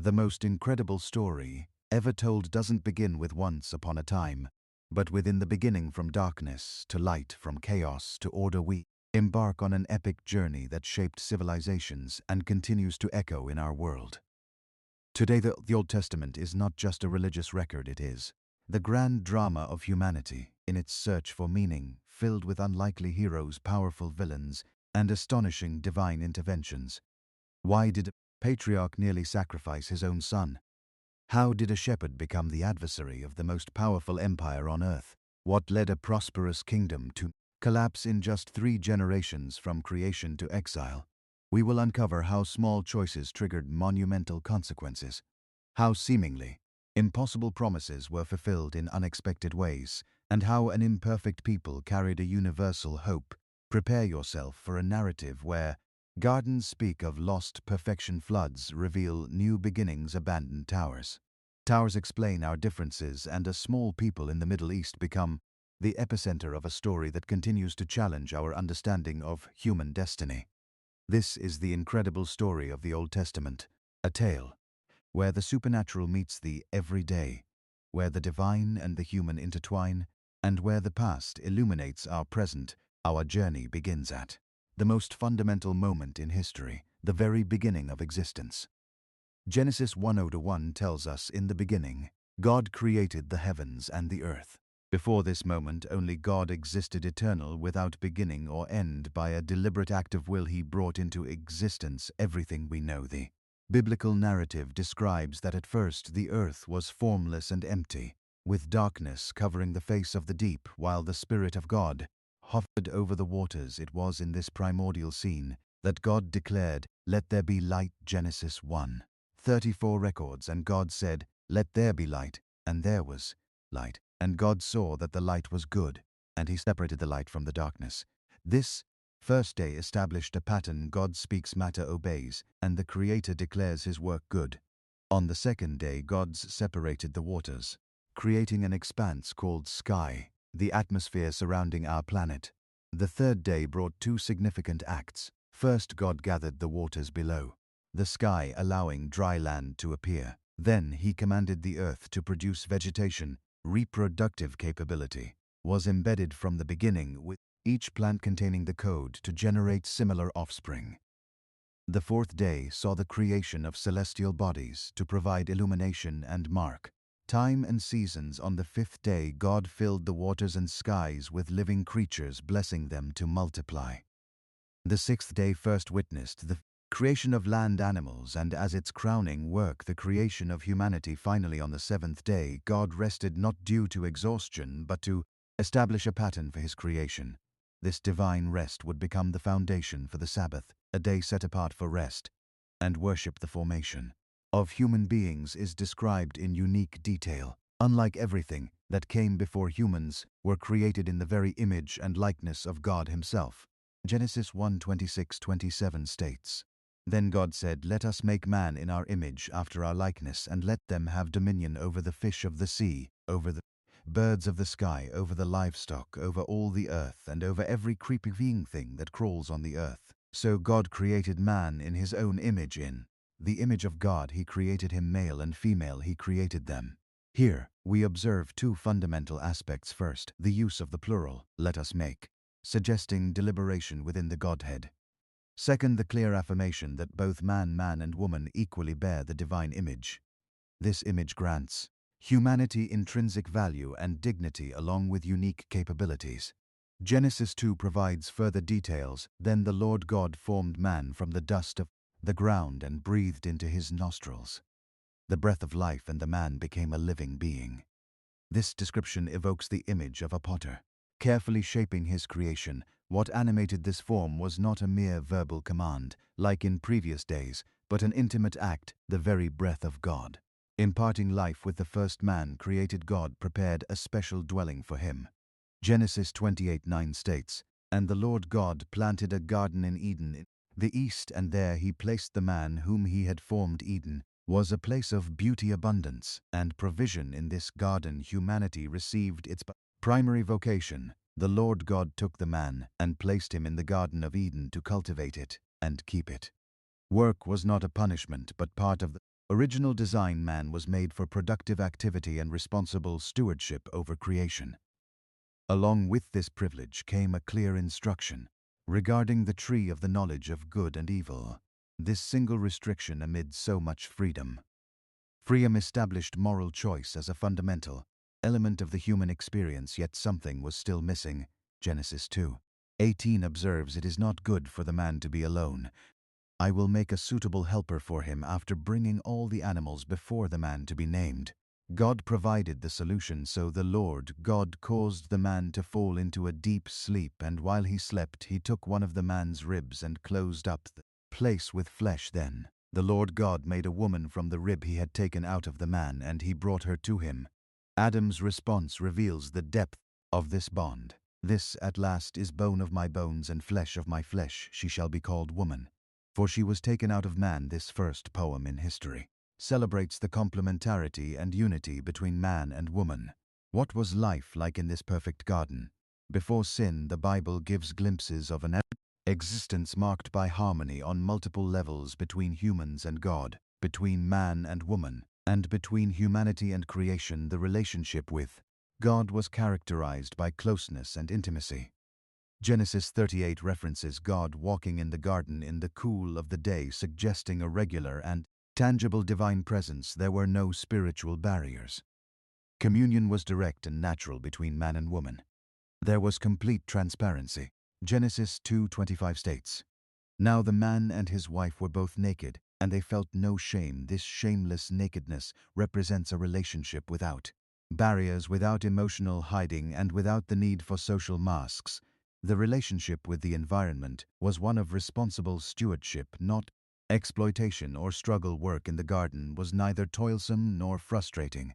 The most incredible story ever told doesn't begin with once upon a time, but within the beginning, from darkness to light, from chaos to order. We embark on an epic journey that shaped civilizations and continues to echo in our world. Today, the Old Testament is not just a religious record, it is the grand drama of humanity in its search for meaning, filled with unlikely heroes, powerful villains, and astonishing divine interventions. Why did a patriarch nearly sacrifice his own son? How did a shepherd become the adversary of the most powerful empire on earth? What led a prosperous kingdom to collapse in just 3 generations from creation to exile? We will uncover how small choices triggered monumental consequences, how seemingly impossible promises were fulfilled in unexpected ways, and how an imperfect people carried a universal hope. Prepare yourself for a narrative where gardens speak of lost perfection, floods reveal new beginnings, abandoned towers. Towers explain our differences, and a small people in the Middle East become the epicenter of a story that continues to challenge our understanding of human destiny. This is the incredible story of the Old Testament, a tale where the supernatural meets the everyday, where the divine and the human intertwine, and where the past illuminates our present. Our journey begins at the most fundamental moment in history, the very beginning of existence. Genesis 1:0-1 tells us, "In the beginning, God created the heavens and the earth." Before this moment, only God existed, eternal, without beginning or end. By a deliberate act of will, He brought into existence everything we know. The biblical narrative describes that at first the earth was formless and empty, with darkness covering the face of the deep, while the Spirit of God hovered over the waters. It was in this primordial scene that God declared, "Let there be light." Genesis 1:34 records, "And God said, Let there be light, and there was light. And God saw that the light was good, and He separated the light from the darkness." This first day established a pattern. God speaks, matter obeys, and the Creator declares His work good. On the second day, God separated the waters, creating an expanse called sky, the atmosphere surrounding our planet. The third day brought 2 significant acts. First, God gathered the waters below the sky, allowing dry land to appear. Then He commanded the earth to produce vegetation. Reproductive capability was embedded from the beginning, with each plant containing the code to generate similar offspring. The fourth day saw the creation of celestial bodies to provide illumination and mark time and seasons. On the fifth day, God filled the waters and skies with living creatures, blessing them to multiply. The sixth day first witnessed the creation of land animals, and as its crowning work, the creation of humanity. Finally, on the seventh day, God rested, not due to exhaustion, but to establish a pattern for His creation. This divine rest would become the foundation for the Sabbath, a day set apart for rest and worship. The formation of human beings is described in unique detail. Unlike everything that came before, humans were created in the very image and likeness of God Himself. Genesis 1:26-27 states, "Then God said, Let us make man in our image, after our likeness, and let them have dominion over the fish of the sea, over the birds of the sky, over the livestock, over all the earth, and over every creeping thing that crawls on the earth." So God created man in His own image. In the image of God He created him, male and female He created them. Here, we observe 2 fundamental aspects. First, the use of the plural, "let us make," suggesting deliberation within the Godhead. Second, the clear affirmation that both man and woman equally bear the divine image. This image grants humanity intrinsic value and dignity, along with unique capabilities. Genesis 2 provides further details. "Then the Lord God formed man from the dust of the ground and breathed into his nostrils the breath of life, and the man became a living being." This description evokes the image of a potter, carefully shaping his creation. What animated this form was not a mere verbal command, like in previous days, but an intimate act, the very breath of God. Imparting life with the first man created, God prepared a special dwelling for him. Genesis 28:9 states, "And the Lord God planted a garden in Eden in the east, and there He placed the man whom He had formed." Eden was a place of beauty, abundance, and provision. In this garden, humanity received its primary vocation. The Lord God took the man and placed him in the Garden of Eden to cultivate it and keep it. Work was not a punishment, but part of the Original design: man was made for productive activity and responsible stewardship over creation. Along with this privilege came a clear instruction regarding the tree of the knowledge of good and evil. This single restriction amid so much freedom. Freedom established moral choice as a fundamental element of the human experience, yet something was still missing. Genesis 2:18 observes, "It is not good for the man to be alone. I will make a suitable helper for him," after bringing all the animals before the man to be named. God provided the solution, so the Lord God caused the man to fall into a deep sleep, and while he slept, he took one of the man's ribs and closed up the place with flesh. Then the Lord God made a woman from the rib he had taken out of the man, and he brought her to him. Adam's response reveals the depth of this bond. "This at last is bone of my bones and flesh of my flesh. She shall be called woman, for she was taken out of man." This first poem in history celebrates the complementarity and unity between man and woman. What was life like in this perfect garden? Before sin, the Bible gives glimpses of an existence marked by harmony on multiple levels between humans and God, between man and woman, and between humanity and creation. The relationship with God was characterized by closeness and intimacy. Genesis 38 references God walking in the garden in the cool of the day, suggesting a regular and tangible divine presence. There were no spiritual barriers. Communion was direct and natural between man and woman. There was complete transparency. Genesis 2:25 states, "Now the man and his wife were both naked, and they felt no shame." This shameless nakedness represents a relationship without barriers, without emotional hiding, and without the need for social masks. The relationship with the environment was one of responsible stewardship, not exploitation or struggle. Work in the garden was neither toilsome nor frustrating,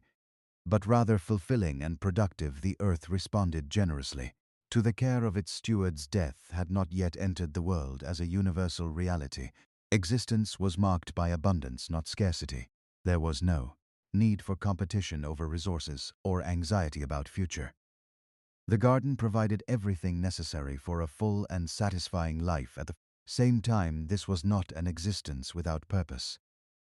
but rather fulfilling and productive. The earth responded generously to the care of its stewards. Death had not yet entered the world as a universal reality. Existence was marked by abundance, not scarcity. There was no need for competition over resources or anxiety about future. The garden provided everything necessary for a full and satisfying life. At the same time, this was not an existence without purpose.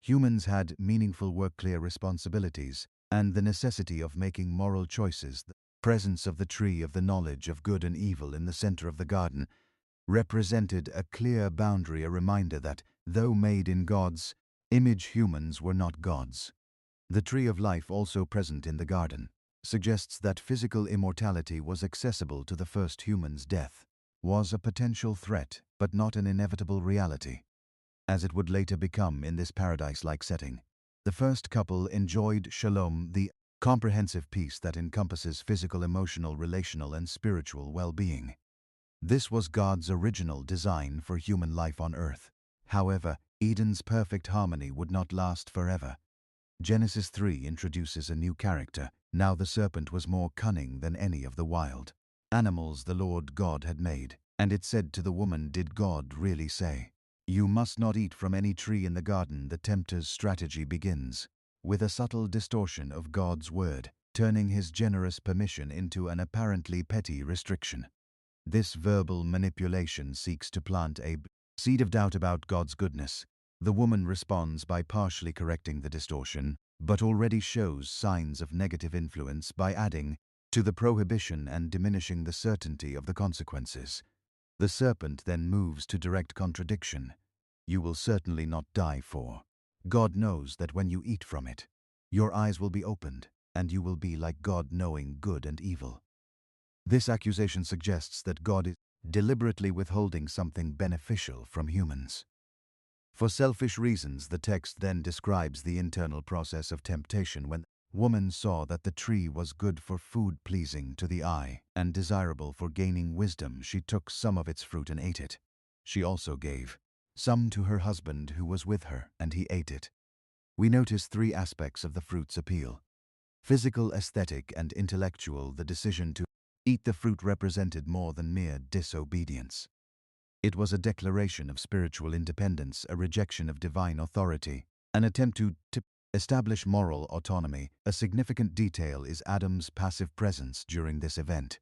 Humans had meaningful work, clear responsibilities, and the necessity of making moral choices. The presence of the tree of the knowledge of good and evil in the center of the garden represented a clear boundary, a reminder that, though made in God's image, humans were not gods. The tree of life, also present in the garden, suggests that physical immortality was accessible to the first humans. Death was a potential threat, but not an inevitable reality, as it would later become in this paradise-like setting. The first couple enjoyed shalom, the comprehensive peace that encompasses physical, emotional, relational, and spiritual well-being. This was God's original design for human life on earth. However, Eden's perfect harmony would not last forever. Genesis 3 introduces a new character. Now the serpent was more cunning than any of the wild animals the Lord God had made. And it said to the woman, "Did God really say, 'You must not eat from any tree in the garden'?" The tempter's strategy begins with a subtle distortion of God's word, turning his generous permission into an apparently petty restriction. This verbal manipulation seeks to plant a seed of doubt about God's goodness. The woman responds by partially correcting the distortion, but already shows signs of negative influence by adding to the prohibition and diminishing the certainty of the consequences. The serpent then moves to direct contradiction. "You will certainly not die, for God knows that when you eat from it, your eyes will be opened, and you will be like God, knowing good and evil." This accusation suggests that God is deliberately withholding something beneficial from humans. For selfish reasons, the text then describes the internal process of temptation. When woman saw that the tree was good for food, pleasing to the eye, and desirable for gaining wisdom, she took some of its fruit and ate it. She also gave some to her husband who was with her, and he ate it. We notice three aspects of the fruit's appeal: physical, aesthetic, and intellectual. The decision to eat the fruit represented more than mere disobedience. It was a declaration of spiritual independence, a rejection of divine authority, an attempt to establish moral autonomy. A significant detail is Adam's passive presence during this event.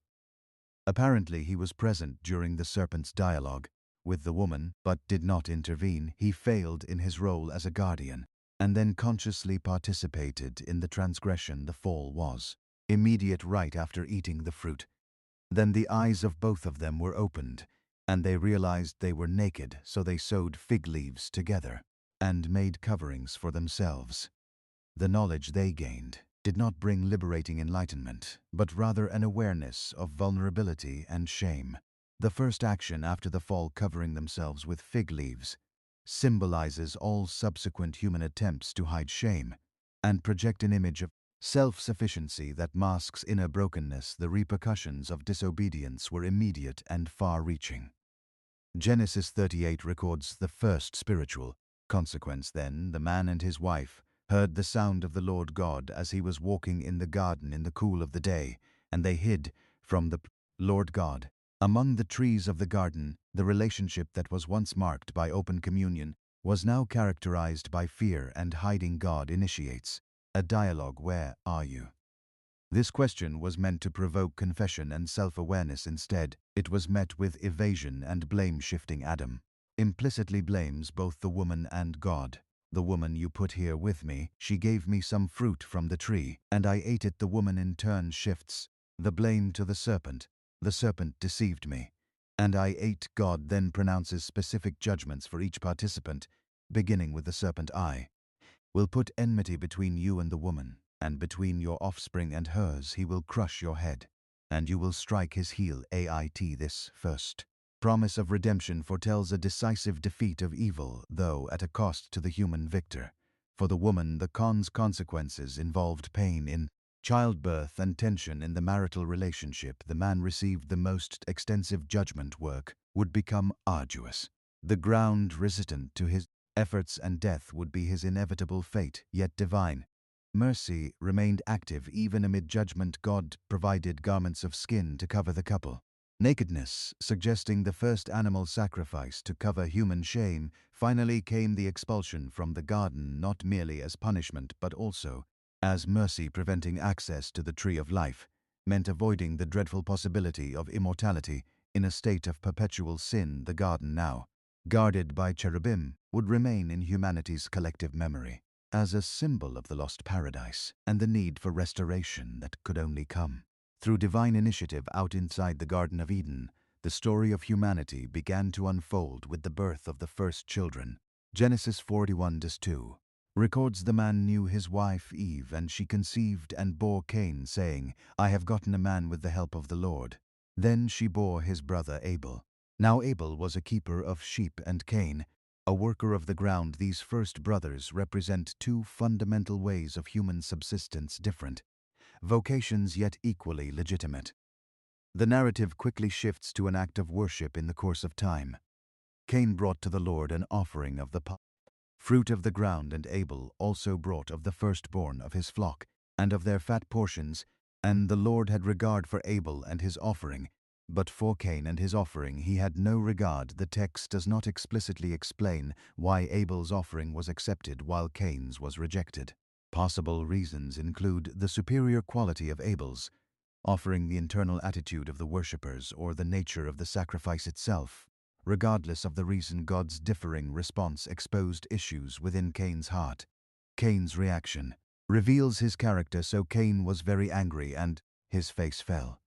Apparently, he was present during the serpent's dialogue with the woman, but did not intervene. He failed in his role as a guardian. and then consciously participated in the transgression. The fall was immediate right after eating the fruit. Then the eyes of both of them were opened, and they realized they were naked, so they sewed fig leaves together and made coverings for themselves. The knowledge they gained did not bring liberating enlightenment, but rather an awareness of vulnerability and shame. The first action after the fall, covering themselves with fig leaves, symbolizes all subsequent human attempts to hide shame and project an image of self-sufficiency that masks inner brokenness. The repercussions of disobedience were immediate and far-reaching. Genesis 38 records the first spiritual consequence. Then the man and his wife heard the sound of the Lord God as he was walking in the garden in the cool of the day, and they hid from the Lord God among the trees of the garden. The relationship that was once marked by open communion was now characterized by fear and hiding. God initiates a dialogue. Where are you? This question was meant to provoke confession and self-awareness. Instead, it was met with evasion and blame-shifting. Adam implicitly blames both the woman and God. The woman you put here with me, she gave me some fruit from the tree, and I ate it. The woman in turn shifts the blame to the serpent. The serpent deceived me, and I ate. God then pronounces specific judgments for each participant, beginning with the serpent. I will put enmity between you and the woman, and between your offspring and hers. He will crush your head, and you will strike his heel. This first promise of redemption foretells a decisive defeat of evil, though at a cost to the human victor. For the woman, the consequences involved pain in childbirth and tension in the marital relationship. The man received the most extensive judgment. Work would become arduous. The ground resistant to his efforts, and death would be his inevitable fate. Yet divine mercy remained active even amid judgment. God provided garments of skin to cover the couple. Nakedness, suggesting the first animal sacrifice to cover human shame. Finally came the expulsion from the garden, not merely as punishment but also as mercy. Preventing access to the tree of life meant avoiding the dreadful possibility of immortality. In a state of perpetual sin, the garden, now guarded by cherubim, would remain in humanity's collective memory as a symbol of the lost paradise and the need for restoration that could only come through divine initiative. Out inside the Garden of Eden, the story of humanity began to unfold with the birth of the first children. Genesis 41:2 records the man knew his wife Eve, and she conceived and bore Cain, saying, I have gotten a man with the help of the Lord. Then she bore his brother Abel. Now Abel was a keeper of sheep and Cain a worker of the ground. These first brothers represent two fundamental ways of human subsistence, different vocations yet equally legitimate. The narrative quickly shifts to an act of worship in the course of time. Cain brought to the Lord an offering of the fruit of the ground, and Abel also brought of the firstborn of his flock and of their fat portions, and the Lord had regard for Abel and his offering, but for Cain and his offering he had no regard. The text does not explicitly explain why Abel's offering was accepted while Cain's was rejected. Possible reasons include the superior quality of Abel's offering, the internal attitude of the worshippers, or the nature of the sacrifice itself. Regardless of the reason, God's differing response exposed issues within Cain's heart. Cain's reaction reveals his character. So Cain was very angry and his face fell.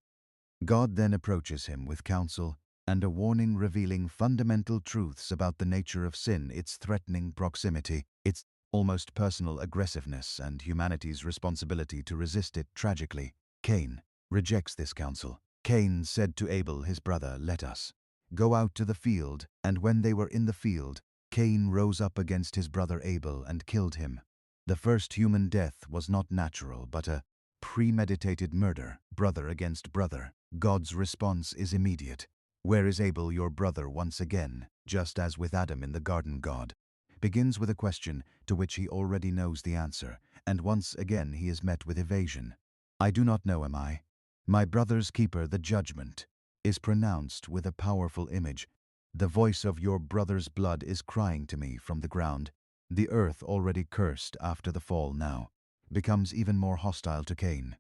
God then approaches him with counsel and a warning, revealing fundamental truths about the nature of sin, its threatening proximity, its almost personal aggressiveness, and humanity's responsibility to resist it. Tragically, Cain rejects this counsel. Cain said to Abel his brother, let us go out to the field. And when they were in the field, Cain rose up against his brother Abel and killed him. The first human death was not natural but a premeditated murder, brother against brother. God's response is immediate. Where is Abel, your brother? Once again, just as with Adam in the garden, God begins with a question to which he already knows the answer, and once again he is met with evasion. I do not know, am I my brother's keeper? The judgment is pronounced with a powerful image. The voice of your brother's blood is crying to me from the ground. The earth, already cursed after the fall, now becomes even more hostile to Cain.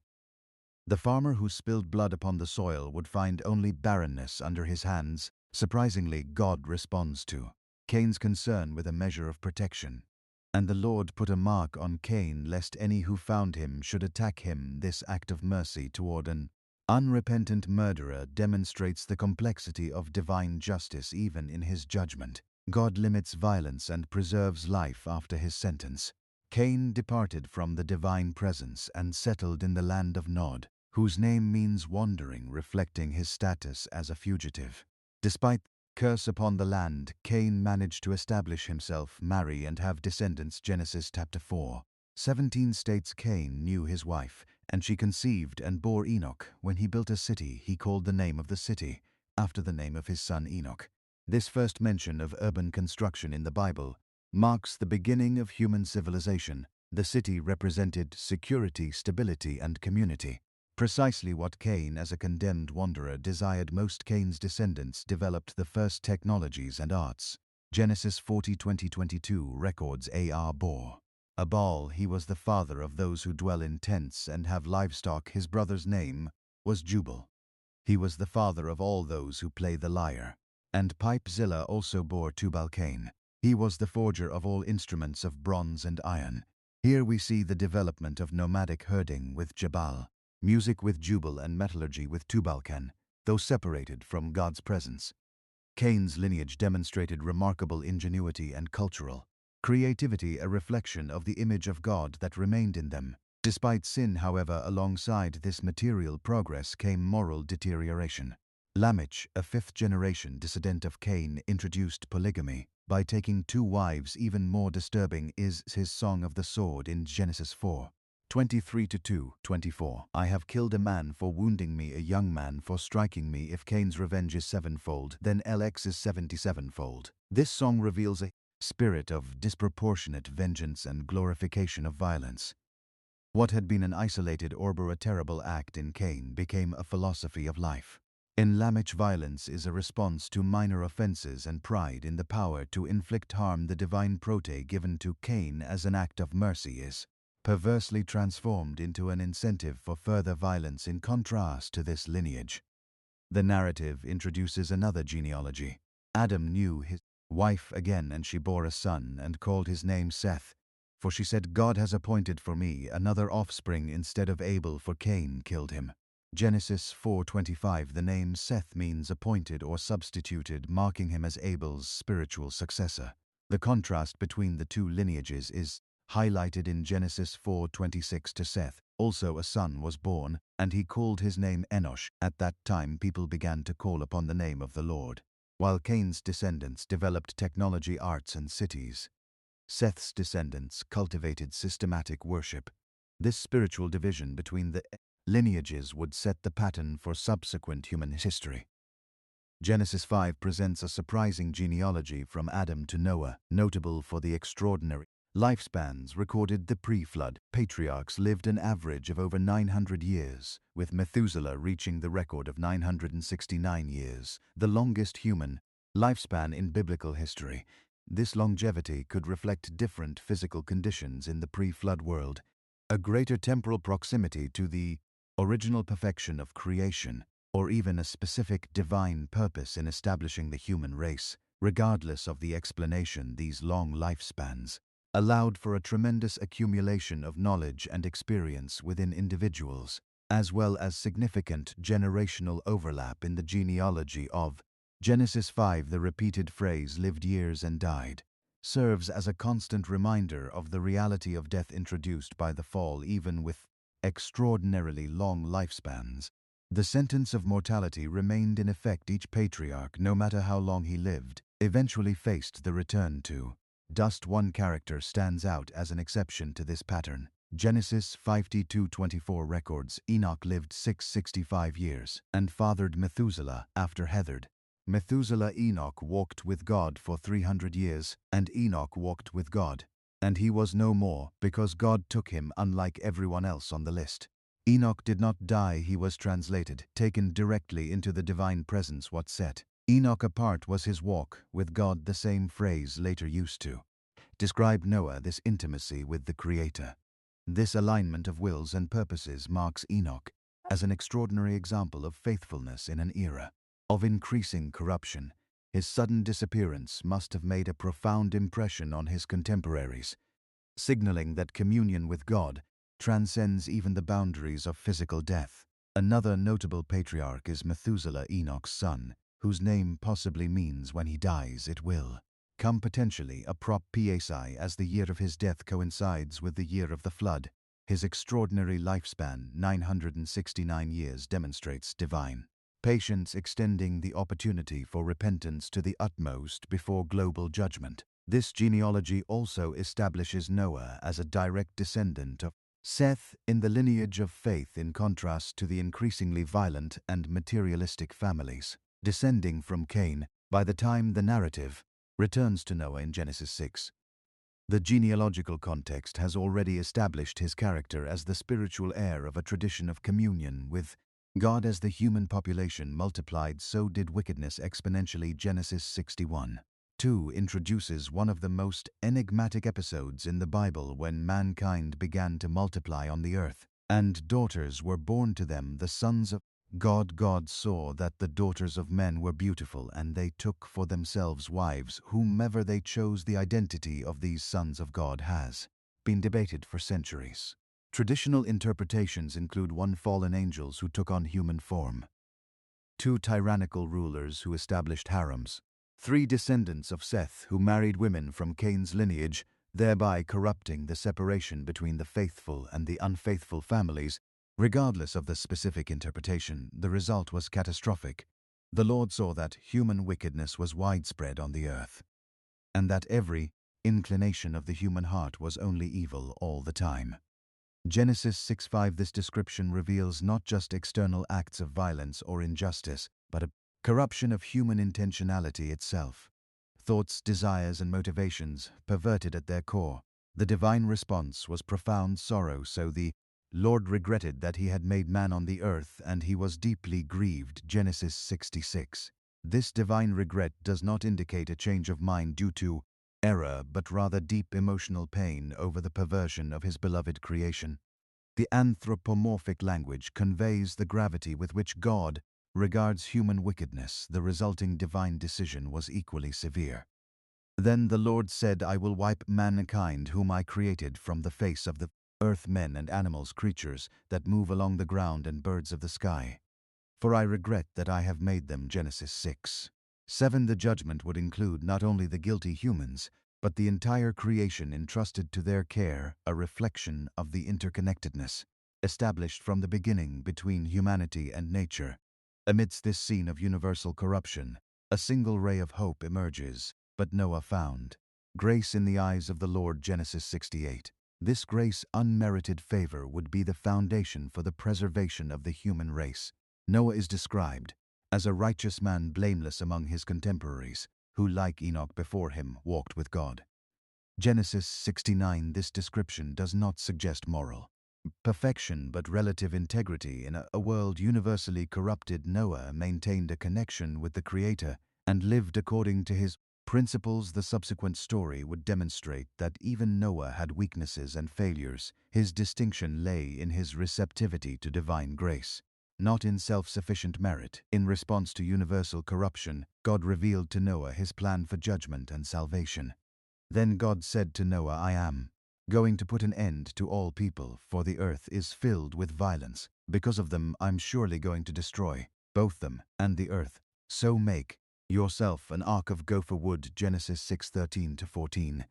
The farmer who spilled blood upon the soil would find only barrenness under his hands. Surprisingly, God responds to Cain's concern with a measure of protection. And the Lord put a mark on Cain, lest any who found him should attack him. This act of mercy toward an unrepentant murderer demonstrates the complexity of divine justice even in his judgment. God limits violence and preserves life after his sentence. Cain departed from the divine presence and settled in the land of Nod, whose name means wandering, reflecting his status as a fugitive. Despite curse upon the land, Cain managed to establish himself, marry, and have descendants. Genesis chapter 4:17 states Cain knew his wife, and she conceived and bore Enoch. When he built a city, he called the name of the city after the name of his son Enoch. This first mention of urban construction in the Bible marks the beginning of human civilization. The city represented security, stability, and community. Precisely what Cain, as a condemned wanderer, desired most. Cain's descendants developed the first technologies and arts. Genesis 40:20-22 records A.R. bore a Baal. He was the father of those who dwell in tents and have livestock. His brother's name was Jubal. He was the father of all those who play the lyre. And pipe. Zillah also bore Tubal-Cain. He was the forger of all instruments of bronze and iron. Here we see the development of nomadic herding with Jabal, music with Jubal, and metallurgy with Tubal-Cain, though separated from God's presence. Cain's lineage demonstrated remarkable ingenuity and cultural creativity, a reflection of the image of God that remained in them. Despite sin, however, alongside this material progress came moral deterioration. Lamech, a fifth-generation descendant of Cain, introduced polygamy by taking 2 wives. Even more disturbing is his song of the sword in Genesis 4:23-24. I have killed a man for wounding me, a young man for striking me. If Cain's revenge is 7-fold, then LX is 77-fold. This song reveals a spirit of disproportionate vengeance and glorification of violence. What had been an isolated or a terrible act in Cain became a philosophy of life. In Lamech, violence is a response to minor offenses, and pride in the power to inflict harm. The divine prote given to Cain as an act of mercy is perversely transformed into an incentive for further violence. In contrast to this lineage, the narrative introduces another genealogy. Adam knew his wife again, and she bore a son and called his name Seth. For she said, God has appointed for me another offspring instead of Abel, for Cain killed him. Genesis 4:25. The name Seth means appointed or substituted, marking him as Abel's spiritual successor. The contrast between the two lineages is highlighted in Genesis 4:26. To Seth also a son was born, and he called his name Enosh. At that time people began to call upon the name of the Lord. While Cain's descendants developed technology, arts, and cities, Seth's descendants cultivated systematic worship. This spiritual division between the lineages would set the pattern for subsequent human history. Genesis 5 presents a surprising genealogy from Adam to Noah, notable for the extraordinary lifespans recorded. The pre-flood patriarchs lived an average of over 900 years, with Methuselah reaching the record of 969 years, the longest human lifespan in biblical history. This longevity could reflect different physical conditions in the pre-flood world, a greater temporal proximity to the original perfection of creation, or even a specific divine purpose in establishing the human race. Regardless of the explanation, these long lifespans allowed for a tremendous accumulation of knowledge and experience within individuals, as well as significant generational overlap in the genealogy of Genesis 5. The repeated phrase, lived years and died, serves as a constant reminder of the reality of death introduced by the fall. Even with extraordinarily long lifespans, the sentence of mortality remained in effect. Each patriarch, no matter how long he lived, eventually faced the return to dust. One character stands out as an exception to this pattern. Genesis 5:2-24 records Enoch lived 665 years and fathered Methuselah after Hethered. Methuselah Enoch walked with God for 300 years, and Enoch walked with God, and he was no more, because God took him, unlike everyone else on the list. Enoch did not die, he was translated, taken directly into the divine presence. What set Enoch apart was his walk with God, the same phrase later used to describe Noah, this intimacy with the Creator. This alignment of wills and purposes marks Enoch as an extraordinary example of faithfulness in an era of increasing corruption. His sudden disappearance must have made a profound impression on his contemporaries. signaling that communion with God transcends even the boundaries of physical death. Another notable patriarch is Methuselah, Enoch's son, whose name possibly means when he dies it will come, potentially a prophecy, as the year of his death coincides with the year of the flood. His extraordinary lifespan, 969 years, demonstrates divine patience, extending the opportunity for repentance to the utmost before global judgment. This genealogy also establishes Noah as a direct descendant of Seth in the lineage of faith, in contrast to the increasingly violent and materialistic families descending from Cain. By the time the narrative returns to Noah in Genesis 6, the genealogical context has already established his character as the spiritual heir of a tradition of communion with God. As the human population multiplied, so did wickedness exponentially. Genesis 61:2 introduces one of the most enigmatic episodes in the Bible, when mankind began to multiply on the earth, and daughters were born to them, the sons of God. God saw that the daughters of men were beautiful, and they took for themselves wives whomever they chose. The identity of these sons of God has been debated for centuries. Traditional interpretations include 1 fallen angels who took on human form, 2 tyrannical rulers who established harems, 3 descendants of Seth who married women from Cain's lineage, thereby corrupting the separation between the faithful and the unfaithful families. Regardless of the specific interpretation, the result was catastrophic. The Lord saw that human wickedness was widespread on the earth, and that every inclination of the human heart was only evil all the time. Genesis 6:5. This description reveals not just external acts of violence or injustice, but a corruption of human intentionality itself. Thoughts, desires, and motivations perverted at their core. The divine response was profound sorrow. So the Lord regretted that he had made man on the earth, and he was deeply grieved. Genesis 66. This divine regret does not indicate a change of mind due to error, but rather deep emotional pain over the perversion of his beloved creation. The anthropomorphic language conveys the gravity with which God regards human wickedness. The resulting divine decision was equally severe. Then the Lord said, I will wipe mankind whom I created from the face of the earth, men and animals, creatures that move along the ground, and birds of the sky. For I regret that I have made them. Genesis 6:7. The judgment would include not only the guilty humans, but the entire creation entrusted to their care, a reflection of the interconnectedness established from the beginning between humanity and nature. Amidst this scene of universal corruption, a single ray of hope emerges. But Noah found grace in the eyes of the Lord. Genesis 68. This grace, unmerited favor, would be the foundation for the preservation of the human race. Noah is described as a righteous man, blameless among his contemporaries, who, like Enoch before him, walked with God. Genesis 69. This description does not suggest moral perfection, but relative integrity. In a world universally corrupted, Noah maintained a connection with the Creator and lived according to his principles. The subsequent story would demonstrate that even Noah had weaknesses and failures. His distinction lay in his receptivity to divine grace, not in self-sufficient merit. In response to universal corruption, God revealed to Noah his plan for judgment and salvation. Then God said to Noah, I am going to put an end to all people, for the earth is filled with violence. Because of them I'm surely going to destroy both them and the earth. So make yourself an ark of gopher wood. Genesis 6:13-14.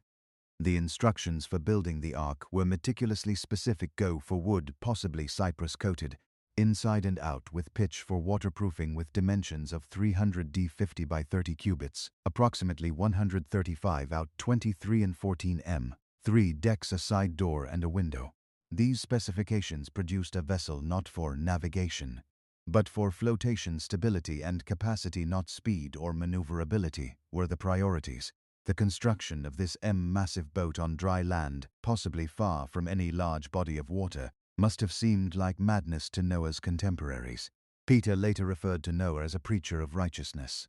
The instructions for building the ark were meticulously specific. Gopher wood, possibly cypress-coated, inside and out, with pitch for waterproofing, with dimensions of 300 50 by 30 cubits, approximately 135 out 23 and 14 m. 3 decks, a side door, and a window. These specifications produced a vessel not for navigation, but for flotation. Stability and capacity, not speed or maneuverability, were the priorities. The construction of this massive boat on dry land, possibly far from any large body of water, must have seemed like madness to Noah's contemporaries. Peter later referred to Noah as a preacher of righteousness.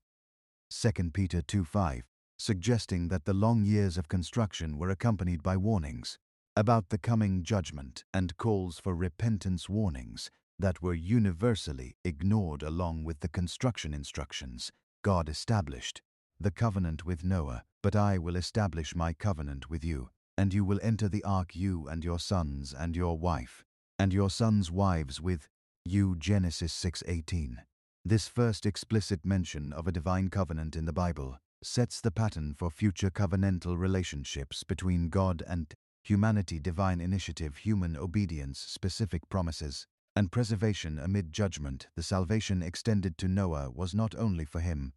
2 Peter 2:5, suggesting that the long years of construction were accompanied by warnings about the coming judgment and calls for repentance, warnings that were universally ignored. Along with the construction instructions, God established the covenant with Noah. But I will establish my covenant with you, And you will enter the ark, you and your sons and your wife, and your sons' wives with you. Genesis 6:18. This first explicit mention of a divine covenant in the Bible sets the pattern for future covenantal relationships between God and humanity. Divine initiative, human obedience, specific promises, and preservation amid judgment. The salvation extended to Noah was not only for him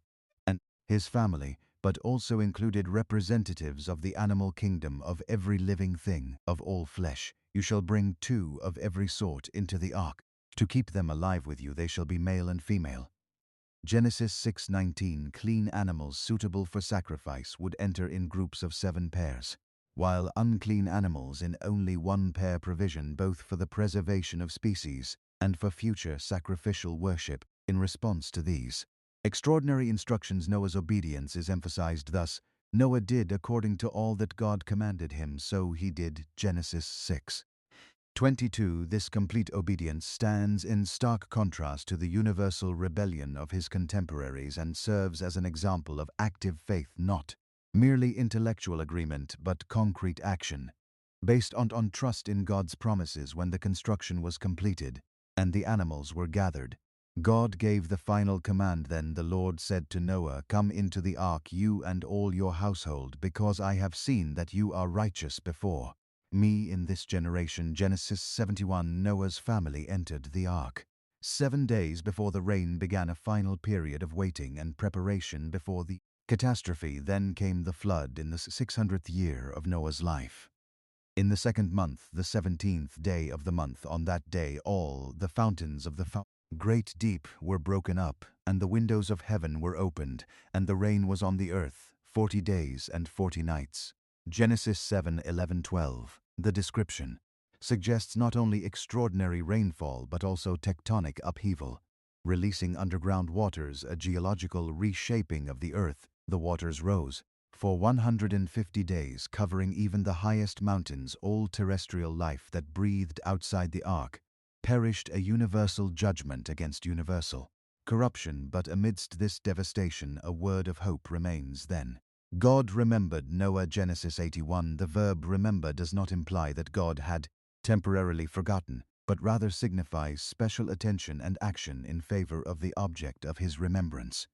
and his family, but also included representatives of the animal kingdom, of every living thing, of all flesh. You shall bring 2 of every sort into the ark. To keep them alive with you, they shall be male and female. Genesis 6:19. Clean animals suitable for sacrifice would enter in groups of 7 pairs, while unclean animals in only 1 pair. Provision both for the preservation of species and for future sacrificial worship. In response to these extraordinary instructions, Noah's obedience is emphasized. Thus, Noah did according to all that God commanded him, so he did. Genesis 6:22. This complete obedience stands in stark contrast to the universal rebellion of his contemporaries and serves as an example of active faith, not merely intellectual agreement but concrete action, based on trust in God's promises. When the construction was completed and the animals were gathered, God gave the final command. Then the Lord said to Noah, "Come into the ark, you and all your household, because I have seen that you are righteous before me in this generation." Genesis 71. Noah's family entered the ark 7 days before the rain began, a final period of waiting and preparation before the catastrophe. Then came the flood in the 600th year of Noah's life. In the 2nd month, the 17th day of the month, on that day all the fountains of the great deep were broken up, and the windows of heaven were opened, and the rain was on the earth 40 days and 40 nights. Genesis 7:11-12. The description suggests not only extraordinary rainfall but also tectonic upheaval, releasing underground waters, a geological reshaping of the earth. The waters rose for 150 days, covering even the highest mountains. All terrestrial life that breathed outside the ark perished, a universal judgment against universal corruption. But amidst this devastation, a word of hope remains. Then God remembered Noah. Genesis 81. The verb remember does not imply that God had temporarily forgotten, but rather signifies special attention and action in favor of the object of his remembrance.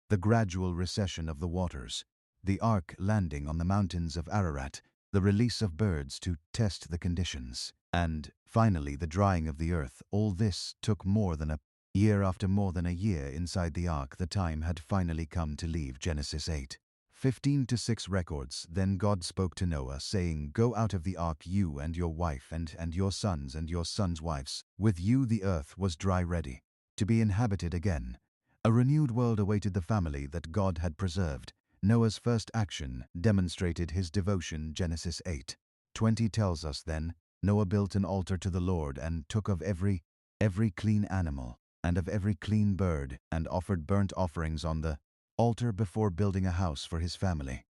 The gradual recession of the waters, the ark landing on the mountains of Ararat, the release of birds to test the conditions, and finally the drying of the earth, all this took more than a year. After more than a year inside the ark, the time had finally come to leave. Genesis 8:15-6 records, "Then God spoke to Noah, saying, Go out of the ark, you and your wife and your sons and your sons' wives. With you the earth was dry, ready to be inhabited again." A renewed world awaited the family that God had preserved. Noah's first action demonstrated his devotion. Genesis 8:20 tells us, "Then Noah built an altar to the Lord and took of every clean animal and of every clean bird and offered burnt offerings on the altar before building a house for his family."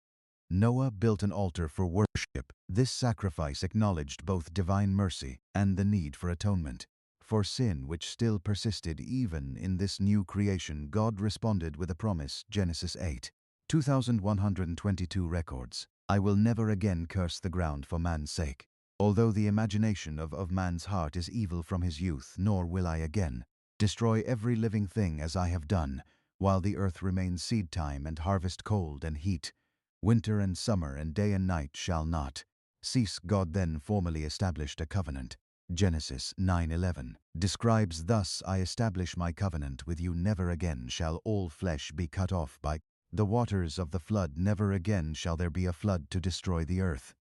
Noah built an altar for worship. This sacrifice acknowledged both divine mercy and the need for atonement for sin which still persisted even in this new creation. God responded with a promise. Genesis 8:2122 records, "I will never again curse the ground for man's sake, although the imagination of man's heart is evil from his youth, nor will I again destroy every living thing as I have done, while the earth remains. Seed time and harvest, cold and heat, winter and summer, and day and night shall not cease." God then formally established a covenant. Genesis 9:11 describes, "Thus I establish my covenant with you, never again shall all flesh be cut off by the waters of the flood, never again shall there be a flood to destroy the earth."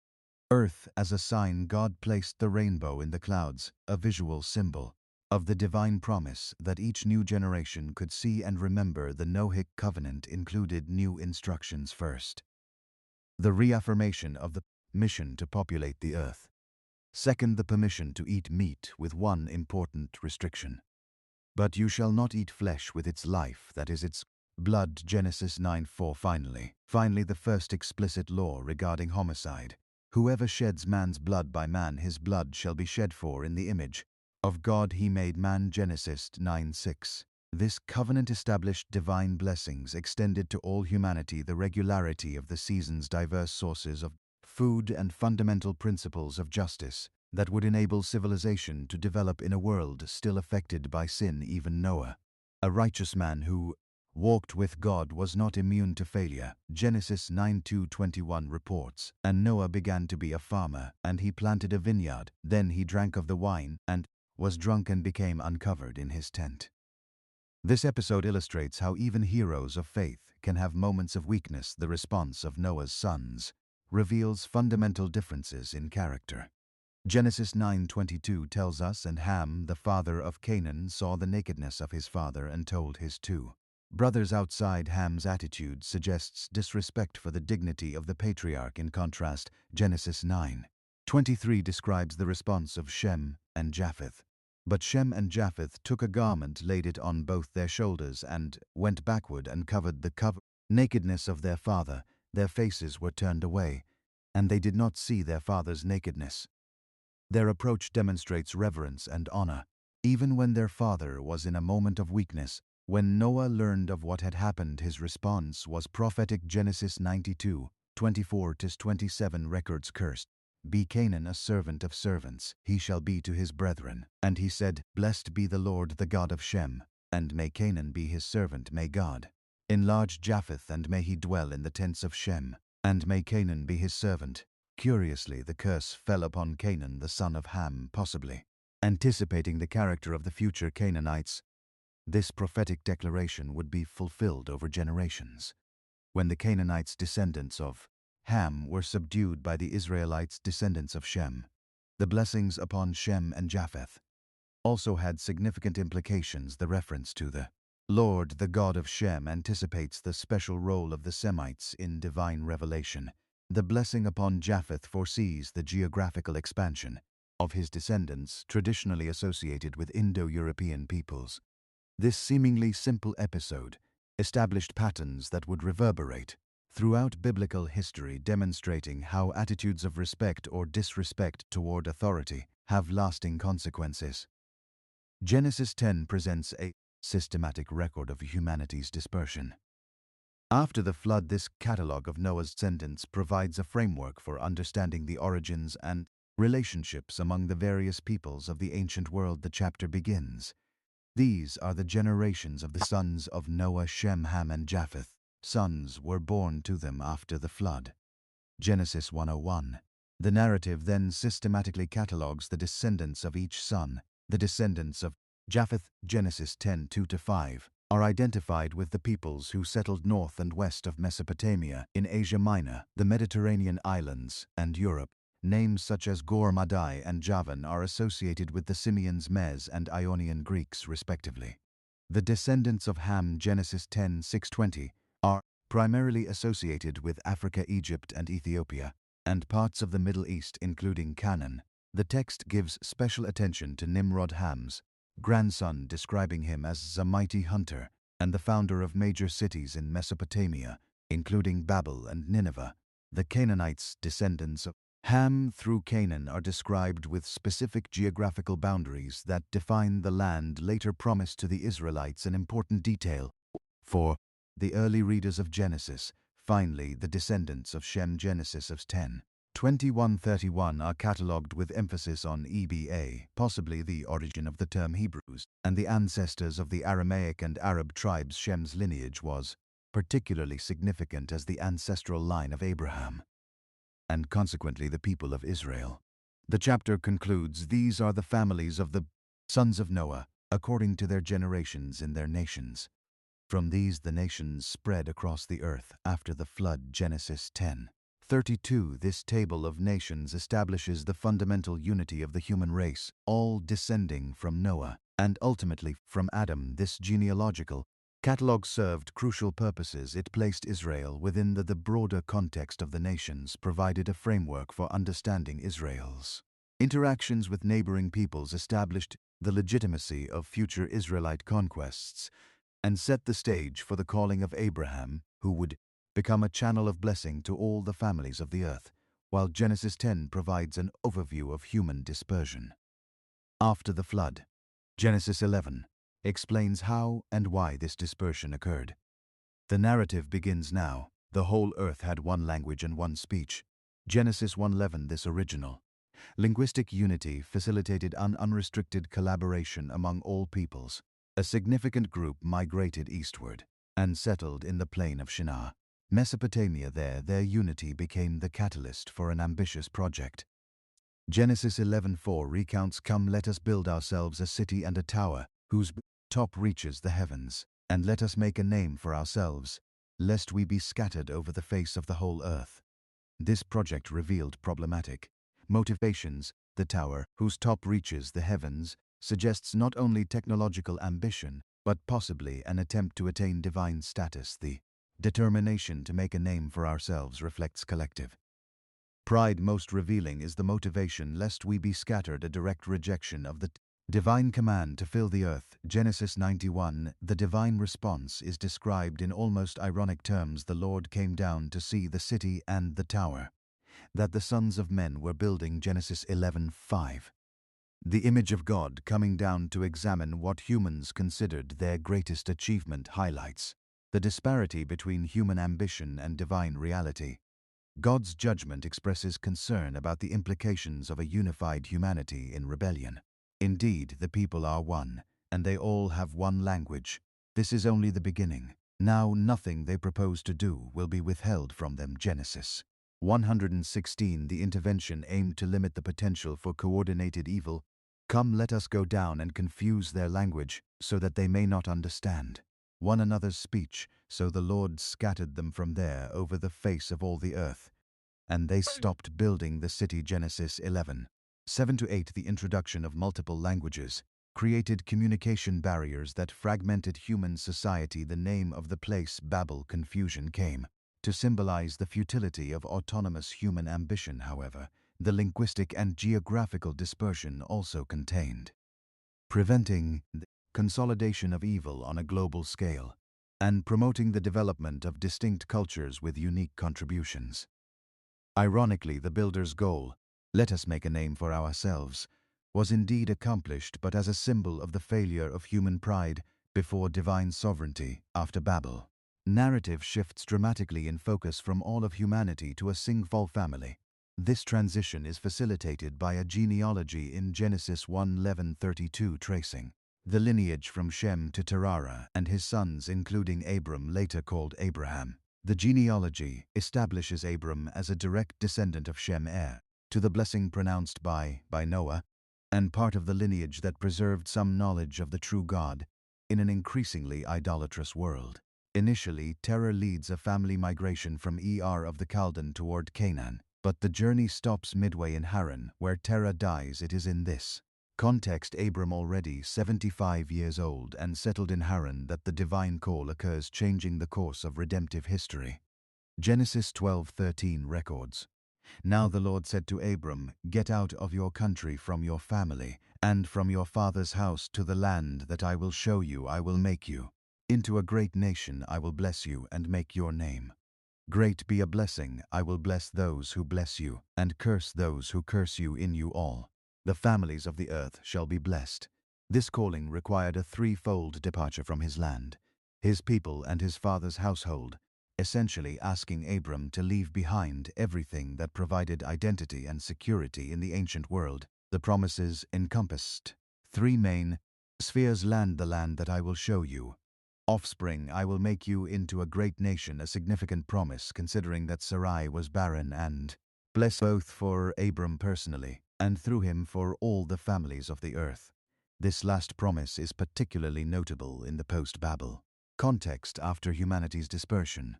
Earth as a sign, God placed the rainbow in the clouds, a visual symbol of the divine promise that each new generation could see and remember. The Noahic covenant included new instructions. First, the reaffirmation of the mission to populate the earth. Second, the permission to eat meat, with one important restriction: "But you shall not eat flesh with its life, that is, its blood." Genesis 9:4. Finally, the first explicit law regarding homicide: "Whoever sheds man's blood, by man his blood shall be shed, for in the image of God he made man." Genesis 9:6. This covenant established divine blessings extended to all humanity, the regularity of the seasons, diverse sources of food, and fundamental principles of justice that would enable civilization to develop in a world still affected by sin. Even Noah, a righteous man who walked with God, was not immune to failure. Genesis 9:2-21 reports, "And Noah began to be a farmer, and he planted a vineyard. Then he drank of the wine, and was drunk and became uncovered in his tent." This episode illustrates how even heroes of faith can have moments of weakness. The response of Noah's sons reveals fundamental differences in character. Genesis 9:22 tells us, "And Ham, the father of Canaan, saw the nakedness of his father and told his two brothers outside." Ham's attitude suggests disrespect for the dignity of the patriarch. In contrast, Genesis 9:23 describes the response of Shem and Japheth. "But Shem and Japheth took a garment, laid it on both their shoulders, and went backward and covered the nakedness of their father. Their faces were turned away, and they did not see their father's nakedness." Their approach demonstrates reverence and honor, even when their father was in a moment of weakness. When Noah learned of what had happened, his response was prophetic. Genesis 92:24-27 records, "Cursed be Canaan, a servant of servants, he shall be to his brethren. And he said, Blessed be the Lord, the God of Shem, and may Canaan be his servant. May God enlarge Japheth, and may he dwell in the tents of Shem, and may Canaan be his servant." Curiously, the curse fell upon Canaan, the son of Ham, possibly anticipating the character of the future Canaanites. This prophetic declaration would be fulfilled over generations. When the Canaanites, descendants of Ham, were subdued by the Israelites, descendants of Shem, the blessings upon Shem and Japheth also had significant implications. The reference to the Lord, the God of Shem, anticipates the special role of the Semites in divine revelation. The blessing upon Japheth foresees the geographical expansion of his descendants, traditionally associated with Indo-European peoples. This seemingly simple episode established patterns that would reverberate throughout biblical history, demonstrating how attitudes of respect or disrespect toward authority have lasting consequences. Genesis 10 presents a systematic record of humanity's dispersion. After the flood, this catalogue of Noah's descendants provides a framework for understanding the origins and relationships among the various peoples of the ancient world. The chapter begins. These are the generations of the sons of Noah: Shem, Ham, and Japheth. Sons were born to them after the flood. Genesis 1:01. The narrative then systematically catalogues the descendants of each son. The descendants of Japheth, Genesis 10:2-5, are identified with the peoples who settled north and west of Mesopotamia, in Asia Minor, the Mediterranean islands, and Europe. Names such as Gor, Madai, and Javan are associated with the Simians, Mez, and Ionian Greeks, respectively. The descendants of Ham, Genesis 10:6-20, are primarily associated with Africa, Egypt, and Ethiopia, and parts of the Middle East, including Canaan. The text gives special attention to Nimrod, Ham's grandson, describing him as a mighty hunter and the founder of major cities in Mesopotamia, including Babel and Nineveh. The Canaanites, descendants of Ham through Canaan, are described with specific geographical boundaries that define the land later promised to the Israelites, an important detail for the early readers of Genesis. Finally, the descendants of Shem, Genesis of 10:21-31, are catalogued with emphasis on EBA, possibly the origin of the term Hebrews, and the ancestors of the Aramaic and Arab tribes. Shem's lineage was particularly significant as the ancestral line of Abraham, and consequently the people of Israel. The chapter concludes, "These are the families of the sons of Noah, according to their generations in their nations. From these the nations spread across the earth after the flood." Genesis 10:32. This table of nations establishes the fundamental unity of the human race, all descending from Noah, and ultimately from Adam. This genealogical catalogue served crucial purposes. It placed Israel within the broader context of the nations, provided a framework for understanding Israel's interactions with neighboring peoples, established the legitimacy of future Israelite conquests, and set the stage for the calling of Abraham, who would become a channel of blessing to all the families of the earth, while Genesis 10 provides an overview of human dispersion. After the flood, Genesis 11 explains how and why this dispersion occurred. The narrative begins now. The whole earth had one language and one speech. Genesis 1:11. This original linguistic unity facilitated an unrestricted collaboration among all peoples. A significant group migrated eastward and settled in the plain of Shinar, Mesopotamia. Their unity became the catalyst for an ambitious project. Genesis 11:4 recounts, "Come, let us build ourselves a city and a tower, whose top reaches the heavens, and let us make a name for ourselves, lest we be scattered over the face of the whole earth." This project revealed problematic motivations. The tower, whose top reaches the heavens, suggests not only technological ambition, but possibly an attempt to attain divine status. The determination to make a name for ourselves reflects collective pride. Most revealing is the motivation, "lest we be scattered," a direct rejection of the divine command to fill the earth. Genesis 91. The divine response is described in almost ironic terms. "The Lord came down to see the city and the tower that the sons of men were building." Genesis 11:5. The image of God coming down to examine what humans considered their greatest achievement highlights the disparity between human ambition and divine reality. God's judgment expresses concern about the implications of a unified humanity in rebellion. Indeed, the people are one, and they all have one language. This is only the beginning. Now nothing they propose to do will be withheld from them. Genesis 116. The intervention aimed to limit the potential for coordinated evil. "Come, let us go down and confuse their language, so that they may not understand one another's speech." So the Lord scattered them from there over the face of all the earth, and they stopped building the city. Genesis 11:7-8. The introduction of multiple languages created communication barriers that fragmented human society. The name of the place, Babel, confusion, came to symbolize the futility of autonomous human ambition. However, the linguistic and geographical dispersion also contained preventing the consolidation of evil on a global scale and promoting the development of distinct cultures with unique contributions. Ironically, the builder's goal, "let us make a name for ourselves," was indeed accomplished, but as a symbol of the failure of human pride before divine sovereignty. After Babel, narrative shifts dramatically in focus from all of humanity to a single family. This transition is facilitated by a genealogy in Genesis 1:11-32, tracing the lineage from Shem to Terah and his sons, including Abram, later called Abraham. The genealogy establishes Abram as a direct descendant of Shem, heir to the blessing pronounced by Noah, and part of the lineage that preserved some knowledge of the true God in an increasingly idolatrous world. Initially, Terah leads a family migration from of the Chaldean toward Canaan, but the journey stops midway in Haran, where Terah dies. It is in this context, Abram, already 75 years old and settled in Haran, that the divine call occurs, changing the course of redemptive history. Genesis 12:13 records, "Now the Lord said to Abram, Get out of your country, from your family, and from your father's house, to the land that I will show you. I will make you into a great nation. I will bless you and make your name great be a blessing. I will bless those who bless you, and curse those who curse you. In you all the families of the earth shall be blessed." This calling required a threefold departure from his land, his people, and his father's household, essentially asking Abram to leave behind everything that provided identity and security in the ancient world. The promises encompassed three main spheres: land, the land that I will show you; offspring, I will make you into a great nation, a significant promise considering that Sarai was barren, and bless, both for Abram personally and through him for all the families of the earth. This last promise is particularly notable in the post-Babel context. After humanity's dispersion,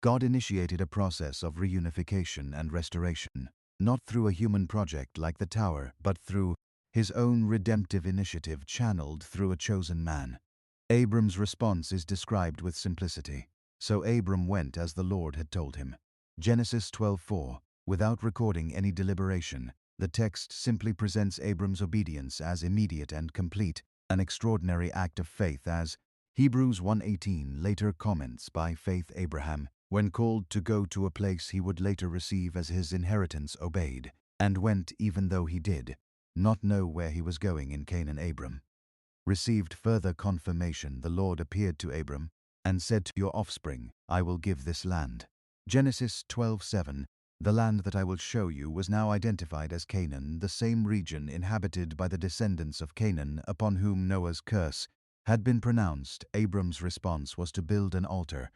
God initiated a process of reunification and restoration, not through a human project like the tower, but through his own redemptive initiative channeled through a chosen man. Abram's response is described with simplicity. "So Abram went as the Lord had told him." Genesis 12:4. Without recording any deliberation, the text simply presents Abram's obedience as immediate and complete, an extraordinary act of faith. As Hebrews 1:18 later comments, "By faith Abraham, when called to go to a place he would later receive as his inheritance, obeyed, and went even though he did not know where he was going in Canaan." Abram received further confirmation. "The Lord appeared to Abram and said, To your offspring I will give this land." Genesis 12:7. The land that I will show you was now identified as Canaan, the same region inhabited by the descendants of Canaan upon whom Noah's curse had been pronounced. Abram's response was to build an altar,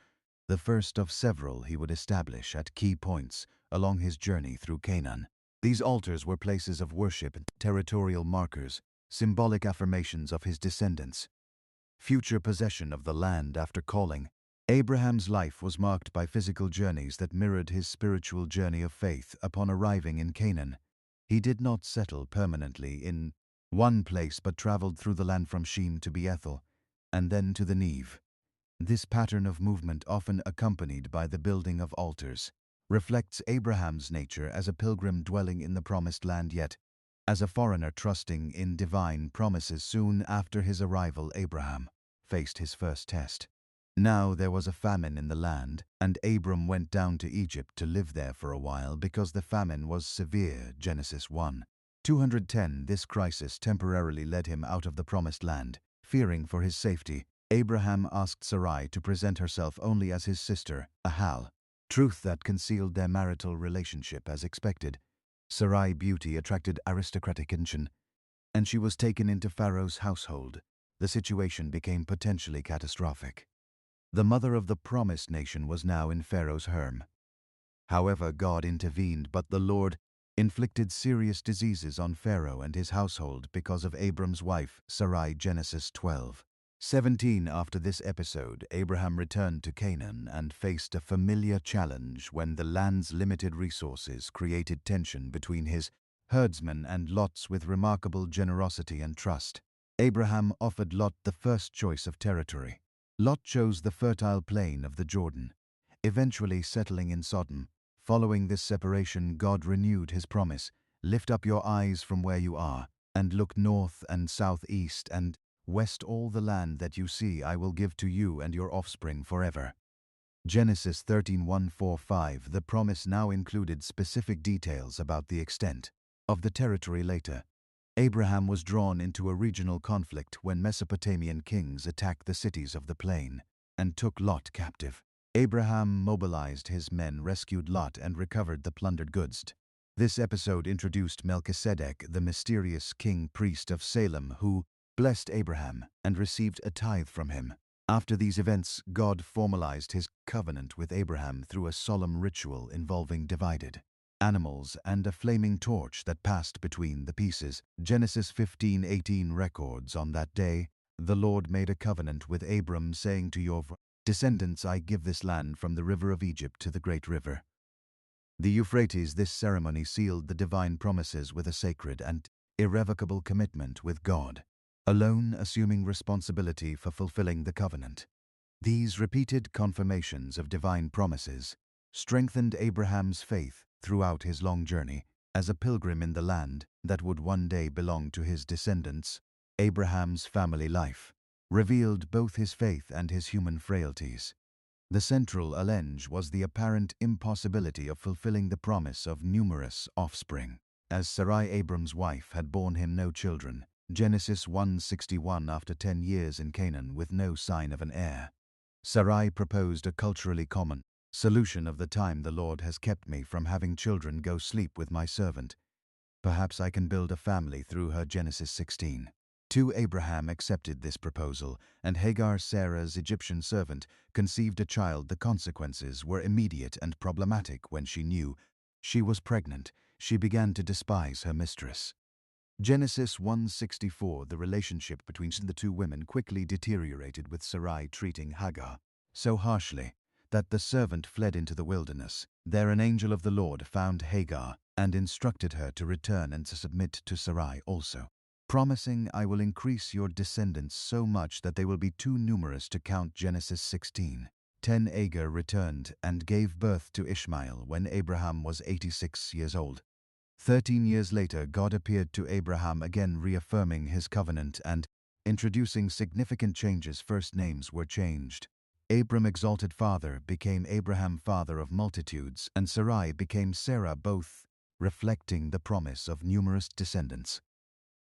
the first of several he would establish at key points along his journey through Canaan. These altars were places of worship and territorial markers, symbolic affirmations of his descendants' future possession of the land after calling. Abraham's life was marked by physical journeys that mirrored his spiritual journey of faith upon arriving in Canaan. He did not settle permanently in one place but traveled through the land from Shem to Bethel, and then to the Negev. This pattern of movement, often accompanied by the building of altars, reflects Abraham's nature as a pilgrim dwelling in the promised land, yet as a foreigner trusting in divine promises. Soon after his arrival, Abraham faced his first test. Now there was a famine in the land, and Abram went down to Egypt to live there for a while because the famine was severe. Genesis 1:210. This crisis temporarily led him out of the promised land. Fearing for his safety, Abraham asked Sarai to present herself only as his sister, Ahal, truth that concealed their marital relationship. As expected, Sarai's beauty attracted aristocratic attention, and she was taken into Pharaoh's household. The situation became potentially catastrophic. The mother of the promised nation was now in Pharaoh's harem. However, God intervened, but the Lord inflicted serious diseases on Pharaoh and his household because of Abram's wife, Sarai. Genesis 12:17. After this episode, Abraham returned to Canaan and faced a familiar challenge when the land's limited resources created tension between his herdsmen and Lot's. With remarkable generosity and trust, Abraham offered Lot the first choice of territory. Lot chose the fertile plain of the Jordan, eventually settling in Sodom. Following this separation, God renewed his promise: "Lift up your eyes from where you are, and look north and south, east and west. All the land that you see I will give to you and your offspring forever." Genesis 13:1-4-5. The promise now included specific details about the extent of the territory. Later, Abraham was drawn into a regional conflict when Mesopotamian kings attacked the cities of the plain and took Lot captive. Abraham mobilized his men, rescued Lot, and recovered the plundered goods. This episode introduced Melchizedek, the mysterious king priest of Salem, who blessed Abraham and received a tithe from him. After these events, God formalized his covenant with Abraham through a solemn ritual involving divided animals and a flaming torch that passed between the pieces. Genesis 15:18 records, "On that day, the Lord made a covenant with Abram, saying, to your descendants I give this land from the river of Egypt to the great river, the Euphrates." This ceremony sealed the divine promises with a sacred and irrevocable commitment, with God alone assuming responsibility for fulfilling the covenant. These repeated confirmations of divine promises strengthened Abraham's faith throughout his long journey as a pilgrim in the land that would one day belong to his descendants. Abraham's family life revealed both his faith and his human frailties. The central challenge was the apparent impossibility of fulfilling the promise of numerous offspring, as Sarai, Abram's wife, had borne him no children. Genesis 1:61. After 10 years in Canaan with no sign of an heir, Sarai proposed a culturally common solution: "Of the time the Lord has kept me from having children, go sleep with my servant. Perhaps I can build a family through her." Genesis 16:2. Abraham accepted this proposal, and Hagar, Sarah's Egyptian servant, conceived a child. The consequences were immediate and problematic. When she knew she was pregnant, she began to despise her mistress. Genesis 1:64. The relationship between the two women quickly deteriorated, with Sarai treating Hagar so harshly that the servant fled into the wilderness. There an angel of the Lord found Hagar and instructed her to return and to submit to Sarai also, promising, "I will increase your descendants so much that they will be too numerous to count." Genesis 16:10. Hagar returned and gave birth to Ishmael when Abraham was 86 years old. 13 years later, God appeared to Abraham again, reaffirming his covenant and introducing significant changes. First names were changed. Abram, exalted father, became Abraham, father of multitudes, and Sarai became Sarah, both reflecting the promise of numerous descendants.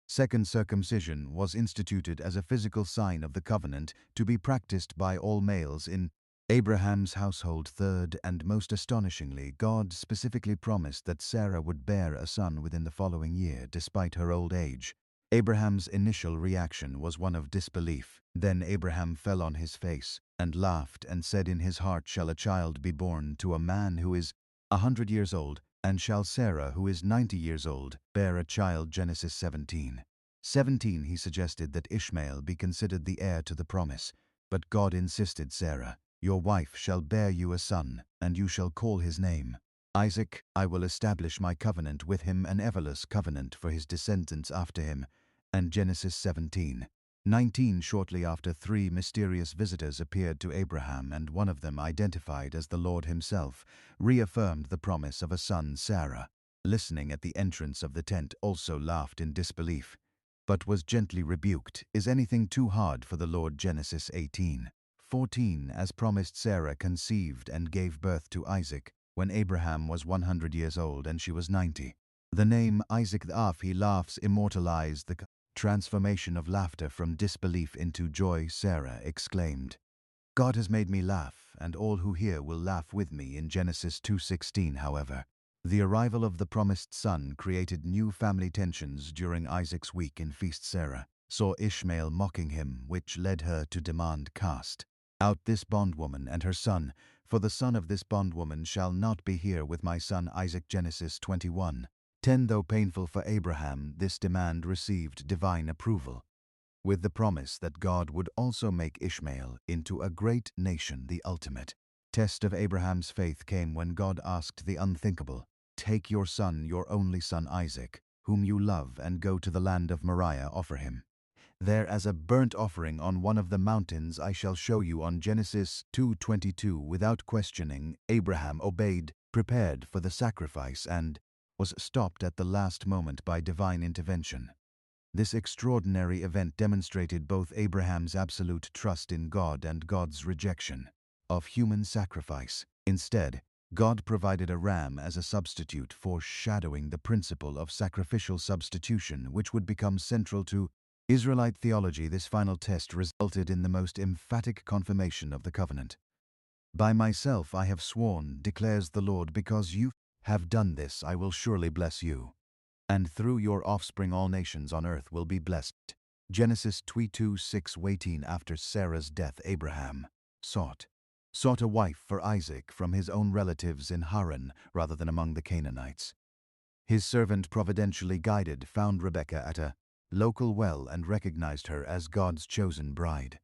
Second circumcision was instituted as a physical sign of the covenant to be practiced by all males in Abraham's household. Third, and most astonishingly, God specifically promised that Sarah would bear a son within the following year, despite her old age. Abraham's initial reaction was one of disbelief. Then Abraham fell on his face and laughed and said, in his heart shall a child be born to a man who is 100 years old, and shall Sarah, who is 90 years old, bear a child? Genesis 17:17. He suggested that Ishmael be considered the heir to the promise, but God insisted, Sarah, your wife shall bear you a son, and you shall call his name Isaac. I will establish my covenant with him, an everless covenant for his descendants after him. And Genesis 17:19. Shortly after, three mysterious visitors appeared to Abraham, and one of them, identified as the Lord himself, reaffirmed the promise of a son. Sarah, listening at the entrance of the tent, also laughed in disbelief, but was gently rebuked. Is anything too hard for the Lord? Genesis 18:14. As promised, Sarah conceived and gave birth to Isaac when Abraham was 100 years old and she was 90. The name Isaac, he laughs, immortalized the transformation of laughter from disbelief into joy. Sarah exclaimed, God has made me laugh, and all who hear will laugh with me. In Genesis 2:16, however, the arrival of the promised son created new family tensions. During Isaac's week in feast, Sarah saw Ishmael mocking him, which led her to demand, cast out this bondwoman and her son, for the son of this bondwoman shall not be here with my son Isaac. Genesis 21:10. Though painful for Abraham, this demand received divine approval, with the promise that God would also make Ishmael into a great nation. The ultimate test of Abraham's faith came when God asked the unthinkable, take your son, your only son Isaac, whom you love, and go to the land of Moriah. Offer him there as a burnt offering on one of the mountains I shall show you. On Genesis 2:22. Without questioning, Abraham obeyed, prepared for the sacrifice, and was stopped at the last moment by divine intervention. This extraordinary event demonstrated both Abraham's absolute trust in God and God's rejection of human sacrifice. Instead, God provided a ram as a substitute, foreshadowing the principle of sacrificial substitution, which would become central to Israelite theology. This final test resulted in the most emphatic confirmation of the covenant. By myself I have sworn, declares the Lord, because you have done this, I will surely bless you, and through your offspring all nations on earth will be blessed. Genesis 22:6. Waiting after Sarah's death, Abraham sought a wife for Isaac from his own relatives in Haran rather than among the Canaanites. His servant, providentially guided, found Rebekah at a local well and recognized her as God's chosen bride.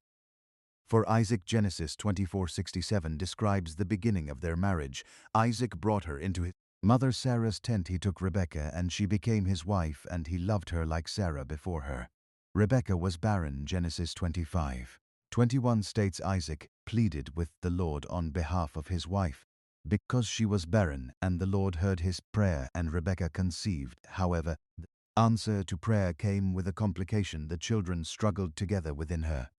For Isaac, Genesis 24:67 describes the beginning of their marriage. Isaac brought her into his mother Sarah's tent. He took Rebekah, and she became his wife, and he loved her like Sarah before her. Rebekah was barren. Genesis 25:21 states Isaac pleaded with the Lord on behalf of his wife because she was barren, and the Lord heard his prayer, and Rebekah conceived. However, the answer to prayer came with a complication. The children struggled together within her.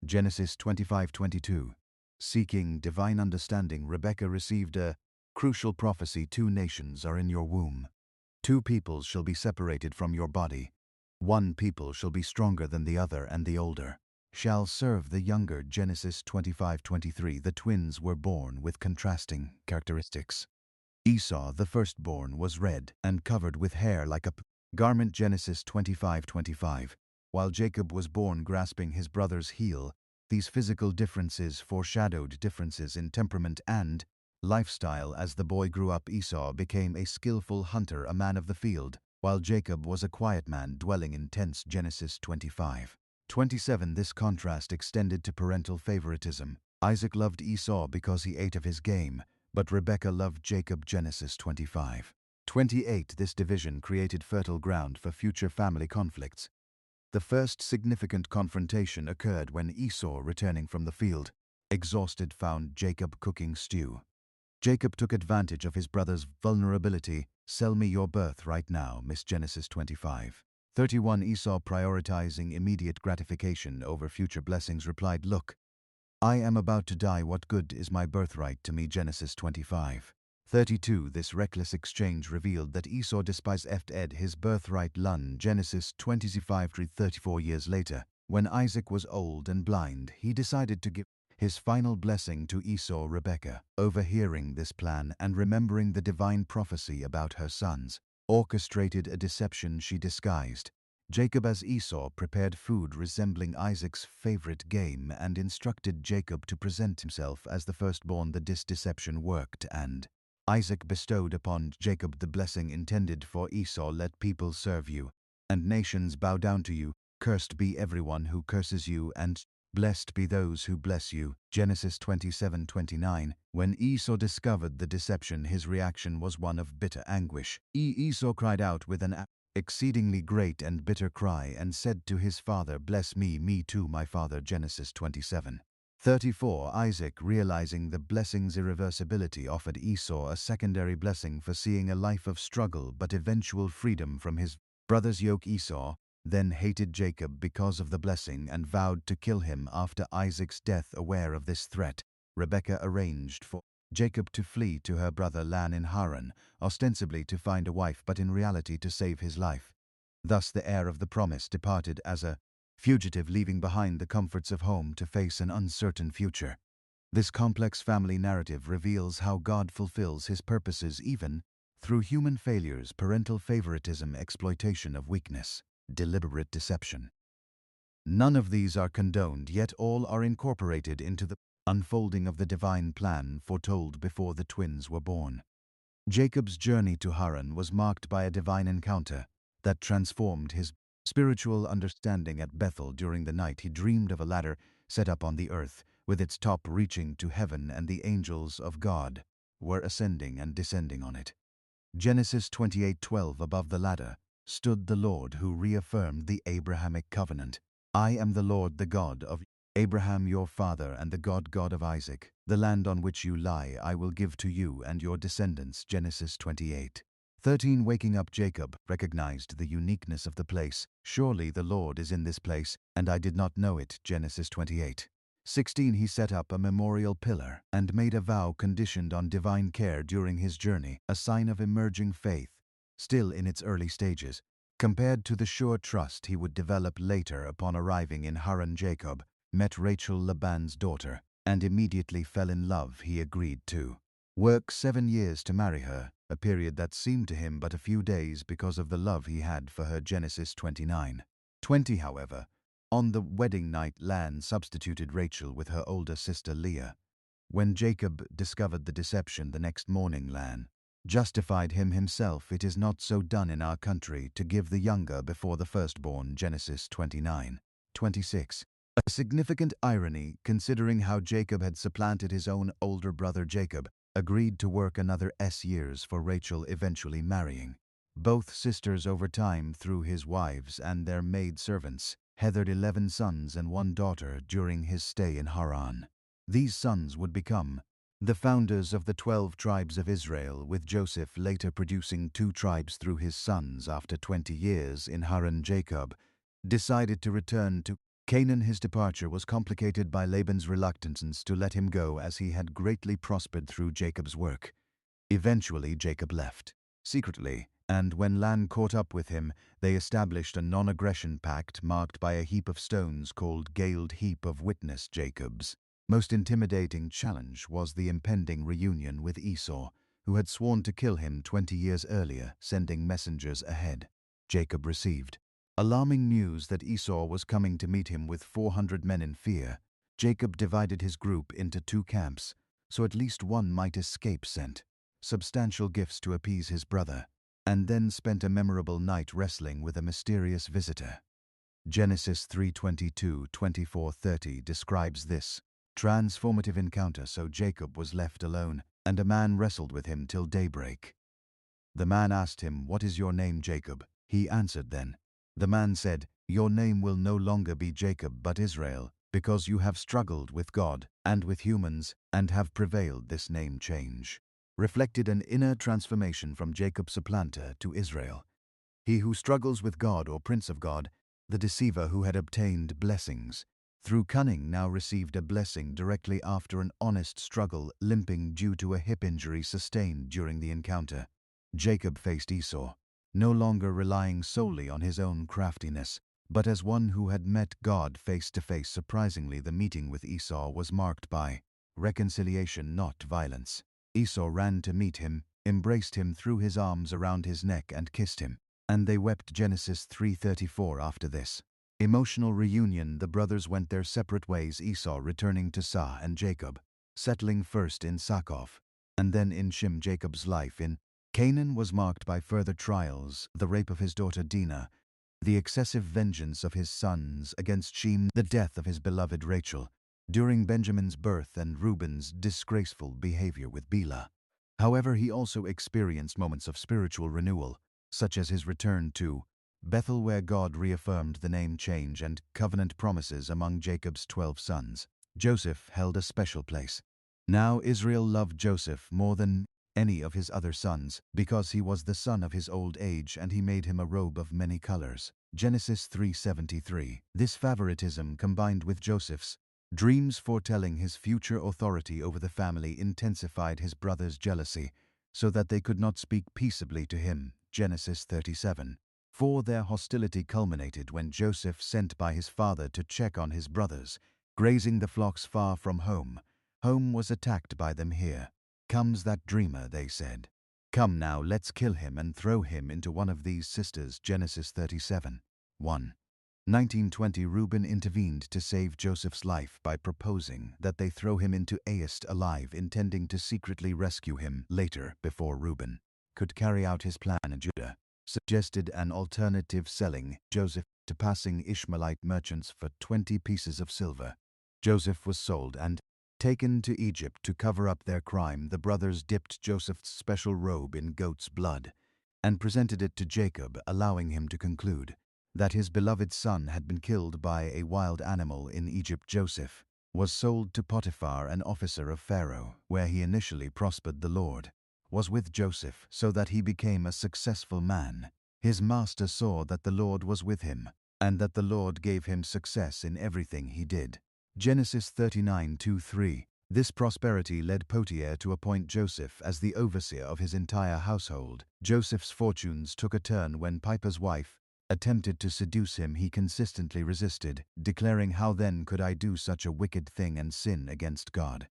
Genesis 25:22. Seeking divine understanding, Rebekah received a crucial prophecy. Two nations are in your womb. Two peoples shall be separated from your body. One people shall be stronger than the other, and the older shall serve the younger. Genesis 25:23. The twins were born with contrasting characteristics. Esau, the firstborn, was red and covered with hair like a garment. Genesis 25:25. While Jacob was born grasping his brother's heel. These physical differences foreshadowed differences in temperament and lifestyle. As the boy grew up, Esau became a skillful hunter, a man of the field, while Jacob was a quiet man dwelling in tents. Genesis 25:27. This contrast extended to parental favoritism. Isaac loved Esau because he ate of his game, but Rebekah loved Jacob. Genesis 25:28. This division created fertile ground for future family conflicts. The first significant confrontation occurred when Esau, returning from the field, exhausted, found Jacob cooking stew. Jacob took advantage of his brother's vulnerability. Sell me your birthright now, Miss. Genesis 25:31. Esau, prioritizing immediate gratification over future blessings, replied, Look, I am about to die. What good is my birthright to me? Genesis 25:32. This reckless exchange revealed that Esau despised his birthright. Genesis 25:34. Years later, when Isaac was old and blind, he decided to give his final blessing to Esau. Rebekah, overhearing this plan and remembering the divine prophecy about her sons, orchestrated a deception she disguised. Jacob as Esau prepared food resembling Isaac's favorite game and instructed Jacob to present himself as the firstborn. This deception worked, and Isaac bestowed upon Jacob the blessing intended for Esau. Let people serve you, and nations bow down to you. Cursed be everyone who curses you, and blessed be those who bless you. Genesis 27:29. When Esau discovered the deception, his reaction was one of bitter anguish. Esau cried out with an exceedingly great and bitter cry and said to his father, "Bless me, me too, my father." Genesis 27:34. Isaac, realizing the blessing's irreversibility, offered Esau a secondary blessing for seeing a life of struggle but eventual freedom from his brother's yoke. Esau then hated Jacob because of the blessing and vowed to kill him after Isaac's death. Aware of this threat, Rebekah arranged for Jacob to flee to her brother Lan in Haran, ostensibly to find a wife but in reality to save his life. Thus the heir of the promise departed as a fugitive, leaving behind the comforts of home to face an uncertain future. This complex family narrative reveals how God fulfills his purposes even through human failures, parental favoritism, exploitation of weakness, deliberate deception. None of these are condoned, yet all are incorporated into the unfolding of the divine plan foretold before the twins were born. Jacob's journey to Haran was marked by a divine encounter that transformed his spiritual understanding. At Bethel during the night, he dreamed of a ladder set up on the earth, with its top reaching to heaven, and the angels of God were ascending and descending on it. Genesis 28:12. Above the ladder stood the Lord, who reaffirmed the Abrahamic covenant. "I am the Lord, the God of Abraham your father, and the God of Isaac. The land on which you lie I will give to you and your descendants." Genesis 28:13. Waking up, Jacob recognized the uniqueness of the place. "Surely the Lord is in this place, and I did not know it." Genesis 28:16. He set up a memorial pillar and made a vow conditioned on divine care during his journey, a sign of emerging faith, still in its early stages, compared to the sure trust he would develop later. Upon arriving in Haran, Jacob met Rachel, Laban's daughter, and immediately fell in love. He agreed to work 7 years to marry her, a period that seemed to him but a few days because of the love he had for her. Genesis 29:20. However, on the wedding night, Lan substituted Rachel with her older sister Leah. When Jacob discovered the deception the next morning, Lan justified him himself. "It is not so done in our country to give the younger before the firstborn." Genesis 29:26. A significant irony, considering how Jacob had supplanted his own older brother. Jacob agreed to work another years for Rachel, eventually marrying both sisters over time through his wives and their maid servants. Hethered 11 sons and 1 daughter during his stay in Haran. These sons would become the founders of the 12 tribes of Israel, with Joseph later producing 2 tribes through his sons. After 20 years in Haran, Jacob decided to return to Canaan. His departure was complicated by Laban's reluctance to let him go, as he had greatly prospered through Jacob's work. Eventually, Jacob left secretly, and when Lan caught up with him, they established a non-aggression pact marked by a heap of stones called Galed Heap of Witness. Jacob's most intimidating challenge was the impending reunion with Esau, who had sworn to kill him 20 years earlier, sending messengers ahead. Jacob received alarming news that Esau was coming to meet him with 400 men. In fear, Jacob divided his group into 2 camps, so at least one might escape, sent substantial gifts to appease his brother, and then spent a memorable night wrestling with a mysterious visitor. Genesis 3:22-24:30 describes this transformative encounter. "So Jacob was left alone, and a man wrestled with him till daybreak. The man asked him, 'What is your name, Jacob?' He answered then. The man said, 'Your name will no longer be Jacob but Israel, because you have struggled with God and with humans and have prevailed.'" This name change reflected an inner transformation from Jacob's supplanter to Israel, he who struggles with God, or Prince of God. The deceiver who had obtained blessings through cunning now received a blessing directly after an honest struggle, limping due to a hip injury sustained during the encounter. Jacob faced Esau, no longer relying solely on his own craftiness, But as one who had met God face to face, surprisingly, the meeting with Esau was marked by reconciliation, not violence. Esau ran to meet him, embraced him, threw his arms around his neck and kissed him. And they wept. Genesis 3:34. After this emotional reunion, the brothers went their separate ways, Esau returning to Sah and Jacob, settling first in Succoth and then in Shem. Jacob's life in Canaan was marked by further trials, the rape of his daughter Dinah, the excessive vengeance of his sons against Shem, the death of his beloved Rachel during Benjamin's birth, and Reuben's disgraceful behavior with Bilhah. However, he also experienced moments of spiritual renewal, such as his return to Bethel, where God reaffirmed the name change and covenant promises among Jacob's 12 sons. Joseph held a special place. Now Israel loved Joseph more than any of his other sons, because he was the son of his old age, and he made him a robe of many colors. Genesis 3:73. This favoritism, combined with Joseph's dreams foretelling his future authority over the family, intensified his brothers' jealousy, so that they could not speak peaceably to him. Genesis 37. For their hostility culminated when Joseph, sent by his father to check on his brothers, grazing the flocks far from home, was attacked by them. "Here comes that dreamer," they said. "Come now, let's kill him and throw him into one of these cisterns." Genesis 37. 1. 1920. Reuben intervened to save Joseph's life by proposing that they throw him into Aist alive, intending to secretly rescue him later. Before Reuben could carry out his plan, Judah suggested an alternative, selling Joseph to passing Ishmaelite merchants for 20 pieces of silver. Joseph was sold and taken to Egypt to cover up their crime. The brothers dipped Joseph's special robe in goat's blood and presented it to Jacob, allowing him to conclude that his beloved son had been killed by a wild animal in Egypt. Joseph was sold to Potiphar, an officer of Pharaoh, where he initially prospered. The Lord was with Joseph, so that he became a successful man. His master saw that the Lord was with him, and that the Lord gave him success in everything he did. Genesis 39:2-3. This prosperity led Potiphar to appoint Joseph as the overseer of his entire household. Joseph's fortunes took a turn when Potiphar's wife attempted to seduce him. He consistently resisted, declaring, "How then could I do such a wicked thing and sin against God?"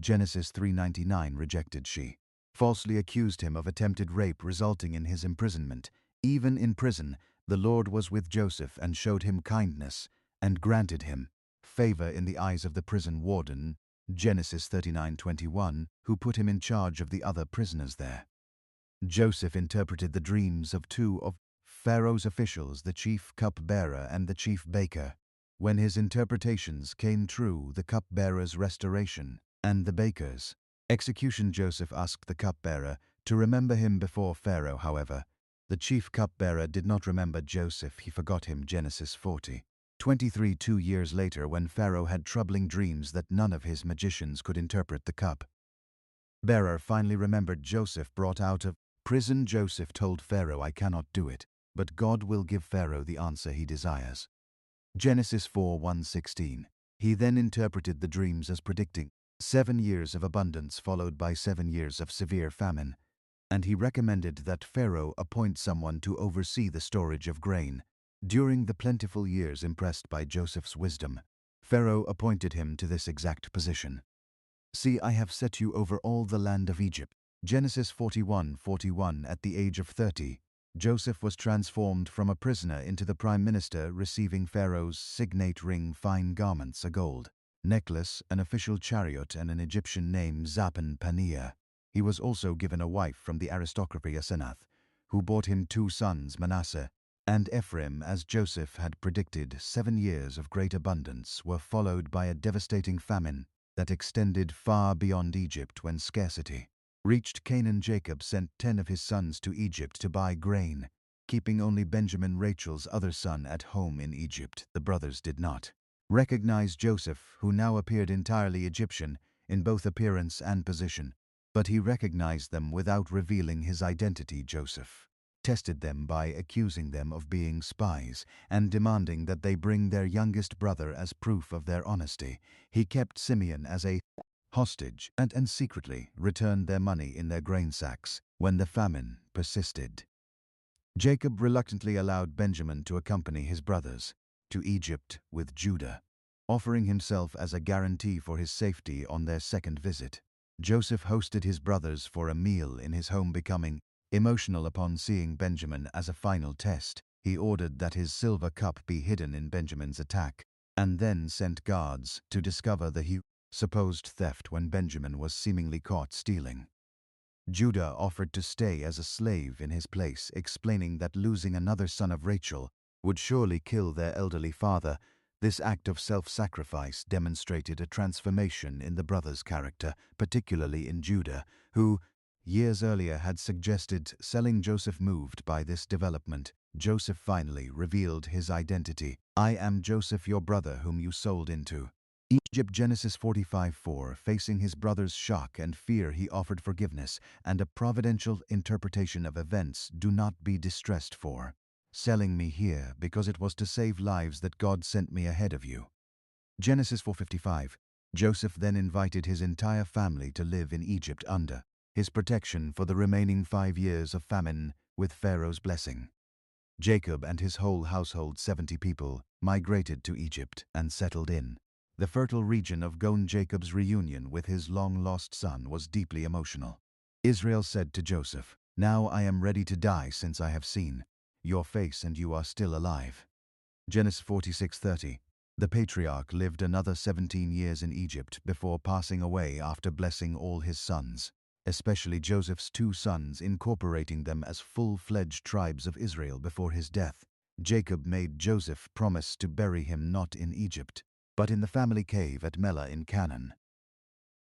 Genesis 3:99. Rejected. She falsely accused him of attempted rape, resulting in his imprisonment. Even in prison, the Lord was with Joseph and showed him kindness and granted him favor in the eyes of the prison warden, Genesis 39:21, who put him in charge of the other prisoners there. Joseph interpreted the dreams of two of Pharaoh's officials, the chief cupbearer and the chief baker. When his interpretations came true, the cupbearer's restoration and the baker's execution, Joseph asked the cupbearer to remember him before Pharaoh. However, the chief cupbearer did not remember Joseph. He forgot him. Genesis 40:23. 2 years later, when Pharaoh had troubling dreams that none of his magicians could interpret, the cupbearer finally remembered Joseph. Brought out of prison, Joseph told Pharaoh, "I cannot do it, but God will give Pharaoh the answer he desires." Genesis 4:1-16. He then interpreted the dreams as predicting 7 years of abundance followed by 7 years of severe famine, and he recommended that Pharaoh appoint someone to oversee the storage of grain during the plentiful years. Impressed by Joseph's wisdom, Pharaoh appointed him to this exact position. "See, I have set you over all the land of Egypt." Genesis 41:41. At the age of 30, Joseph was transformed from a prisoner into the prime minister, receiving Pharaoh's signet ring, fine garments, a gold necklace, an official chariot, and an Egyptian name, Zapan Paneah. He was also given a wife from the aristocracy, Asenath, who bore him 2 sons, Manasseh and Ephraim. As Joseph had predicted, 7 years of great abundance were followed by a devastating famine that extended far beyond Egypt. When scarcity reached Canaan, Jacob sent 10 of his sons to Egypt to buy grain, keeping only Benjamin, Rachel's other son, at home in Egypt. The brothers did not recognize Joseph, who now appeared entirely Egyptian in both appearance and position, but he recognized them without revealing his identity. Joseph tested them by accusing them of being spies and demanding that they bring their youngest brother as proof of their honesty. He kept Simeon as a hostage and secretly returned their money in their grain sacks. When the famine persisted, Jacob reluctantly allowed Benjamin to accompany his brothers. to Egypt with Judah, offering himself as a guarantee for his safety on their second visit. Joseph hosted his brothers for a meal in his home, becoming emotional upon seeing Benjamin as a final test. He ordered that his silver cup be hidden in Benjamin's attack, and then sent guards to discover the supposed theft when Benjamin was seemingly caught stealing. Judah offered to stay as a slave in his place, explaining that losing another son of Rachel would surely kill their elderly father. This act of self-sacrifice demonstrated a transformation in the brothers' character, particularly in Judah, who, years earlier, had suggested selling Joseph. Moved by this development, Joseph finally revealed his identity. "I am Joseph, your brother, whom you sold into Egypt." Genesis 45:4. Facing his brother's shock and fear, he offered forgiveness and a providential interpretation of events. "Do not be distressed for selling me here, because it was to save lives that God sent me ahead of you." Genesis 4:55. Joseph then invited his entire family to live in Egypt under his protection for the remaining 5 years of famine, with Pharaoh's blessing. Jacob and his whole household, 70 people, migrated to Egypt and settled in the fertile region of Goshen. Jacob's reunion with his long-lost son was deeply emotional. Israel said to Joseph, "Now I am ready to die, since I have seen your face and you are still alive." Genesis 46:30. The patriarch lived another 17 years in Egypt before passing away after blessing all his sons, especially Joseph's 2 sons, incorporating them as full-fledged tribes of Israel before his death. Jacob made Joseph promise to bury him not in Egypt, but in the family cave at Mela in Canaan.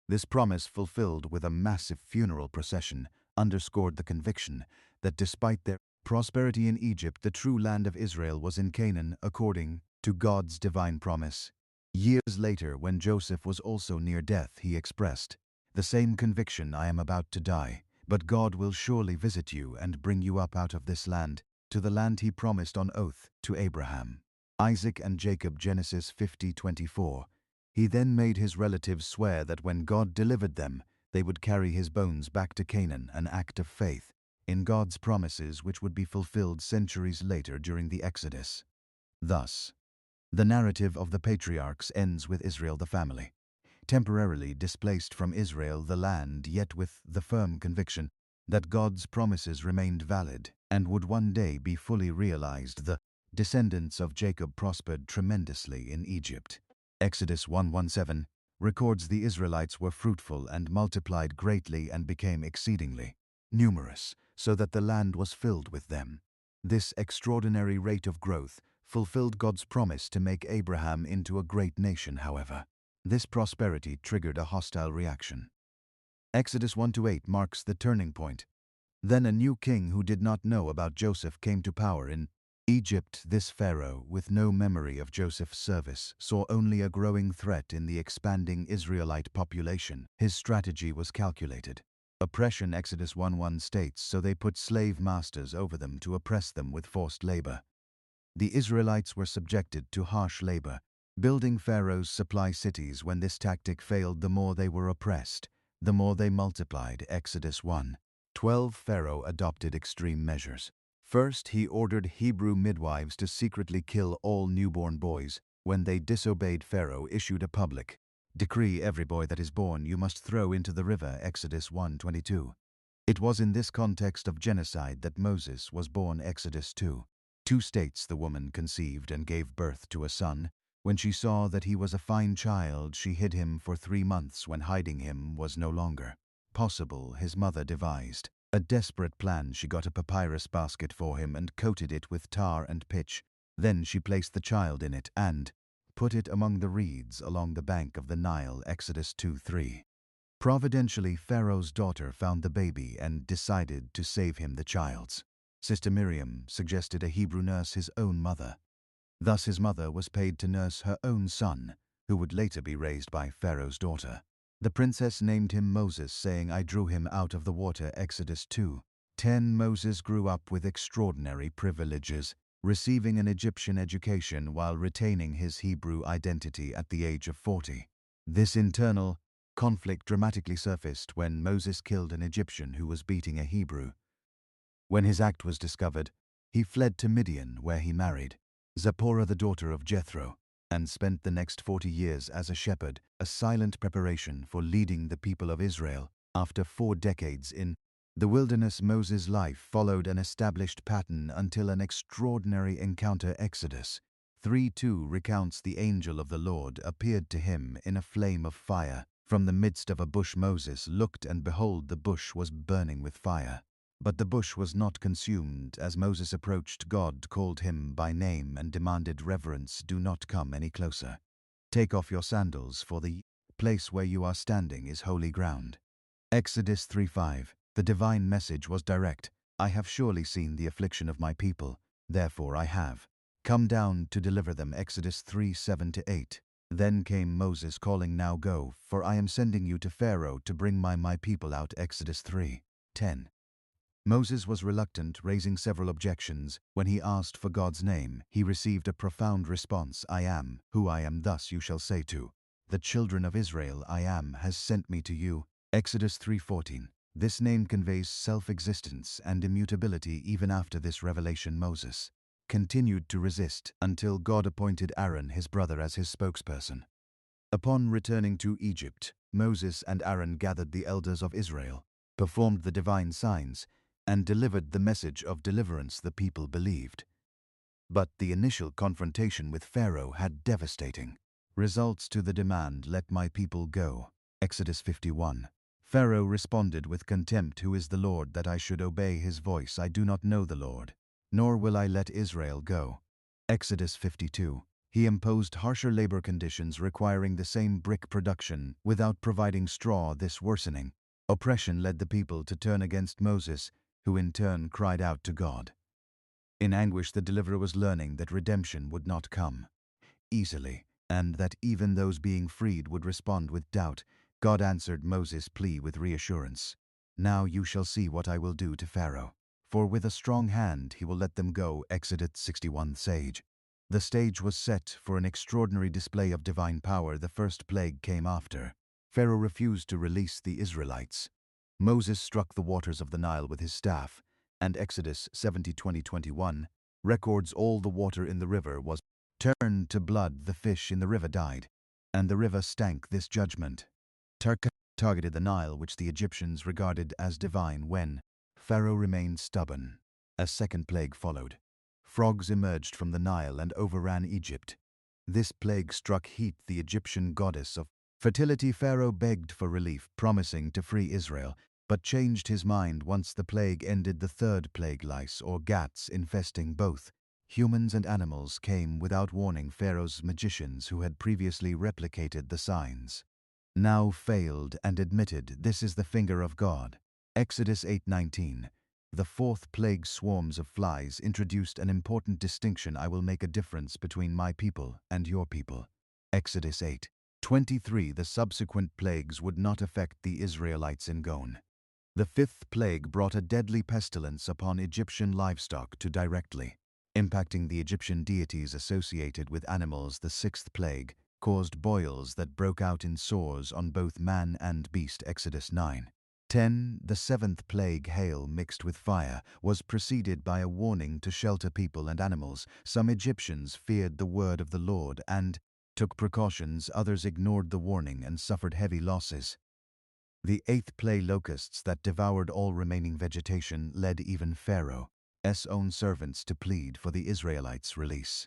This promise, fulfilled with a massive funeral procession, underscored the conviction that despite their prosperity in Egypt, the true land of Israel was in Canaan, according to God's divine promise. Years later, when Joseph was also near death, he expressed the same conviction: "I am about to die, but God will surely visit you and bring you up out of this land, to the land he promised on oath to Abraham, Isaac, and Jacob." Genesis 50:24. He then made his relatives swear that when God delivered them, they would carry his bones back to Canaan, an act of faith in God's promises which would be fulfilled centuries later during the Exodus. Thus, the narrative of the patriarchs ends with Israel, the family, temporarily displaced from Israel, the land, yet with the firm conviction that God's promises remained valid and would one day be fully realized. The descendants of Jacob prospered tremendously in Egypt. Exodus 1:17 records the Israelites were fruitful and multiplied greatly and became exceedingly numerous, so that the land was filled with them. This extraordinary rate of growth fulfilled God's promise to make Abraham into a great nation. However, this prosperity triggered a hostile reaction. Exodus 1:8 marks the turning point. Then a new king who did not know about Joseph came to power in Egypt. This Pharaoh, with no memory of Joseph's service, saw only a growing threat in the expanding Israelite population. His strategy was calculated. Oppression. Exodus 1:1 states, "So they put slave masters over them to oppress them with forced labor." The Israelites were subjected to harsh labor, building Pharaoh's supply cities. When this tactic failed, the more they were oppressed, the more they multiplied. Exodus 1:12. Pharaoh adopted extreme measures. First, he ordered Hebrew midwives to secretly kill all newborn boys. When they disobeyed, Pharaoh issued a public decree: "Every boy that is born you must throw into the river." Exodus 1:22. It was in this context of genocide that Moses was born. Exodus 2:2 states, "The woman conceived and gave birth to a son. When she saw that he was a fine child, she hid him for 3 months. When hiding him was no longer possible, his mother devised a desperate plan. She got a papyrus basket for him and coated it with tar and pitch. Then she placed the child in it and put it among the reeds along the bank of the Nile." Exodus 2:3. Providentially, Pharaoh's daughter found the baby and decided to save him. The child's sister Miriam suggested a Hebrew nurse, his own mother. Thus his mother was paid to nurse her own son, who would later be raised by Pharaoh's daughter. The princess named him Moses, saying, "I drew him out of the water." Exodus 2:10. Moses grew up with extraordinary privileges, receiving an Egyptian education while retaining his Hebrew identity at the age of 40. This internal conflict dramatically surfaced when Moses killed an Egyptian who was beating a Hebrew. When his act was discovered, he fled to Midian, where he married Zipporah the daughter of Jethro, and spent the next 40 years as a shepherd, a silent preparation for leading the people of Israel. After 4 decades in the wilderness, Moses' life followed an established pattern until an extraordinary encounter. Exodus 3:2 recounts the angel of the Lord appeared to him in a flame of fire. From the midst of a bush Moses looked, and behold, the bush was burning with fire. But the bush was not consumed. As Moses approached, God called him by name and demanded reverence. Do not come any closer. Take off your sandals, for the place where you are standing is holy ground. Exodus 3:5. The divine message was direct. I have surely seen the affliction of my people, therefore I have come down to deliver them. Exodus 3:7-8. Then came Moses calling, now go, for I am sending you to Pharaoh to bring my people out. Exodus 3:10. Moses was reluctant, raising several objections. When he asked for God's name, he received a profound response. I am who I am, thus you shall say to the children of Israel, I am has sent me to you. Exodus 3:14. This name conveys self-existence and immutability. Even after this revelation, Moses continued to resist until God appointed Aaron, his brother, as his spokesperson. Upon returning to Egypt, Moses and Aaron gathered the elders of Israel, performed the divine signs, and delivered the message of deliverance. The people believed. But the initial confrontation with Pharaoh had devastating results to the demand, let my people go. Exodus 51. Pharaoh responded with contempt, who is the Lord that I should obey his voice? I do not know the Lord, nor will I let Israel go. Exodus 52. He imposed harsher labor conditions, requiring the same brick production without providing straw. This worsening oppression led the people to turn against Moses, who in turn cried out to God. In anguish, the deliverer was learning that redemption would not come easily, and that even those being freed would respond with doubt. God answered Moses' plea with reassurance. Now you shall see what I will do to Pharaoh, for with a strong hand he will let them go. Exodus 61. The stage was set for an extraordinary display of divine power. The first plague came after Pharaoh refused to release the Israelites. Moses struck the waters of the Nile with his staff, and Exodus 70:20-21 records all the water in the river was turned to blood. The fish in the river died, and the river stank. This judgment targeted the Nile, which the Egyptians regarded as divine. When Pharaoh remained stubborn, a second plague followed. Frogs emerged from the Nile and overran Egypt. This plague struck Heat, the Egyptian goddess of fertility. Pharaoh begged for relief, promising to free Israel, but changed his mind once the plague ended. The third plague, lice or gats infesting both humans and animals, came without warning. Pharaoh's magicians, who had previously replicated the signs, now failed and admitted, this is the finger of God. Exodus 8:19. The fourth plague, swarms of flies, introduced an important distinction. I will make a difference between my people and your people. Exodus 8:23. The subsequent plagues would not affect the Israelites in Gone. The fifth plague brought a deadly pestilence upon Egyptian livestock to directly impacting the Egyptian deities associated with animals. The sixth plague caused boils that broke out in sores on both man and beast. Exodus 9:10. The seventh plague, hail mixed with fire, was preceded by a warning to shelter people and animals. Some Egyptians feared the word of the Lord and took precautions. Others ignored the warning and suffered heavy losses. The eighth plague, locusts that devoured all remaining vegetation, led even Pharaoh's own servants to plead for the Israelites' release.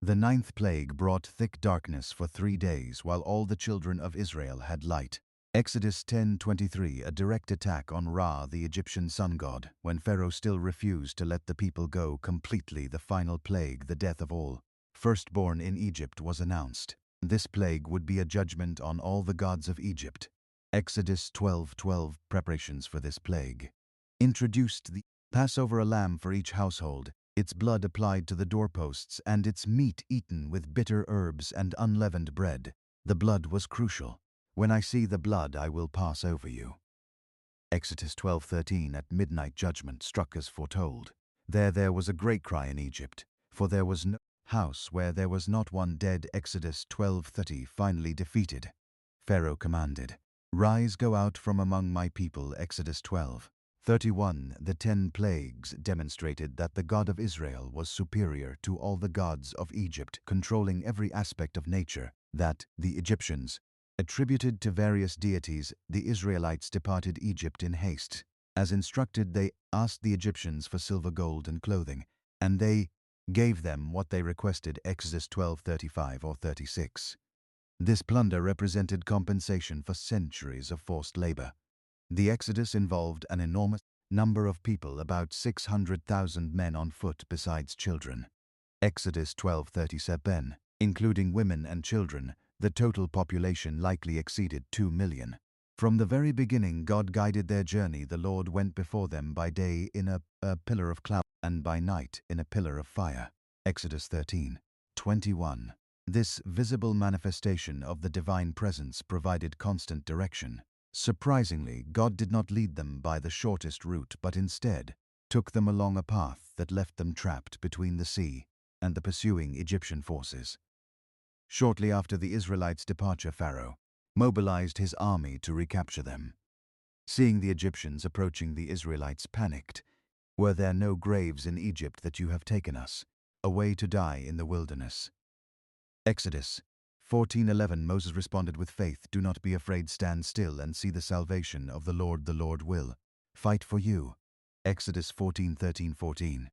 The ninth plague brought thick darkness for 3 days while all the children of Israel had light. Exodus 10:23. A direct attack on Ra, the Egyptian sun god, when Pharaoh still refused to let the people go completely. The final plague, the death of all firstborn in Egypt, was announced. This plague would be a judgment on all the gods of Egypt. Exodus 12:12. Preparations for this plague introduced the Passover, a lamb for each household, its blood applied to the doorposts and its meat eaten with bitter herbs and unleavened bread. The blood was crucial. When I see the blood, I will pass over you. Exodus 12:13. At midnight judgment struck as foretold. There was a great cry in Egypt, for there was no house where there was not one dead. Exodus 12:30. Finally defeated, Pharaoh commanded, rise, go out from among my people. Exodus 12:30. 31. The 10 plagues demonstrated that the God of Israel was superior to all the gods of Egypt, controlling every aspect of nature, that the Egyptians attributed to various deities. The Israelites departed Egypt in haste. As instructed, they asked the Egyptians for silver, gold, and clothing, and they gave them what they requested. Exodus 12:35 or 36. This plunder represented compensation for centuries of forced labor. The Exodus involved an enormous number of people, about 600,000 men on foot besides children. Exodus 12:37, including women and children, the total population likely exceeded 2 million. From the very beginning, God guided their journey. The Lord went before them by day in a pillar of cloud, and by night in a pillar of fire. Exodus 13:21. This visible manifestation of the divine presence provided constant direction. Surprisingly, God did not lead them by the shortest route, but instead took them along a path that left them trapped between the sea and the pursuing Egyptian forces. Shortly after the Israelites' departure, Pharaoh mobilized his army to recapture them. Seeing the Egyptians approaching, the Israelites panicked. "Were there no graves in Egypt that you have taken us away to die in the wilderness?" Exodus 14:11. Moses responded with faith, "Do not be afraid, stand still and see the salvation of the Lord. The Lord will fight for you." Exodus 14:13-14.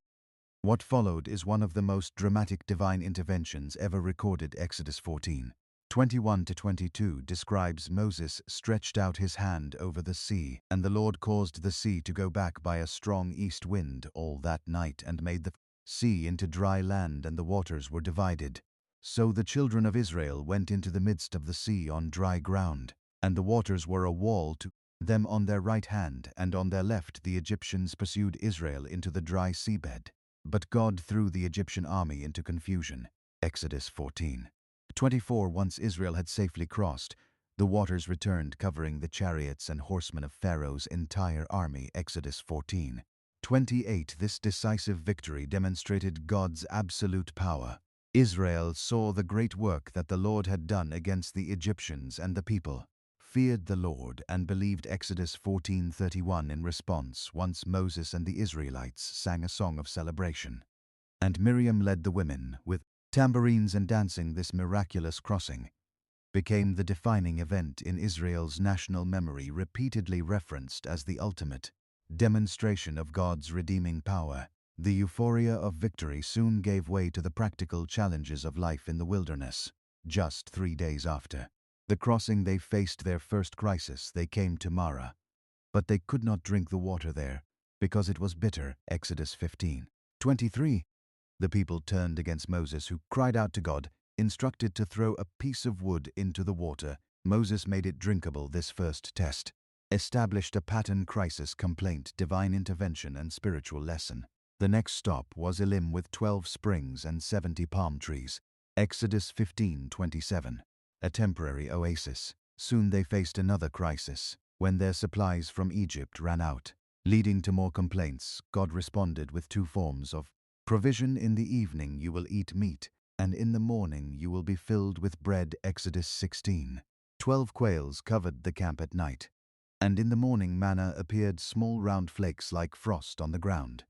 What followed is one of the most dramatic divine interventions ever recorded. Exodus 14:21-22 describes Moses stretched out his hand over the sea, and the Lord caused the sea to go back by a strong east wind all that night, and made the sea into dry land, and the waters were divided. So the children of Israel went into the midst of the sea on dry ground, and the waters were a wall to them on their right hand, and on their left the Egyptians pursued Israel into the dry seabed. But God threw the Egyptian army into confusion. Exodus 14:24. Once Israel had safely crossed, the waters returned, covering the chariots and horsemen of Pharaoh's entire army. Exodus 14:28. This decisive victory demonstrated God's absolute power. Israel saw the great work that the Lord had done against the Egyptians, and the people feared the Lord and believed. Exodus 14:31. In response, once Moses and the Israelites sang a song of celebration, and Miriam led the women with tambourines and dancing. This miraculous crossing became the defining event in Israel's national memory, repeatedly referenced as the ultimate demonstration of God's redeeming power. The euphoria of victory soon gave way to the practical challenges of life in the wilderness. Just 3 days after the crossing, they faced their first crisis. They came to Mara, but they could not drink the water there because it was bitter. Exodus 15:23. The people turned against Moses, who cried out to God, instructed to throw a piece of wood into the water. Moses made it drinkable. This first test established a pattern: crisis, complaint, divine intervention, and spiritual lesson. The next stop was Elim, with 12 springs and 70 palm trees. Exodus 15:27. A temporary oasis. Soon they faced another crisis, when their supplies from Egypt ran out, leading to more complaints. God responded with 2 forms of provision: in the evening you will eat meat, and in the morning you will be filled with bread. Exodus 16. 12 quails covered the camp at night, and in the morning manna appeared, small round flakes like frost on the ground.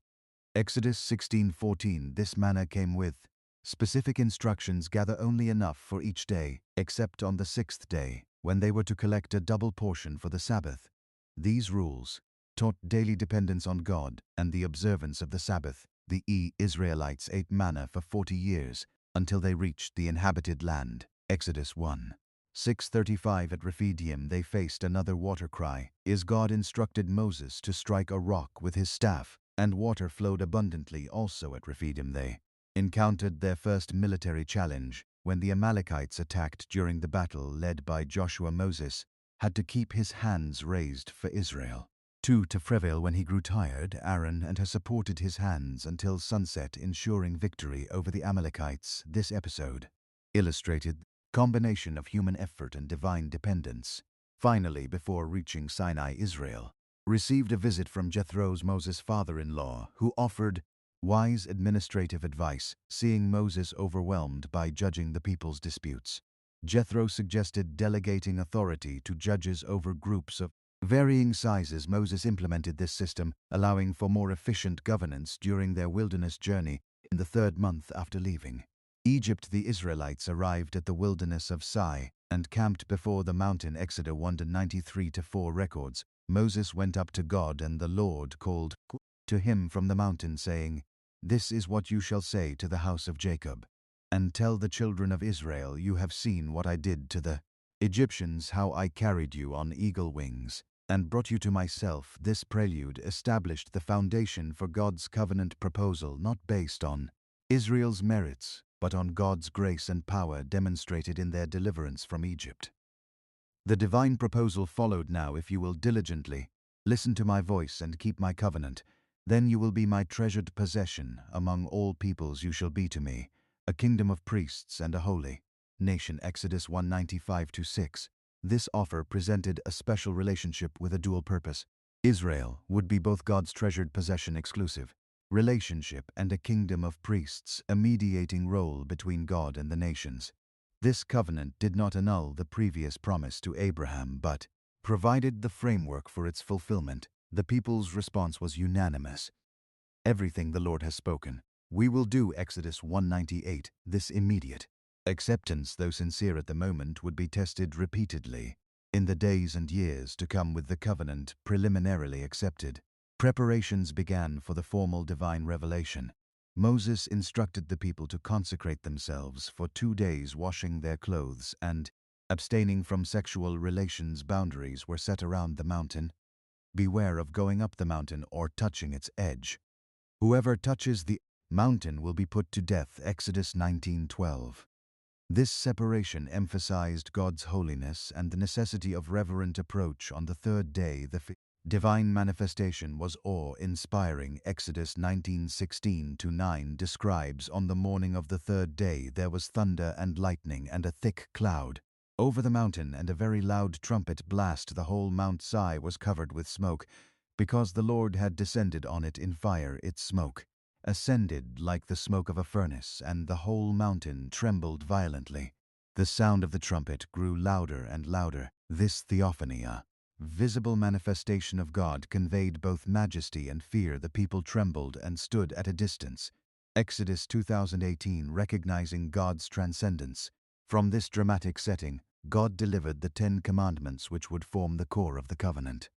Exodus 16:14. This manna came with specific instructions: gather only enough for each day, except on the 6th day, when they were to collect a double portion for the Sabbath. These rules taught daily dependence on God and the observance of the Sabbath. The Israelites ate manna for 40 years, until they reached the inhabited land. Exodus 1:6-35. At Rephidim they faced another water cry. God instructed Moses to strike a rock with his staff, and water flowed abundantly. Also at Rephidim they encountered their first military challenge, when the Amalekites attacked. During the battle led by Joshua, Moses had to keep his hands raised for Israel. To prevail. When he grew tired, Aaron and her supported his hands until sunset, ensuring victory over the Amalekites. This episode illustrated the combination of human effort and divine dependence. Finally, before reaching Sinai, Israel received a visit from Jethro's, Moses' father-in-law, who offered wise administrative advice. Seeing Moses overwhelmed by judging the people's disputes, Jethro suggested delegating authority to judges over groups of Varying sizes, Moses implemented this system, allowing for more efficient governance during their wilderness journey in the third month after leaving Egypt. The Israelites arrived at the wilderness of Sinai and camped before the mountain. Exodus 1:93-4 records. Moses went up to God, and the Lord called to him from the mountain, saying, "This is what you shall say to the house of Jacob, and tell the children of Israel, you have seen what I did to the Egyptians, how I carried you on eagle wings and brought you to myself." This prelude established the foundation for God's covenant proposal, not based on Israel's merits, but on God's grace and power demonstrated in their deliverance from Egypt. The divine proposal followed. "Now, if you will diligently listen to my voice and keep my covenant, then you will be my treasured possession. Among all peoples you shall be to me a kingdom of priests and a holy nation." Exodus 1:95-6. This offer presented a special relationship with a dual purpose. Israel would be both God's treasured possession, exclusive relationship, and a kingdom of priests, a mediating role between God and the nations. This covenant did not annul the previous promise to Abraham, but provided the framework for its fulfillment. The people's response was unanimous. "Everything the Lord has spoken, we will do." Exodus 1:98. This immediate acceptance, though sincere at the moment, would be tested repeatedly in the days and years to come. With the covenant preliminarily accepted, preparations began for the formal divine revelation. Moses instructed the people to consecrate themselves for 2 days, washing their clothes and abstaining from sexual relations. Boundaries were set around the mountain. "Beware of going up the mountain or touching its edge. Whoever touches the mountain will be put to death." Exodus 19:12. This separation emphasized God's holiness and the necessity of reverent approach. On the third day, the divine manifestation was awe-inspiring. Exodus 19:16-9 describes, "On the morning of the third day there was thunder and lightning and a thick cloud over the mountain, and a very loud trumpet blast. The whole Mount Sinai was covered with smoke, because the Lord had descended on it in fire. Its smoke ascended like the smoke of a furnace, and the whole mountain trembled violently. The sound of the trumpet grew louder and louder." This theophany, a visible manifestation of God, conveyed both majesty and fear. The people trembled and stood at a distance. Exodus 2018, recognizing God's transcendence. From this dramatic setting, God delivered the 10 Commandments, which would form the core of the covenant.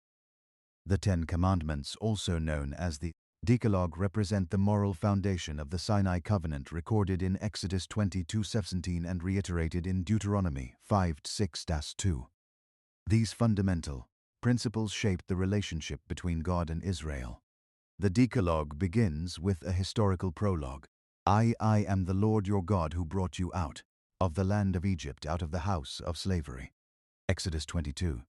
The 10 Commandments, also known as the Decalogue, represent the moral foundation of the Sinai covenant, recorded in Exodus 22:17 and reiterated in Deuteronomy 5:6-2. These fundamental principles shaped the relationship between God and Israel. The Decalogue begins with a historical prologue. I am the Lord your God who brought you out of the land of Egypt, out of the house of slavery." Exodus 22.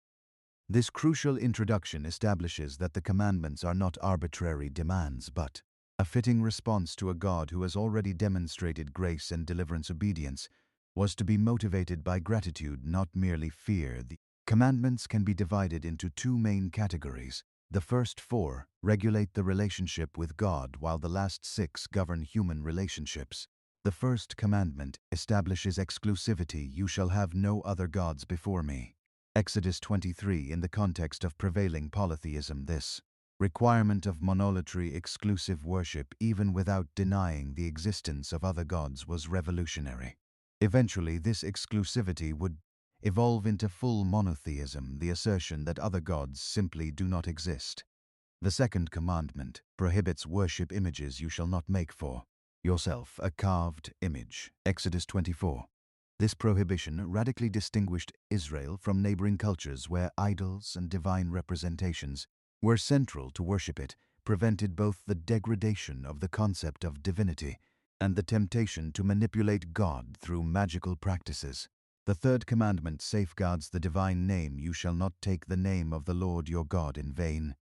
This crucial introduction establishes that the commandments are not arbitrary demands, but a fitting response to a God who has already demonstrated grace and deliverance. Obedience was to be motivated by gratitude, not merely fear. The commandments can be divided into 2 main categories. The first 4 regulate the relationship with God, while the last 6 govern human relationships. The first commandment establishes exclusivity. "You shall have no other gods before me." Exodus 23. In the context of prevailing polytheism, this requirement of monolatry, exclusive worship, even without denying the existence of other gods, was revolutionary. Eventually, this exclusivity would evolve into full monotheism, the assertion that other gods simply do not exist. The second commandment prohibits worship images. "You shall not make for yourself a carved image." Exodus 24. This prohibition radically distinguished Israel from neighboring cultures where idols and divine representations were central to worship. It prevented both the degradation of the concept of divinity and the temptation to manipulate God through magical practices. The third commandment safeguards the divine name. "You shall not take the name of the Lord your God in vain."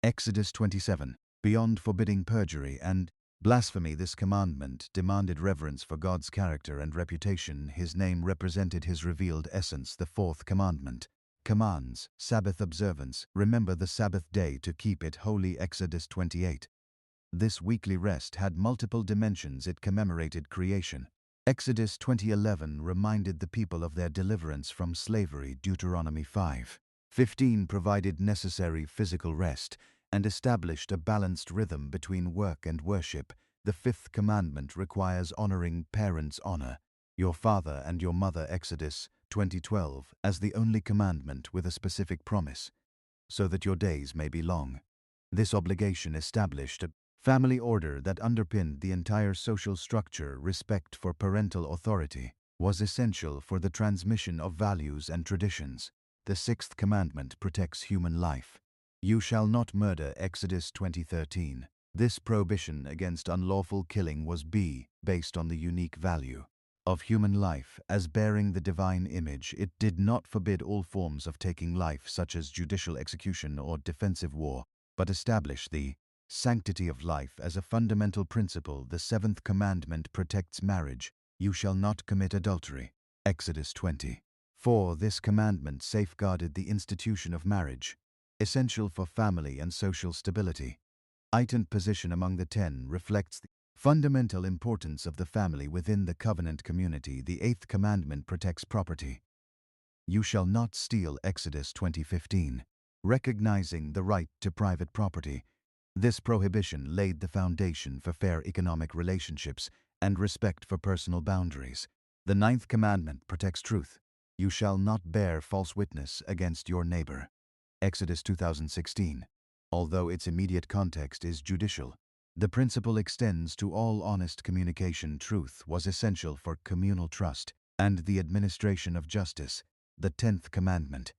Exodus 27. Beyond forbidding perjury and blasphemy, this commandment demanded reverence for God's character and reputation. His name represented his revealed essence. The fourth commandment commands Sabbath observance. "Remember the Sabbath day to keep it holy." Exodus 28. This weekly rest had multiple dimensions. It commemorated creation. Exodus 20:11 reminded the people of their deliverance from slavery. Deuteronomy 5. 15 provided necessary physical rest and established a balanced rhythm between work and worship. The fifth commandment requires honoring parents' honor your father and your mother, Exodus 20:12, as the only commandment with a specific promise, so that your days may be long. This obligation established a family order that underpinned the entire social structure. Respect for parental authority was essential for the transmission of values and traditions. The sixth commandment protects human life. You shall not murder, Exodus 20:13. This prohibition against unlawful killing was based on the unique value of human life as bearing the divine image. It did not forbid all forms of taking life, such as judicial execution or defensive war, but established the sanctity of life as a fundamental principle. The seventh commandment protects marriage. You shall not commit adultery. Exodus 20:4. This commandment safeguarded the institution of marriage, essential for family and social stability. Item position among the 10 reflects the fundamental importance of the family within the covenant community. The eighth commandment protects property. You shall not steal, Exodus 20:15, recognizing the right to private property. This prohibition laid the foundation for fair economic relationships and respect for personal boundaries. The ninth commandment protects truth. You shall not bear false witness against your neighbor. Exodus 2016. Although its immediate context is judicial, the principle extends to all honest communication. Truth was essential for communal trust and the administration of justice. The 10th commandment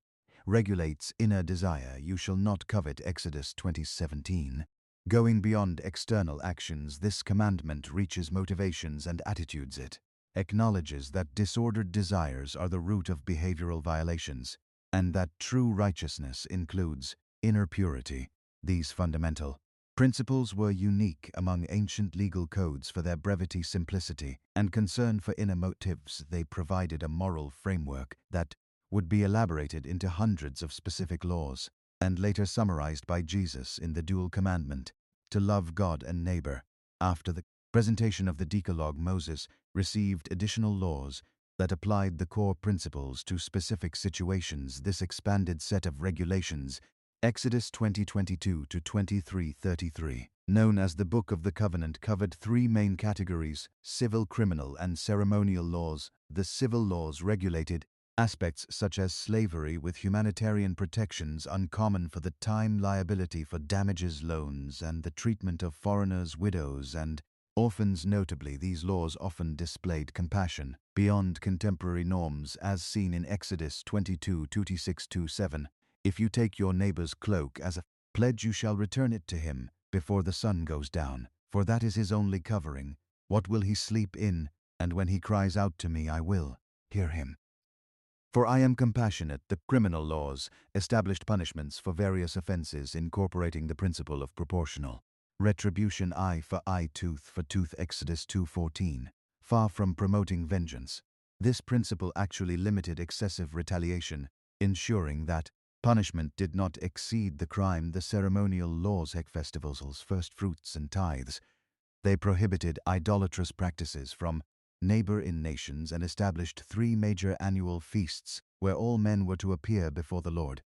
regulates inner desire. You shall not covet, Exodus 20:17. Going beyond external actions, this commandment reaches motivations and attitudes. It acknowledges that disordered desires are the root of behavioral violations, and that true righteousness includes inner purity. These fundamental principles were unique among ancient legal codes for their brevity, simplicity, and concern for inner motives. They provided a moral framework that would be elaborated into hundreds of specific laws, and later summarized by Jesus in the dual commandment, to love God and neighbor. After the presentation of the Decalogue, Moses received additional laws that applied the core principles to specific situations. This expanded set of regulations, Exodus 20:22 to 23:33, known as the Book of the Covenant, covered three main categories: civil, criminal, and ceremonial laws. The civil laws regulated aspects such as slavery with humanitarian protections uncommon for the time, liability for damages, loans, and the treatment of foreigners, widows, and orphans. Notably, these laws often displayed compassion beyond contemporary norms, as seen in Exodus 22:26-7. If you take your neighbor's cloak as a pledge, you shall return it to him before the sun goes down, for that is his only covering. What will he sleep in? And when he cries out to me, I will hear him. For I am compassionate. The criminal laws established punishments for various offenses, incorporating the principle of proportional retribution, eye for eye, tooth for tooth, Exodus 2:14. Far from promoting vengeance, this principle actually limited excessive retaliation, ensuring that punishment did not exceed the crime. The ceremonial laws, festivals, first fruits, and tithes, they prohibited idolatrous practices from neighbor in nations and established three major annual feasts where all men were to appear before the Lord.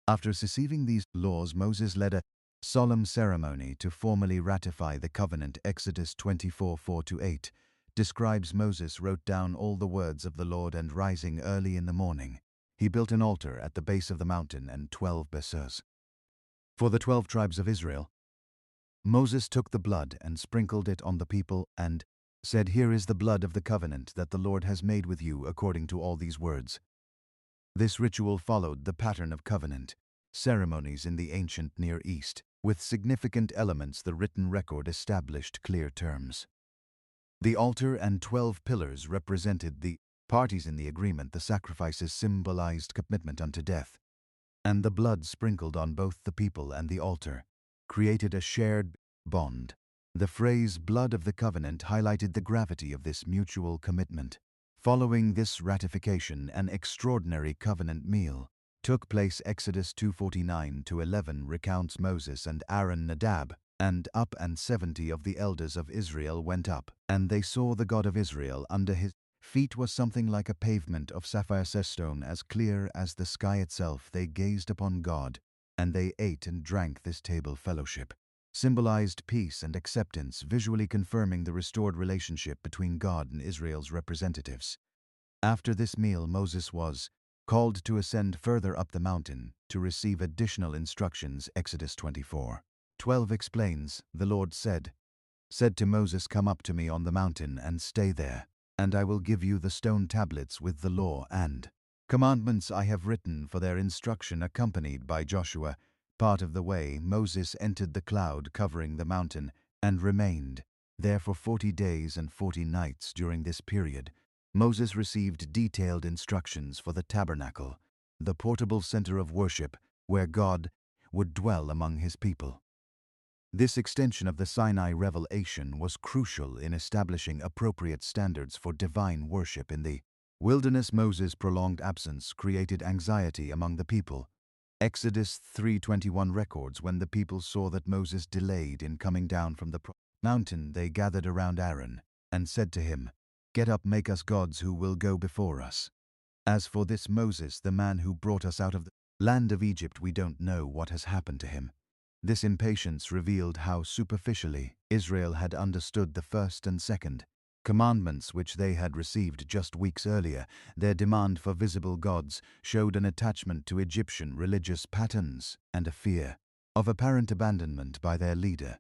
After receiving these laws, Moses led a solemn ceremony to formally ratify the covenant. Exodus 24:4-8 describes Moses wrote down all the words of the Lord, and rising early in the morning, he built an altar at the base of the mountain and 12 basers. For the 12 tribes of Israel, Moses took the blood and sprinkled it on the people and said, "Here is the blood of the covenant that the Lord has made with you according to all these words." This ritual followed the pattern of covenant ceremonies in the ancient Near East. With significant elements, the written record established clear terms. The altar and 12 pillars represented the parties in the agreement. The sacrifices symbolized commitment unto death, and the blood sprinkled on both the people and the altar created a shared bond. The phrase "blood of the covenant" highlighted the gravity of this mutual commitment. Following this ratification, an extraordinary covenant meal took place. Exodus 2:49-11 recounts Moses and Aaron, Nadab, and 70 of the elders of Israel went up, and they saw the God of Israel under his feet was something like a pavement of sapphire stone as clear as the sky itself. They gazed upon God, and they ate and drank this table fellowship. Symbolized peace and acceptance, visually confirming the restored relationship between God and Israel's representatives. After this meal, Moses was called to ascend further up the mountain to receive additional instructions. Exodus 24:12 explains, the Lord said to Moses, "Come up to me on the mountain and stay there, and I will give you the stone tablets with the law and commandments I have written for their instruction." Accompanied by Joshua, part of the way, Moses entered the cloud covering the mountain and remained there for 40 days and 40 nights. During this period, Moses received detailed instructions for the tabernacle, the portable center of worship where God would dwell among his people. This extension of the Sinai revelation was crucial in establishing appropriate standards for divine worship in the wilderness. Moses' prolonged absence created anxiety among the people. Exodus 3:21 records, when the people saw that Moses delayed in coming down from the mountain, they gathered around Aaron and said to him, "Get up, make us gods who will go before us. As for this Moses, the man who brought us out of the land of Egypt, we don't know what has happened to him." This impatience revealed how superficially Israel had understood the first and second commandments which they had received just weeks earlier. Their demand for visible gods showed an attachment to Egyptian religious patterns and a fear of apparent abandonment by their leader.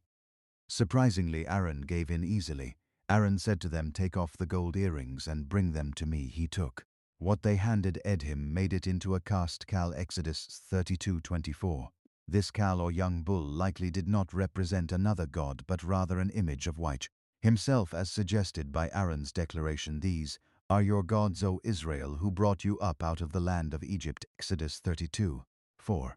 Surprisingly, Aaron gave in easily. Aaron said to them, "Take off the gold earrings and bring them to me." He took what they handed him, made it into a cast cow. Exodus 32:24. This cow or young bull likely did not represent another god but rather an image of Yahweh himself, as suggested by Aaron's declaration, "These are your gods, O Israel, who brought you up out of the land of Egypt." Exodus 32:4.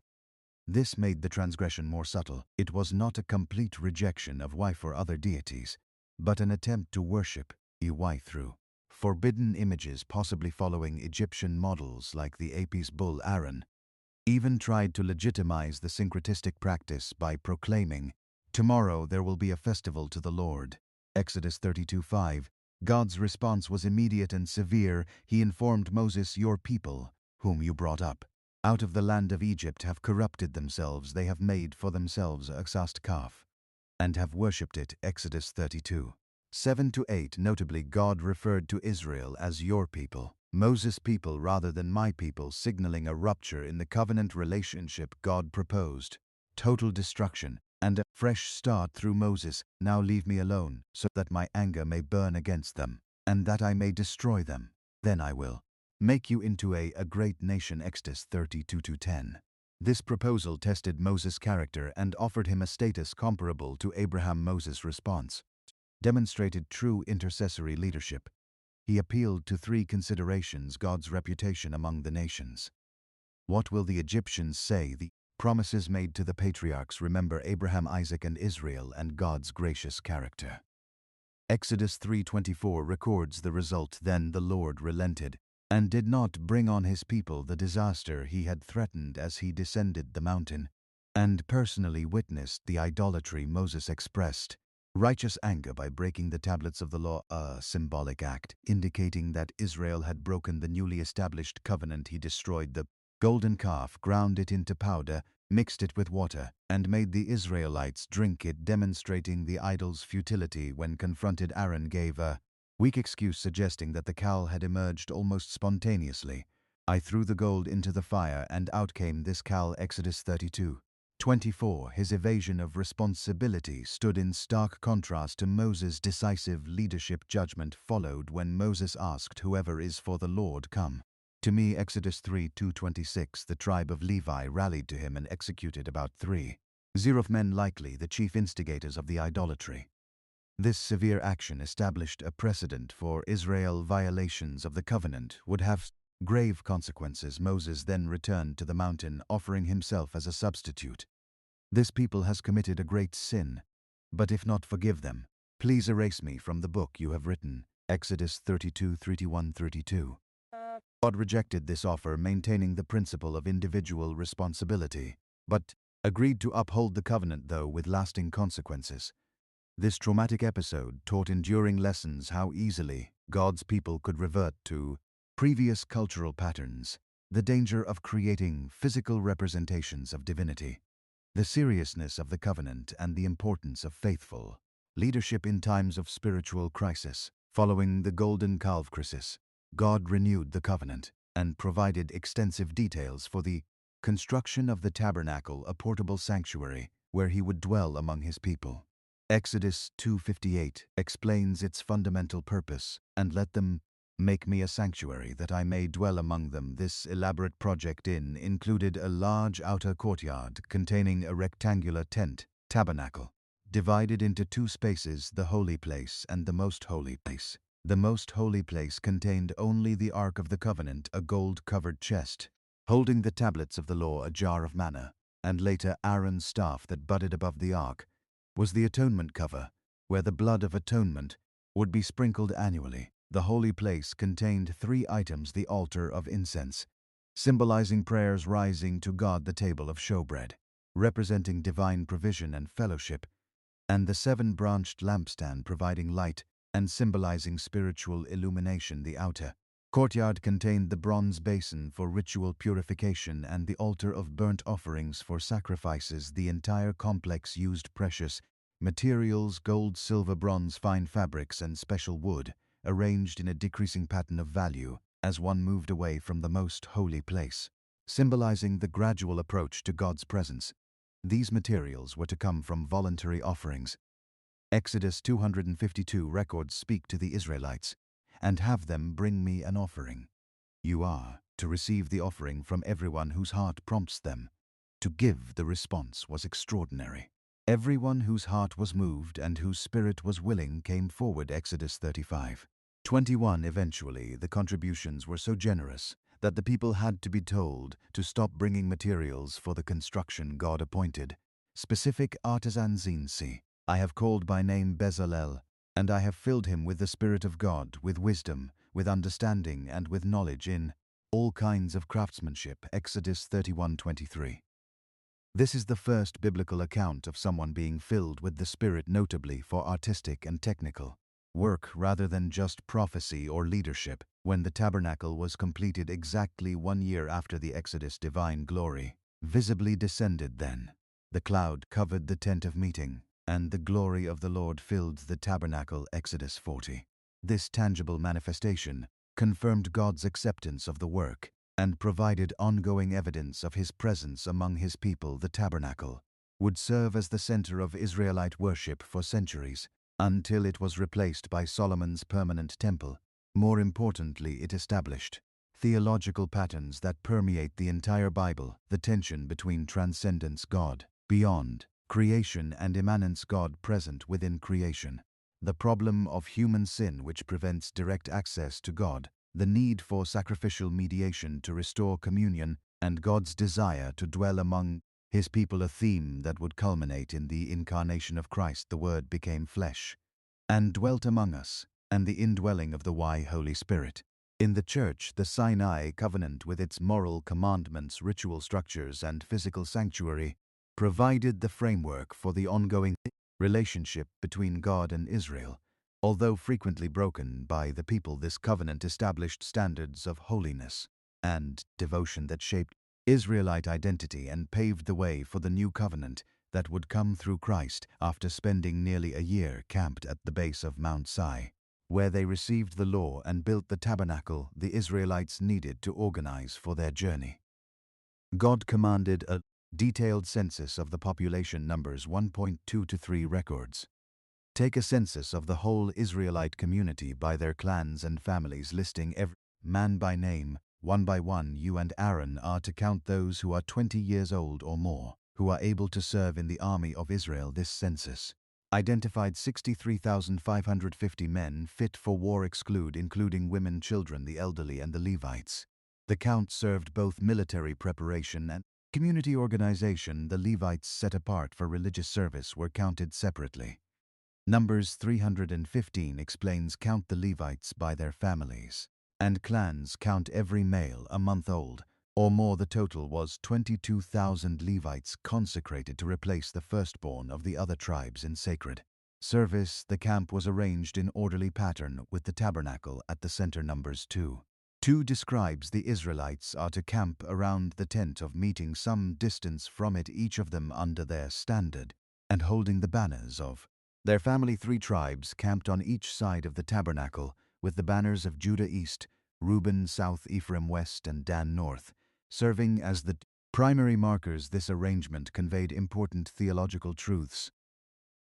This made the transgression more subtle. It was not a complete rejection of Yahweh or other deities, but an attempt to worship Yahweh through forbidden images, possibly following Egyptian models like the Apis bull. Aaron even tried to legitimize the syncretistic practice by proclaiming, "Tomorrow there will be a festival to the Lord." Exodus 32:5. God's response was immediate and severe. He informed Moses, "Your people, whom you brought up out of the land of Egypt, have corrupted themselves. They have made for themselves a cast calf and have worshipped it." Exodus 32:7-8. Notably, God referred to Israel as "your people," Moses' people rather than "my people," signaling a rupture in the covenant relationship. God proposed total destruction and a fresh start through Moses. "Now leave me alone, so that my anger may burn against them, and that I may destroy them. Then I will make you into a great nation." Exodus 32:10. This proposal tested Moses' character and offered him a status comparable to Abraham. Moses' response demonstrated true intercessory leadership. He appealed to three considerations: God's reputation among the nations. What will the Egyptians say? The promises made to the patriarchs. Remember Abraham, Isaac, and Israel, and God's gracious character. Exodus 3:24 records the result. Then the Lord relented and did not bring on his people the disaster he had threatened as he descended the mountain and personally witnessed the idolatry. Moses expressed righteous anger by breaking the tablets of the law, a symbolic act indicating that Israel had broken the newly established covenant. He destroyed the golden calf, ground it into powder, mixed it with water, and made the Israelites drink it, demonstrating the idol's futility. When confronted, Aaron gave a weak excuse, suggesting that the cow had emerged almost spontaneously. "I threw the gold into the fire and out came this cow." Exodus 32:24. His evasion of responsibility stood in stark contrast to Moses' decisive leadership. Judgment followed when Moses asked, "Whoever is for the Lord, come to me." Exodus 3:2-26. The tribe of Levi rallied to him and executed about 3,000 men, likely the chief instigators of the idolatry. This severe action established a precedent for Israel. Violations of the covenant would have grave consequences. Moses then returned to the mountain, offering himself as a substitute. "This people has committed a great sin, but if not, forgive them. Please erase me from the book you have written." Exodus 32:31-32. God rejected this offer, maintaining the principle of individual responsibility, but agreed to uphold the covenant, though with lasting consequences. This traumatic episode taught enduring lessons: how easily God's people could revert to previous cultural patterns, the danger of creating physical representations of divinity, the seriousness of the covenant and the importance of faithful leadership in times of spiritual crisis. Following the golden calf crisis, God renewed the covenant and provided extensive details for the construction of the tabernacle, a portable sanctuary where he would dwell among his people. Exodus 2:58 explains its fundamental purpose, and let them make me a sanctuary that I may dwell among them. This elaborate project included a large outer courtyard containing a rectangular tent, tabernacle, divided into two spaces, the holy place and the most holy place. The most holy place contained only the Ark of the Covenant, a gold-covered chest, holding the tablets of the law, a jar of manna, and later Aaron's staff that budded above the ark, was the atonement cover, where the blood of atonement would be sprinkled annually. The holy place contained three items: the altar of incense, symbolizing prayers rising to God, the table of showbread, representing divine provision and fellowship, and the seven-branched lampstand providing light and symbolizing spiritual illumination. The outer courtyard contained the bronze basin for ritual purification and the altar of burnt offerings for sacrifices. The entire complex used precious materials: gold, silver, bronze, fine fabrics, and special wood, arranged in a decreasing pattern of value as one moved away from the most holy place, symbolizing the gradual approach to God's presence. These materials were to come from voluntary offerings. Exodus 252 records speak to the Israelites, and have them bring me an offering. You are to receive the offering from everyone whose heart prompts them to give. The response was extraordinary. Everyone whose heart was moved and whose spirit was willing came forward. Exodus 35:21. Eventually, the contributions were so generous that the people had to be told to stop bringing materials for the construction. God appointed specific artisans. See, I have called by name Bezalel, and I have filled him with the Spirit of God, with wisdom, with understanding, and with knowledge in all kinds of craftsmanship. Exodus 31:23. This is the first biblical account of someone being filled with the Spirit, notably for artistic and technical work rather than just prophecy or leadership. When the tabernacle was completed exactly 1 year after the Exodus, divine glory visibly descended. Then the cloud covered the tent of meeting, and the glory of the Lord filled the tabernacle. Exodus 40. This tangible manifestation confirmed God's acceptance of the work and provided ongoing evidence of his presence among his people. The tabernacle would serve as the center of Israelite worship for centuries, until it was replaced by Solomon's permanent temple. More importantly, it established theological patterns that permeate the entire Bible: the tension between transcendence, God beyond creation, and immanence, God present within creation; the problem of human sin which prevents direct access to God; the need for sacrificial mediation to restore communion; and God's desire to dwell among his people, a theme that would culminate in the incarnation of Christ. The Word became flesh and dwelt among us, and the indwelling of the Holy Spirit. In the Church, the Sinai covenant, with its moral commandments, ritual structures, and physical sanctuary, provided the framework for the ongoing relationship between God and Israel. Although frequently broken by the people, this covenant established standards of holiness and devotion that shaped Israelite identity and paved the way for the new covenant that would come through Christ. After spending nearly a year camped at the base of Mount Sinai, where they received the law and built the tabernacle, the Israelites needed to organize for their journey. God commanded a detailed census of the population. Numbers 1.2-3 records. Take a census of the whole Israelite community by their clans and families, listing every man by name, one by one. You and Aaron are to count those who are 20 years old or more, who are able to serve in the army of Israel. This census identified 63,550 men fit for war, including women, children, the elderly, and the Levites. The count served both military preparation and community organization. The Levites, set apart for religious service, were counted separately. Numbers 315 explains, count the Levites by their families and clans, count every male a month old or more. The total was 22,000 Levites consecrated to replace the firstborn of the other tribes in sacred service, the camp was arranged in orderly pattern with the tabernacle at the center. Numbers 2. 2 describes the Israelites are to camp around the tent of meeting some distance from it, each of them under their standard, and holding the banners of their family. 3 tribes camped on each side of the tabernacle, with the banners of Judah east, Reuben south, Ephraim west, and Dan north, serving as the primary markers. This arrangement conveyed important theological truths.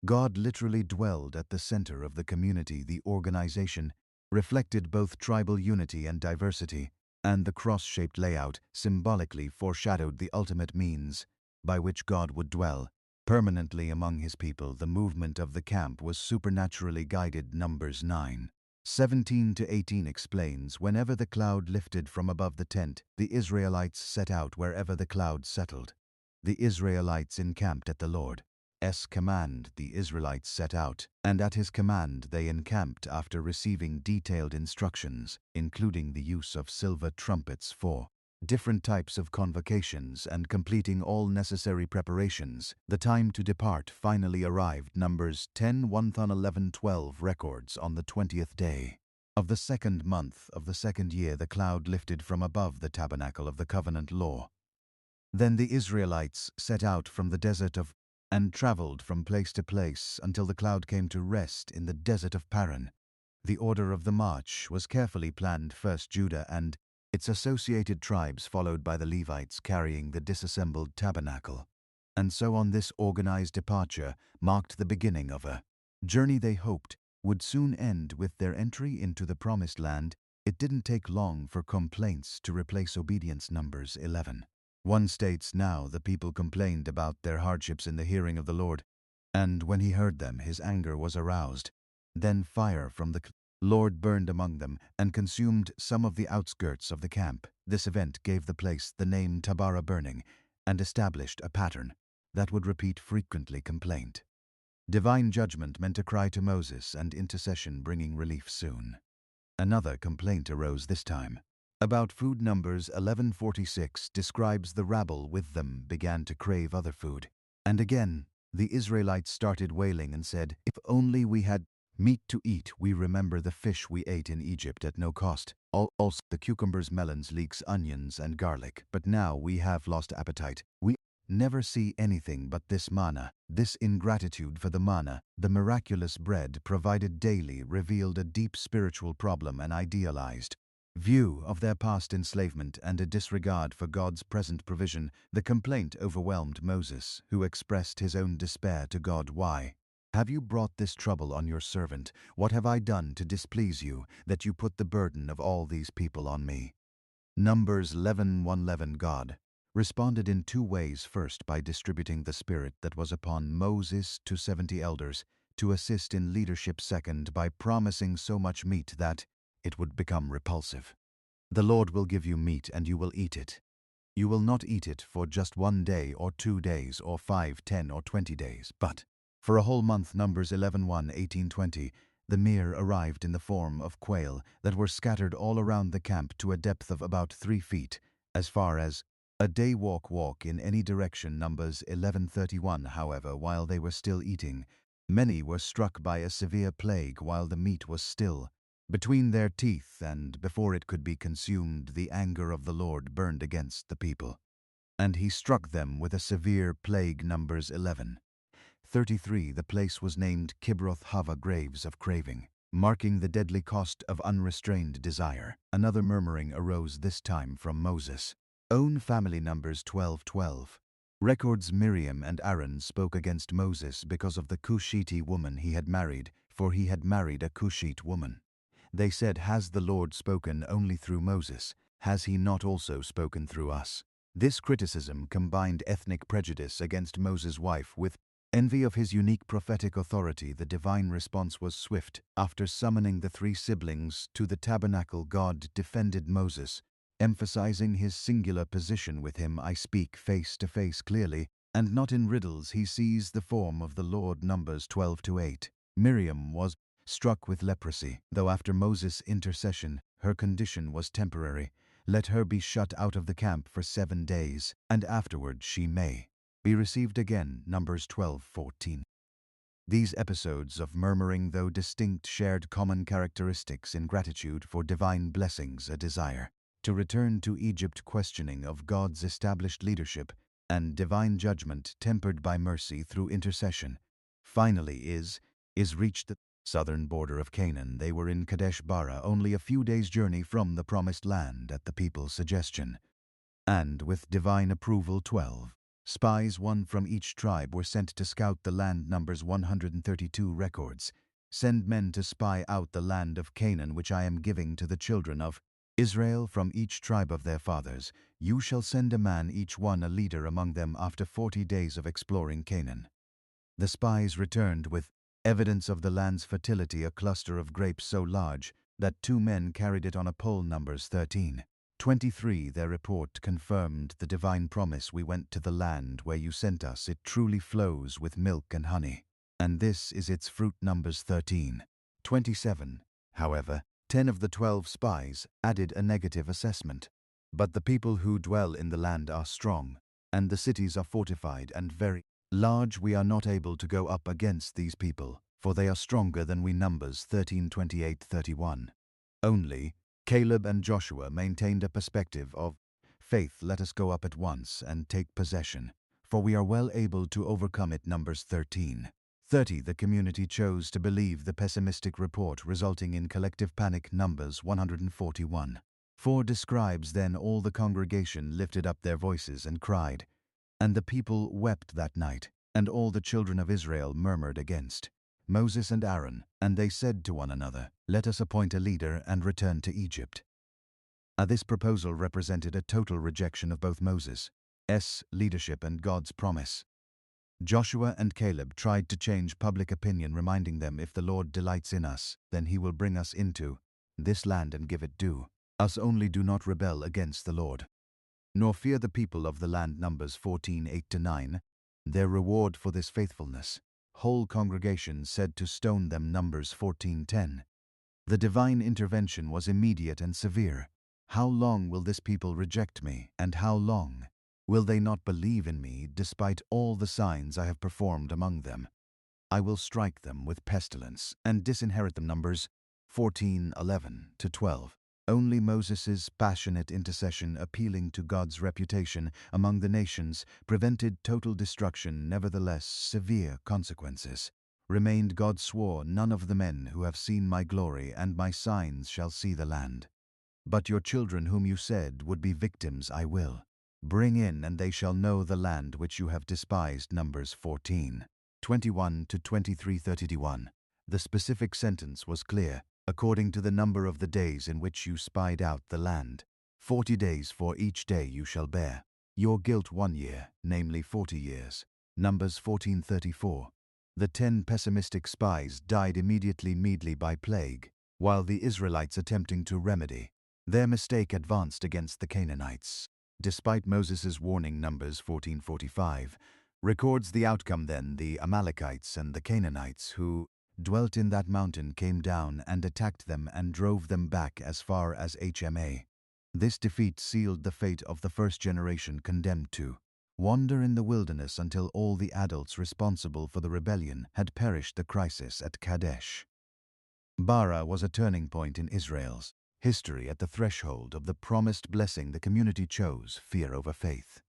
God literally dwelled at the center of the community. The organization reflected both tribal unity and diversity, and the cross-shaped layout symbolically foreshadowed the ultimate means by which God would dwell permanently among his people. The movement of the camp was supernaturally guided. Numbers 9:17-18 explains, whenever the cloud lifted from above the tent, the Israelites set out. Wherever the cloud settled, the Israelites encamped at the Lord's command. The Israelites set out, and at his command they encamped after receiving detailed instructions, including the use of silver trumpets for different types of convocations and completing all necessary preparations. The time to depart finally arrived. Numbers 10:1-11-12 records, on the 20th day of the 2nd month of the 2nd year the cloud lifted from above the tabernacle of the covenant law. Then the Israelites set out from the desert of and traveled from place to place until the cloud came to rest in the desert of Paran. The order of the march was carefully planned. First Judah and its associated tribes, followed by the Levites carrying the disassembled tabernacle. And so on. This organized departure marked the beginning of a journey they hoped would soon end with their entry into the Promised Land. It didn't take long for complaints to replace obedience. Numbers 11:1 states, now the people complained about their hardships in the hearing of the Lord, and when he heard them, his anger was aroused. Then fire from the Lord burned among them and consumed some of the outskirts of the camp. This event gave the place the name Taberah, burning, and established a pattern that would repeat frequently. Complaint. Divine judgment meant a cry to Moses, and intercession bringing relief soon. Another complaint arose, this time about food. Numbers 11:46 describes the rabble with them began to crave other food. And again, the Israelites started wailing and said, "If only we had meat to eat. We remember the fish we ate in Egypt at no cost. Also the cucumbers, melons, leeks, onions, and garlic. But now we have lost appetite. We never see anything but this manna." This ingratitude for the manna, the miraculous bread provided daily, revealed a deep spiritual problem, an idealized view of their past enslavement and a disregard for God's present provision. The complaint overwhelmed Moses, who expressed his own despair to God. "Why have you brought this trouble on your servant? What have I done to displease you, that you put the burden of all these people on me?" Numbers 11:1-11 God responded in 2 ways. First, by distributing the Spirit that was upon Moses to 70 elders to assist in leadership. Second, by promising so much meat that it would become repulsive. "The Lord will give you meat and you will eat it. You will not eat it for just 1 day or 2 days or 5, 10, or 20 days, but for a whole month." Numbers 11:1, 18-20. The meat arrived in the form of quail that were scattered all around the camp to a depth of about 3 feet, as far as a day walk in any direction. Numbers 11:31. However, while they were still eating, many were struck by a severe plague while the meat was still between their teeth, and before it could be consumed, the anger of the Lord burned against the people, and he struck them with a severe plague. Numbers 11:33. The place was named Kibroth Hava, graves of craving, marking the deadly cost of unrestrained desire. Another murmuring arose, this time from Moses' own family. Numbers 12:12 records, Miriam and Aaron spoke against Moses because of the Cushite woman he had married, for he had married a Cushite woman. They said, "Has the Lord spoken only through Moses? Has he not also spoken through us?" This criticism combined ethnic prejudice against Moses' wife with envy of his unique prophetic authority. The divine response was swift. After summoning the 3 siblings to the tabernacle, God defended Moses, emphasizing his singular position with him. "I speak face to face clearly, and not in riddles." He sees the form of the Lord. Numbers 12:8. Miriam was struck with leprosy, though after Moses' intercession, her condition was temporary. "Let her be shut out of the camp for 7 days, and afterward she may be received again." Numbers 12:14. These episodes of murmuring, though distinct, shared common characteristics in gratitude for divine blessings, a desire to return to Egypt, questioning of God's established leadership, and divine judgment tempered by mercy through intercession. Finally is reached the southern border of Canaan. They were in Kadesh Barra, only a few days' journey from the promised land at the people's suggestion. And with divine approval 12 spies, one from each tribe, were sent to scout the land. Numbers 132 records. Send men to spy out the land of Canaan, which I am giving to the children of Israel from each tribe of their fathers. You shall send a man, each one a leader among them, after 40 days of exploring Canaan. The spies returned with evidence of the land's fertility, a cluster of grapes so large that 2 men carried it on a pole. Numbers 13:23. Their report confirmed the divine promise. We went to the land where you sent us. It truly flows with milk and honey, and this is its fruit. Numbers 13:27. However, 10 of the 12 spies added a negative assessment. But the people who dwell in the land are strong, and the cities are fortified and very large. We are not able to go up against these people, for they are stronger than we. Numbers 13:28-31. Only Caleb and Joshua maintained a perspective of faith. Let us go up at once and take possession, for we are well able to overcome it. Numbers 13:30. The community chose to believe the pessimistic report, resulting in collective panic. Numbers 141. 4 describes, then all the congregation lifted up their voices and cried, and the people wept that night, and all the children of Israel murmured against Moses and Aaron, and they said to one another, let us appoint a leader and return to Egypt. This proposal represented a total rejection of both Moses' leadership and God's promise. Joshua and Caleb tried to change public opinion, reminding them, if the Lord delights in us, then he will bring us into this land and give it to us. Only do not rebel against the Lord, nor fear the people of the land. Numbers 14:8-9. Their reward for this faithfulness, whole congregation said to stone them. Numbers 14:10. The divine intervention was immediate and severe. How long will this people reject me, and how long will they not believe in me, despite all the signs I have performed among them? I will strike them with pestilence and disinherit them. Numbers 14:11-12. Only Moses' passionate intercession, appealing to God's reputation among the nations, prevented total destruction. Nevertheless, severe consequences remained. God swore, none of the men who have seen my glory and my signs shall see the land. But your children, whom you said would be victims, I will bring in, and they shall know the land which you have despised. Numbers 14:21-23-31. The specific sentence was clear. According to the number of the days in which you spied out the land, 40 days for each day you shall bear your guilt 1 year, namely 40 years. Numbers 14:34. The 10 pessimistic spies died immediately by plague, while the Israelites, attempting to remedy their mistake, advanced against the Canaanites. Despite Moses' warning, Numbers 14:45 records the outcome. Then the Amalekites and the Canaanites who dwelt in that mountain came down and attacked them and drove them back as far as Hma. This defeat sealed the fate of the first generation, condemned to wander in the wilderness until all the adults responsible for the rebellion had perished. The crisis at Kadesh Barra was a turning point in Israel's history. At the threshold of the promised blessing, the community chose fear over faith,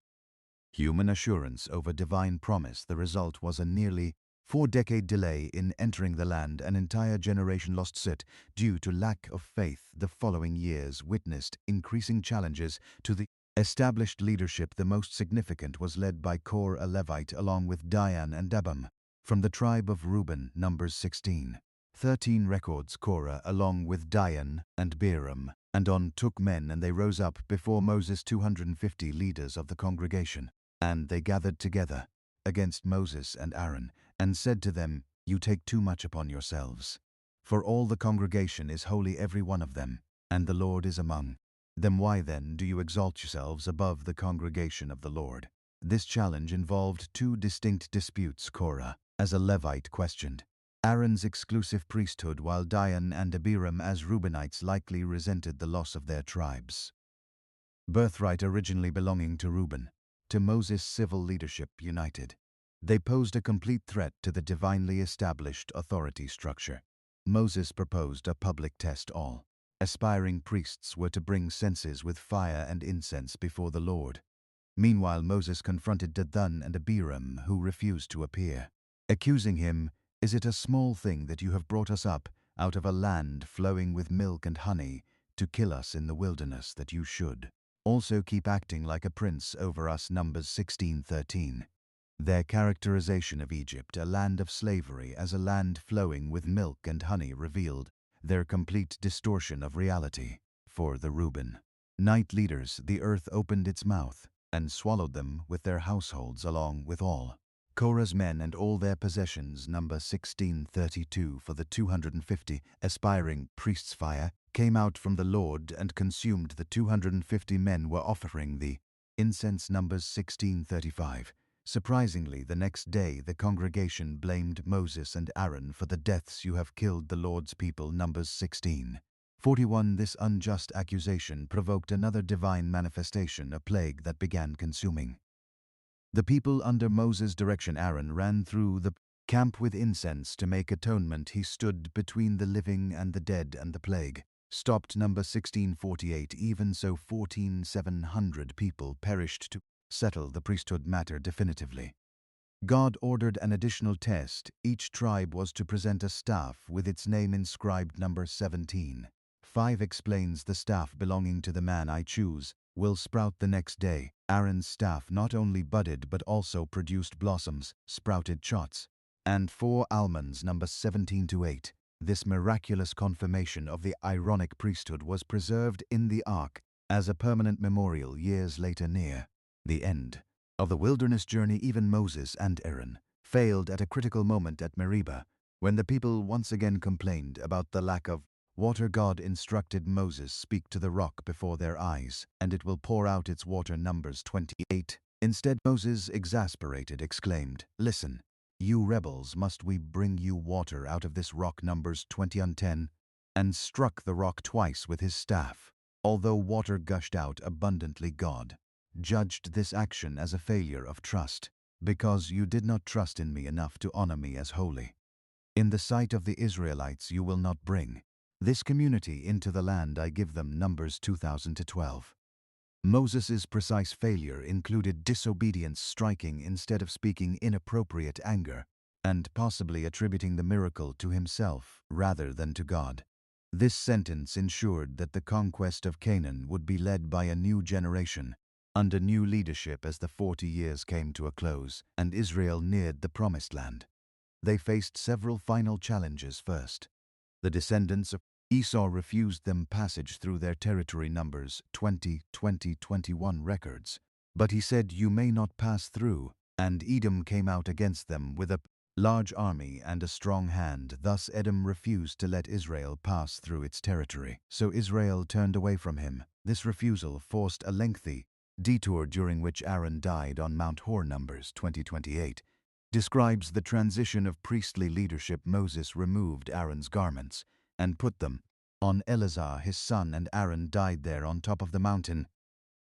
human assurance over divine promise. The result was a nearly 4-decade delay in entering the land. An entire generation lost it due to lack of faith. The following years witnessed increasing challenges to the established leadership. The most significant was led by Kor, a Levite, along with Dian and Abam from the tribe of Reuben. Numbers 16:13 records Korah, along with Dian and Biram, and On, took men, and they rose up before Moses 250 leaders of the congregation. And they gathered together against Moses and Aaron, and said to them, you take too much upon yourselves. For all the congregation is holy, every one of them, and the Lord is among them. Why then do you exalt yourselves above the congregation of the Lord? This challenge involved 2 distinct disputes. Korah, as a Levite, questioned Aaron's exclusive priesthood, while Dian and Abiram, as Reubenites, likely resented the loss of their tribes' birthright, originally belonging to Reuben. To Moses' civil leadership united. They posed a complete threat to the divinely established authority structure. Moses proposed a public test. All aspiring priests were to bring censers with fire and incense before the Lord. Meanwhile, Moses confronted Dathan and Abiram, who refused to appear, accusing him, "Is it a small thing that you have brought us up out of a land flowing with milk and honey to kill us in the wilderness, that you should also keep acting like a prince over us?" Numbers 16:13. Their characterization of Egypt, a land of slavery, as a land flowing with milk and honey revealed their complete distortion of reality. For the Reubenite leaders, the earth opened its mouth and swallowed them with their households along with all Korah's men and all their possessions. Number 16:32. For the 250 aspiring priests, fire came out from the Lord and consumed the 250 men were offering the incense. Numbers 16:35. Surprisingly, the next day the congregation blamed Moses and Aaron for the deaths. "You have killed the Lord's people." Numbers 16:41. This unjust accusation provoked another divine manifestation, a plague that began consuming the people under Moses' direction. Aaron ran through the camp with incense to make atonement. He stood between the living and the dead, and the plague stopped. Number 16:48. Even so, 14,700 people perished to settle the priesthood matter definitively. God ordered an additional test. Each tribe was to present a staff with its name inscribed. Number 17:5 explains, "The staff belonging to the man I choose will sprout the next day." Aaron's staff not only budded but also produced blossoms, sprouted chots, and 4 almonds. Number 17-8. This miraculous confirmation of the Aaronic priesthood was preserved in the ark as a permanent memorial years later. Near the end of the wilderness journey, even Moses and Aaron failed at a critical moment at Meribah. When the people once again complained about the lack of water, God instructed Moses, "Speak to the rock before their eyes, and it will pour out its water." Numbers 28. Instead, Moses, exasperated, exclaimed, "Listen, you rebels, must we bring you water out of this rock?" Numbers 20:10, and struck the rock twice with his staff. Although water gushed out abundantly, God judged this action as a failure of trust, "Because you did not trust in me enough to honor me as holy. In the sight of the Israelites you will not bring this community into the land I give them." Numbers 2000-12. Moses' precise failure included disobedience, striking instead of speaking, inappropriate anger, and possibly attributing the miracle to himself rather than to God. This sentence ensured that the conquest of Canaan would be led by a new generation, under new leadership, as the 40 years came to a close and Israel neared the Promised Land. They faced several final challenges. First, the descendants of Esau refused them passage through their territory. Numbers 20:20-21 records. "But he said, 'You may not pass through.' And Edom came out against them with a large army and a strong hand. Thus Edom refused to let Israel pass through its territory. So Israel turned away from him. This refusal forced a lengthy detour during which Aaron died on Mount Hor. Numbers 20:28 describes the transition of priestly leadership. Moses removed Aaron's garments and put them on Eleazar his son, and Aaron died there on top of the mountain.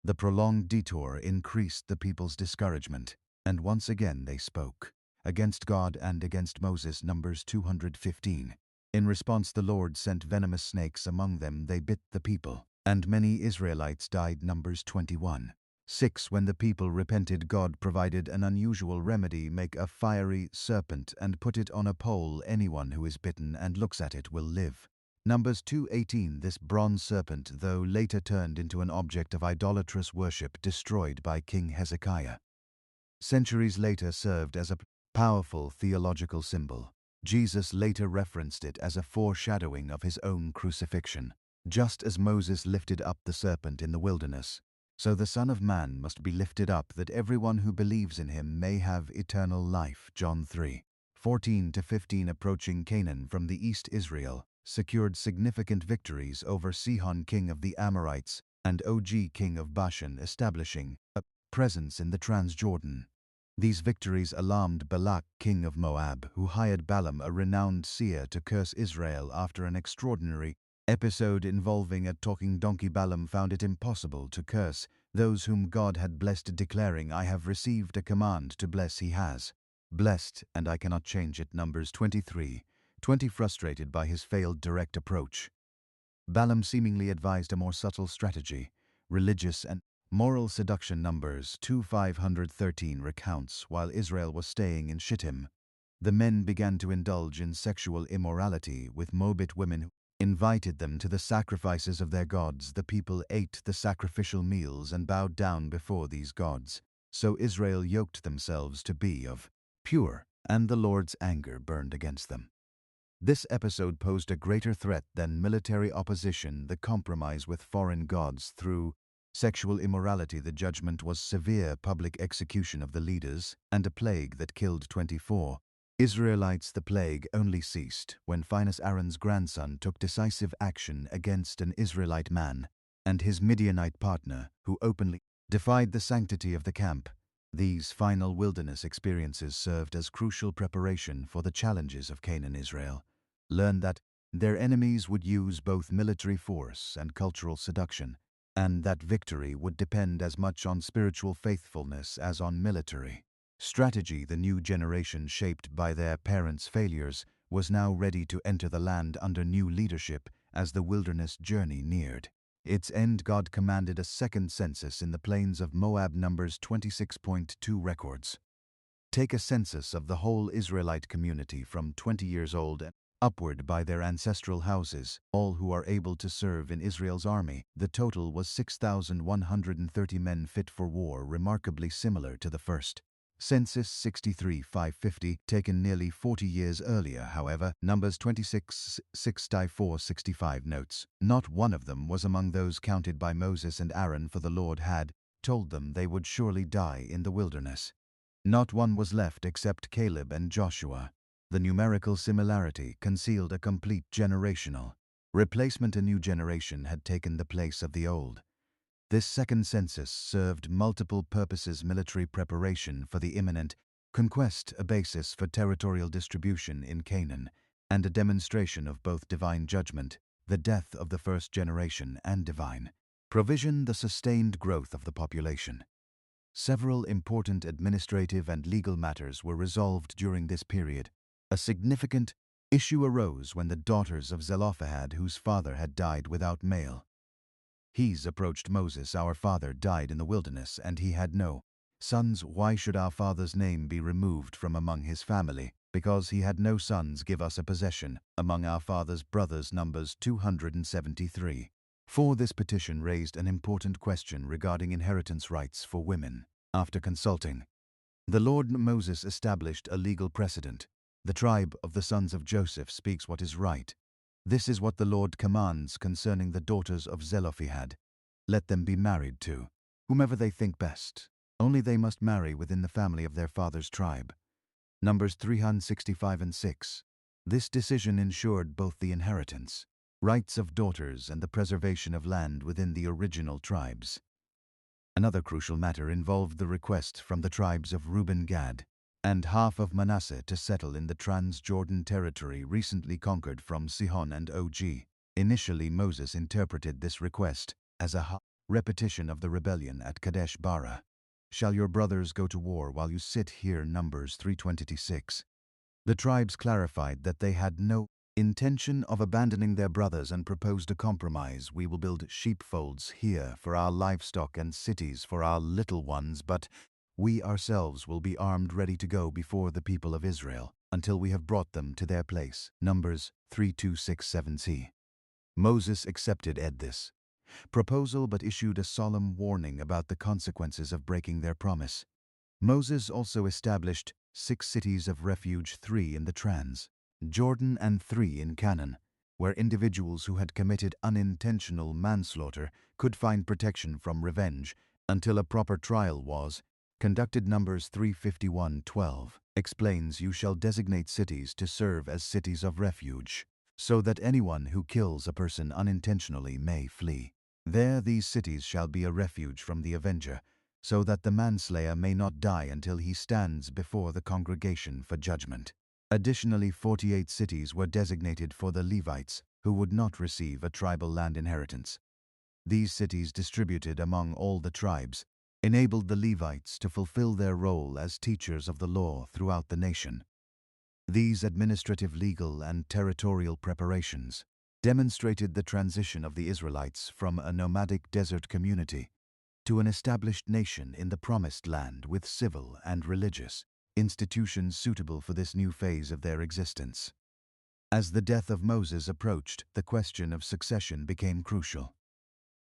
The prolonged detour increased the people's discouragement, and once again they spoke against God and against Moses. Numbers 215. In response, the Lord sent venomous snakes among them. They bit the people, and many Israelites died. Numbers 21:6. When the people repented, God provided an unusual remedy: make a fiery serpent and put it on a pole. Anyone who is bitten and looks at it will live. Numbers 2:18. This bronze serpent, though later turned into an object of idolatrous worship, destroyed by King Hezekiah, centuries later served as a powerful theological symbol. Jesus later referenced it as a foreshadowing of his own crucifixion. Just as Moses lifted up the serpent in the wilderness, so the Son of Man must be lifted up, that everyone who believes in him may have eternal life. John 3:14-15. Approaching Canaan from the east, Israel secured significant victories over Sihon, king of the Amorites, and Og, king of Bashan, establishing a presence in the Transjordan. These victories alarmed Balak, king of Moab, who hired Balaam, a renowned seer, to curse Israel. After an extraordinary episode involving a talking donkey, Balaam found it impossible to curse those whom God had blessed, declaring, "I have received a command to bless, he has Blessed, and I cannot change it. Numbers 23:20. Frustrated by his failed direct approach, Balaam seemingly advised a more subtle strategy, religious and moral seduction. Numbers 2:513 recounts, while Israel was staying in Shittim, the men began to indulge in sexual immorality with Moabite women who invited them to the sacrifices of their gods. The people ate the sacrificial meals and bowed down before these gods. So Israel yoked themselves to be of pure, and the Lord's anger burned against them. This episode posed a greater threat than military opposition, the compromise with foreign gods through sexual immorality. The judgment was severe public execution of the leaders and a plague that killed 24 Israelites. The plague only ceased when Phinehas, Aaron's grandson, took decisive action against an Israelite man and his Midianite partner who openly defied the sanctity of the camp. These final wilderness experiences served as crucial preparation for the challenges of Canaan. Israel learned that their enemies would use both military force and cultural seduction, and that victory would depend as much on spiritual faithfulness as on military strategy. The new generation, shaped by their parents' failures, was now ready to enter the land under new leadership. As the wilderness journey neared its end, God commanded a second census in the plains of Moab. Numbers 26.2 records. Take a census of the whole Israelite community from 20 years old and upward by their ancestral houses, all who are able to serve in Israel's army. The total was 6,130 men fit for war, remarkably similar to the first census 63,550, taken nearly 40 years earlier. However, Numbers 26:6-465 notes, not one of them was among those counted by Moses and Aaron, for the Lord had told them they would surely die in the wilderness. Not one was left except Caleb and Joshua. The numerical similarity concealed a complete generational replacement. A new generation had taken the place of the old. This second census served multiple purposes: military preparation for the imminent conquest, a basis for territorial distribution in Canaan, and a demonstration of both divine judgment, the death of the first generation, and divine provision, the sustained growth of the population. Several important administrative and legal matters were resolved during this period. A significant issue arose when the daughters of Zelophehad, whose father had died without male heirs, approached Moses. "Our father died in the wilderness, and he had no sons. Why should our father's name be removed from among his family? Because he had no sons, give us a possession among our father's brothers." Numbers 273. For this petition raised an important question regarding inheritance rights for women. After consulting the Lord, Moses established a legal precedent. The tribe of the sons of Joseph speaks what is right. This is what the Lord commands concerning the daughters of Zelophehad. Let them be married to whomever they think best. Only they must marry within the family of their father's tribe. Numbers 365-6. This decision ensured both the inheritance rights of daughters and the preservation of land within the original tribes. Another crucial matter involved the request from the tribes of Reuben, Gad, and half of Manasseh to settle in the Transjordan territory recently conquered from Sihon and Og. Initially, Moses interpreted this request as a repetition of the rebellion at Kadesh Barah. "Shall your brothers go to war while you sit here?" Numbers 3:26. The tribes clarified that they had no intention of abandoning their brothers and proposed a compromise. "We will build sheepfolds here for our livestock and cities for our little ones, but we ourselves will be armed, ready to go before the people of Israel until we have brought them to their place." Numbers 3:267c. Moses accepted this proposal but issued a solemn warning about the consequences of breaking their promise. Moses also established 6 cities of refuge, 3 in the Trans-Jordan and 3 in Canaan, where individuals who had committed unintentional manslaughter could find protection from revenge until a proper trial was conducted. Numbers 3:51-12 explains, "You shall designate cities to serve as cities of refuge, so that anyone who kills a person unintentionally may flee there. These cities shall be a refuge from the avenger, so that the manslayer may not die until he stands before the congregation for judgment." Additionally, 48 cities were designated for the Levites, who would not receive a tribal land inheritance. These cities, distributed among all the tribes, enabled the Levites to fulfill their role as teachers of the law throughout the nation. These administrative, legal, and territorial preparations demonstrated the transition of the Israelites from a nomadic desert community to an established nation in the Promised Land with civil and religious institutions suitable for this new phase of their existence. As the death of Moses approached, the question of succession became crucial.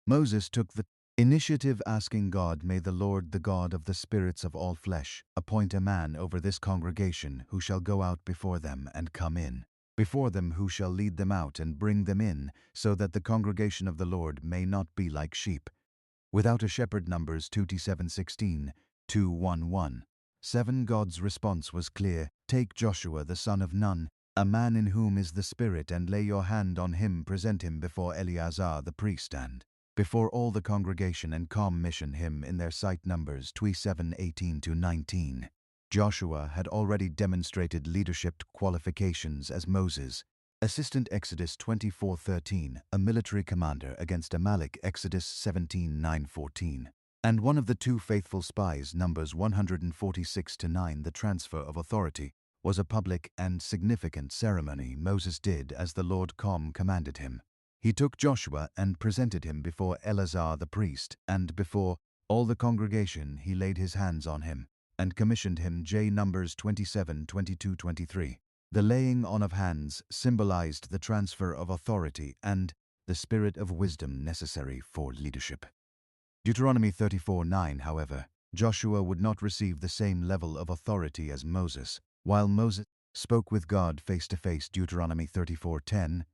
Moses took the initiative, asking God, "May the Lord, the God of the spirits of all flesh, appoint a man over this congregation who shall go out before them and come in before them, who shall lead them out and bring them in, so that the congregation of the Lord may not be like sheep without a shepherd." Numbers 27:16, 2:1-1. 7. God's response was clear. "Take Joshua the son of Nun, a man in whom is the Spirit, and lay your hand on him, present him before Eleazar the priest and before all the congregation, and commission him in their sight." Numbers 27:18-19. Joshua had already demonstrated leadership qualifications as Moses' assistant. Exodus 24:13, a military commander against Amalek. Exodus 17:9-14. And one of the two faithful spies. Numbers 146-9. The transfer of authority was a public and significant ceremony. Moses did as the Lord commanded him. He took Joshua and presented him before Eleazar the priest, and before all the congregation he laid his hands on him and commissioned him. Numbers 27:22-23. The laying on of hands symbolized the transfer of authority and the spirit of wisdom necessary for leadership. Deuteronomy 34:9. However, Joshua would not receive the same level of authority as Moses. While Moses spoke with God face to face. Deuteronomy 34:10.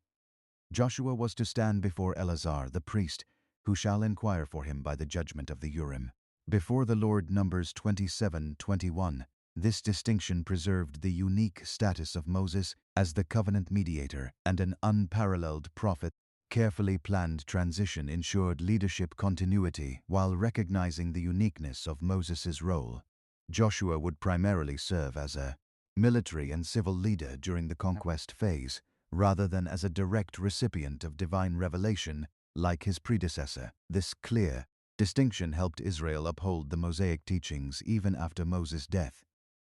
Joshua was to stand before Eleazar the priest, who shall inquire for him by the judgment of the Urim, before the Lord. Numbers 27:21. This distinction preserved the unique status of Moses as the covenant mediator and an unparalleled prophet. Carefully planned transition ensured leadership continuity while recognizing the uniqueness of Moses' role. Joshua would primarily serve as a military and civil leader during the conquest phase, rather than as a direct recipient of divine revelation like his predecessor. This clear distinction helped Israel uphold the Mosaic teachings even after Moses' death.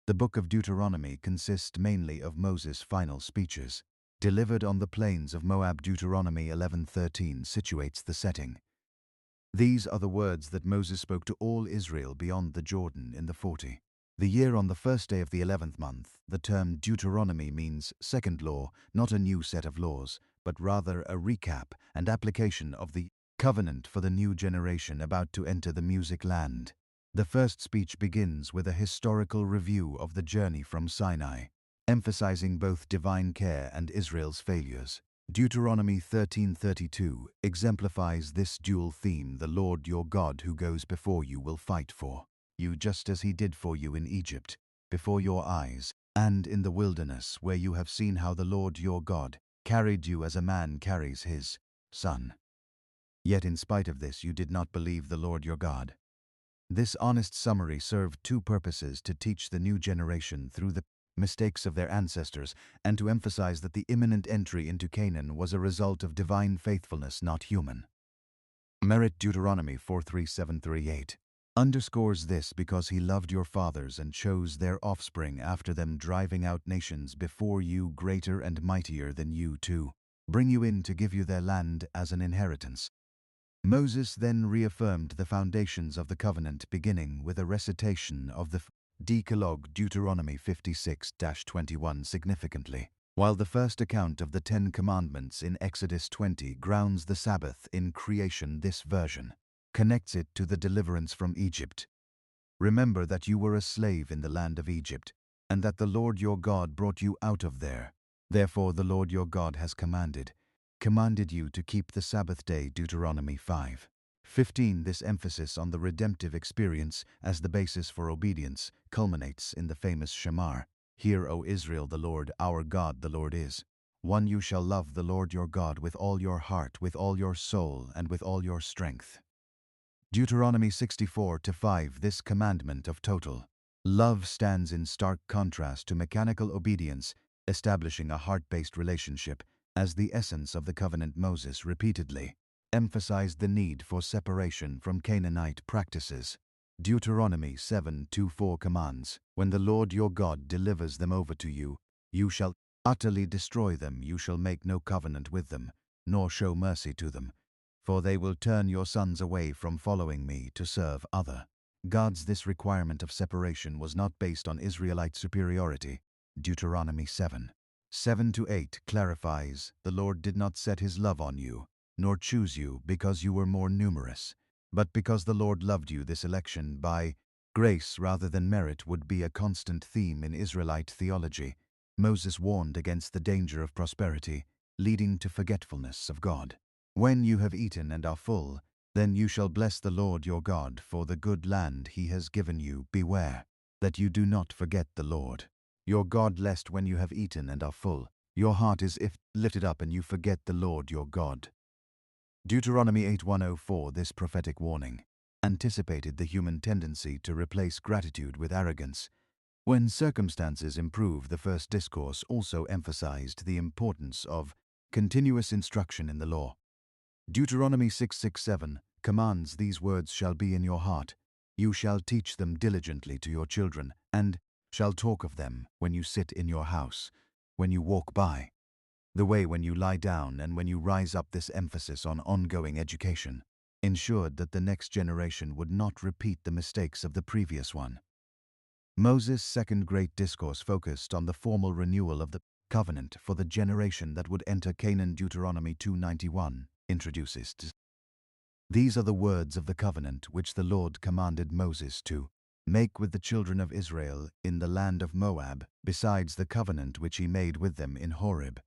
The book of Deuteronomy consists mainly of Moses' final speeches, delivered on the plains of Moab. Deuteronomy 11:13 situates the setting. These are the words that Moses spoke to all Israel beyond the Jordan in the 40. The year on the first day of the 11th month. The term Deuteronomy means second law, not a new set of laws, but rather a recap and application of the covenant for the new generation about to enter the Music Land. The first speech begins with a historical review of the journey from Sinai, emphasizing both divine care and Israel's failures. Deuteronomy 13:32 exemplifies this dual theme. "The Lord your God who goes before you will fight for you, just as he did for you in Egypt, before your eyes, and in the wilderness, where you have seen how the Lord your God carried you as a man carries his son. Yet in spite of this you did not believe the Lord your God." This honest summary served two purposes: to teach the new generation through the mistakes of their ancestors, and to emphasize that the imminent entry into Canaan was a result of divine faithfulness, not human merit. Deuteronomy 4:3-7-8 underscores this: "Because he loved your fathers and chose their offspring after them, driving out nations before you greater and mightier than you, to bring you in to give you their land as an inheritance." Moses then reaffirmed the foundations of the covenant, beginning with a recitation of the Decalogue. Deuteronomy 56-21 significantly. While the first account of the Ten Commandments in Exodus 20 grounds the Sabbath in creation, this version connects it to the deliverance from Egypt. "Remember that you were a slave in the land of Egypt, and that the Lord your God brought you out of there. Therefore the Lord your God has commanded you to keep the Sabbath day." Deuteronomy 5:15. This emphasis on the redemptive experience as the basis for obedience culminates in the famous Shema. "Hear, O Israel, the Lord our God, the Lord is one. You shall love the Lord your God with all your heart, with all your soul, and with all your strength." Deuteronomy 64:5. This commandment of total love stands in stark contrast to mechanical obedience, establishing a heart-based relationship as the essence of the covenant. Moses repeatedly emphasized the need for separation from Canaanite practices. Deuteronomy 7:2-4 commands, "When the Lord your God delivers them over to you, you shall utterly destroy them, you shall make no covenant with them, nor show mercy to them, for they will turn your sons away from following me to serve other gods." This requirement of separation was not based on Israelite superiority. Deuteronomy 7:7-8 clarifies, "The Lord did not set his love on you, nor choose you because you were more numerous, but because the Lord loved you." This election by grace rather than merit would be a constant theme in Israelite theology. Moses warned against the danger of prosperity, leading to forgetfulness of God. "When you have eaten and are full, then you shall bless the Lord your God for the good land he has given you. Beware that you do not forget the Lord your God, lest when you have eaten and are full, your heart is lifted up and you forget the Lord your God." Deuteronomy 8:1-4. This prophetic warning anticipated the human tendency to replace gratitude with arrogance. When circumstances improve, the first discourse also emphasized the importance of continuous instruction in the law. Deuteronomy 6:6-7 commands, "These words shall be in your heart. You shall teach them diligently to your children, and shall talk of them when you sit in your house, when you walk by the way, when you lie down, and when you rise up." This emphasis on ongoing education ensured that the next generation would not repeat the mistakes of the previous one. Moses' second great discourse focused on the formal renewal of the covenant for the generation that would enter Canaan. Deuteronomy 2:91 introduces, "These are the words of the covenant which the Lord commanded Moses to make with the children of Israel in the land of Moab, besides the covenant which he made with them in Horeb."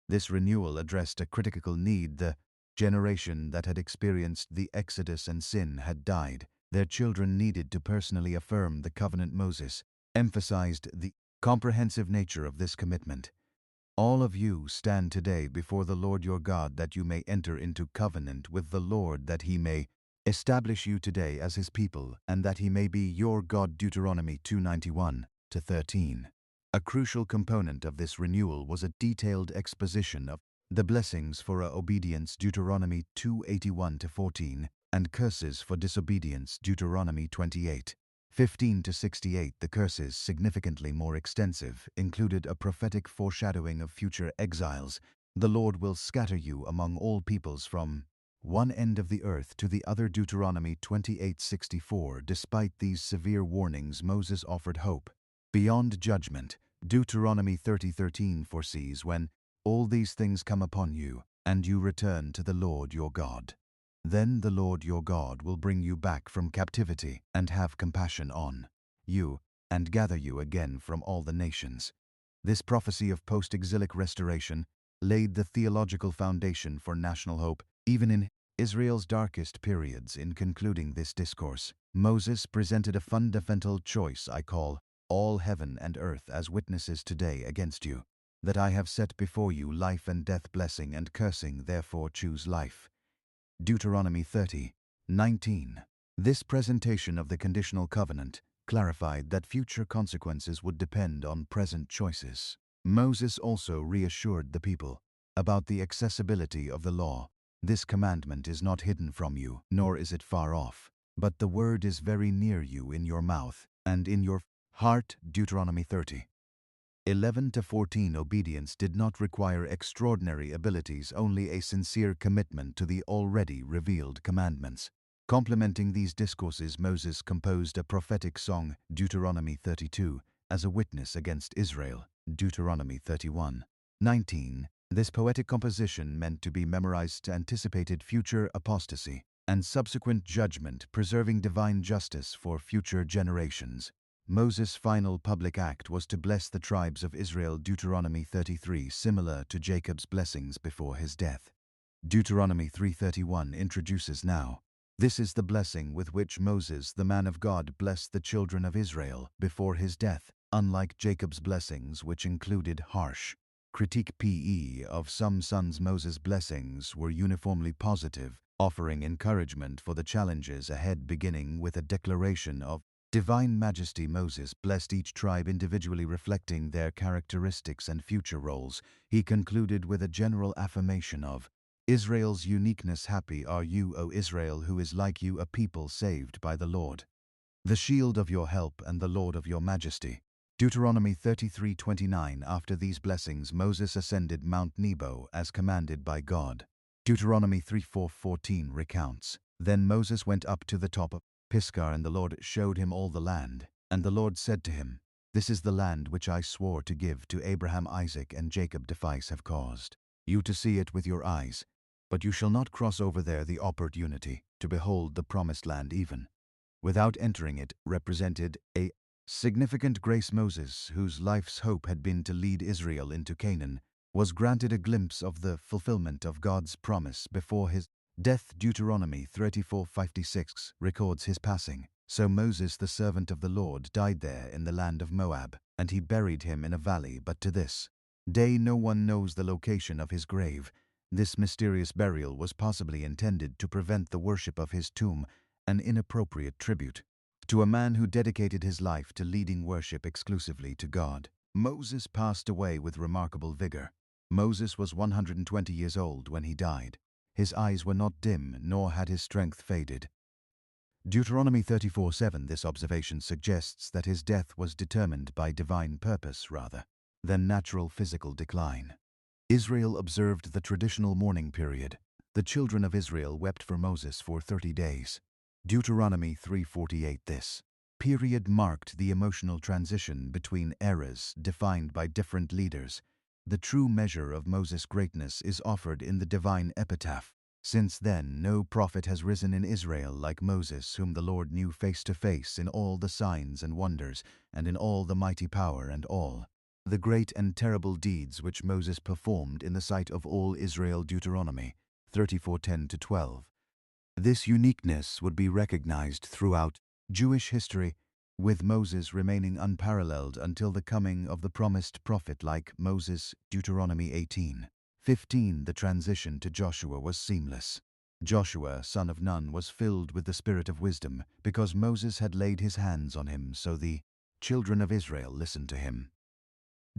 This renewal addressed a critical need. The generation that had experienced the Exodus and sin had died. Their children needed to personally affirm the covenant. Moses emphasized the comprehensive nature of this commitment. "All of you stand today before the Lord your God, that you may enter into covenant with the Lord, that he may establish you today as his people, and that he may be your God." Deuteronomy 2:91-13. A crucial component of this renewal was a detailed exposition of the blessings for obedience. Deuteronomy 2:81-14, and curses for disobedience. Deuteronomy 28:15-68. The curses, significantly more extensive, included a prophetic foreshadowing of future exiles. "The Lord will scatter you among all peoples from one end of the earth to the other." Deuteronomy 28:64. Despite these severe warnings, Moses offered hope beyond judgment. Deuteronomy 30:13 foresees, "When all these things come upon you, and you return to the Lord your God, then the Lord your God will bring you back from captivity, and have compassion on you, and gather you again from all the nations." This prophecy of post-exilic restoration laid the theological foundation for national hope, even in Israel's darkest periods. In concluding this discourse, Moses presented a fundamental choice: "I call all heaven and earth as witnesses today against you, that I have set before you life and death, blessing and cursing, therefore choose life." Deuteronomy 30:19. This presentation of the conditional covenant clarified that future consequences would depend on present choices. Moses also reassured the people about the accessibility of the law. "This commandment is not hidden from you, nor is it far off, but the word is very near you, in your mouth and in your heart." Deuteronomy 30:11-14. Obedience did not require extraordinary abilities, only a sincere commitment to the already revealed commandments. Complementing these discourses, Moses composed a prophetic song, Deuteronomy 32, as a witness against Israel. Deuteronomy 31:19. This poetic composition, meant to be memorized, anticipated future apostasy and subsequent judgment, preserving divine justice for future generations. Moses' final public act was to bless the tribes of Israel. Deuteronomy 33, similar to Jacob's blessings before his death. Deuteronomy 3:31 introduces, "Now, this is the blessing with which Moses, the man of God, blessed the children of Israel before his death." Unlike Jacob's blessings, which included harsh critique of some sons, Moses' blessings were uniformly positive, offering encouragement for the challenges ahead. Beginning with a declaration of divine majesty, Moses blessed each tribe individually, reflecting their characteristics and future roles. He concluded with a general affirmation of Israel's uniqueness. "Happy are you, O Israel, who is like you, a people saved by the Lord." the shield of your help and the Lord of your majesty. Deuteronomy 33:29. After these blessings Moses ascended Mount Nebo as commanded by God. Deuteronomy 3:14 recounts, Then Moses went up to the top of Pisgah, and the Lord showed him all the land. And the Lord said to him, This is the land which I swore to give to Abraham, Isaac, and Jacob. Device have caused you to see it with your eyes, but you shall not cross over there the opportunity to behold the promised land even without entering it. Represented a significant grace. Moses, whose life's hope had been to lead Israel into Canaan, was granted a glimpse of the fulfillment of God's promise before his death. Deuteronomy 34:56 records his passing. So Moses, the servant of the Lord, died there in the land of Moab, and he buried him in a valley, but to this day no one knows the location of his grave. This mysterious burial was possibly intended to prevent the worship of his tomb, an inappropriate tribute to a man who dedicated his life to leading worship exclusively to God. Moses passed away with remarkable vigor. Moses was 120 years old when he died. His eyes were not dim, nor had his strength faded. Deuteronomy 34:7. This observation suggests that his death was determined by divine purpose rather than natural physical decline. Israel observed the traditional mourning period. The children of Israel wept for Moses for 30 days. Deuteronomy 3:48. This period marked the emotional transition between eras defined by different leaders. The true measure of Moses' greatness is offered in the divine epitaph. Since then, no prophet has risen in Israel like Moses, whom the Lord knew face to face in all the signs and wonders, and in all the mighty power and all the great and terrible deeds which Moses performed in the sight of all Israel. Deuteronomy 34:10-12. This uniqueness would be recognized throughout Jewish history, with Moses remaining unparalleled until the coming of the promised prophet like Moses. Deuteronomy 18:15. The transition to Joshua was seamless. Joshua, son of Nun, was filled with the spirit of wisdom because Moses had laid his hands on him, so the children of Israel listened to him.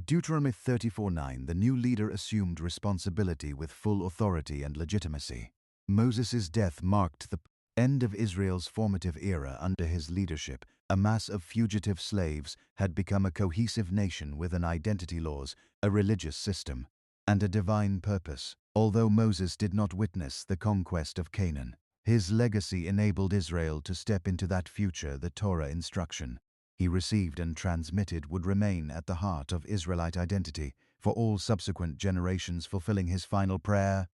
Deuteronomy 34:9. The new leader assumed responsibility with full authority and legitimacy. Moses' death marked the end of Israel's formative era. Under his leadership, a mass of fugitive slaves had become a cohesive nation with an identity, laws, a religious system, and a divine purpose. Although Moses did not witness the conquest of Canaan, his legacy enabled Israel to step into that future. The Torah instruction he received and transmitted would remain at the heart of Israelite identity for all subsequent generations, fulfilling his final prayer,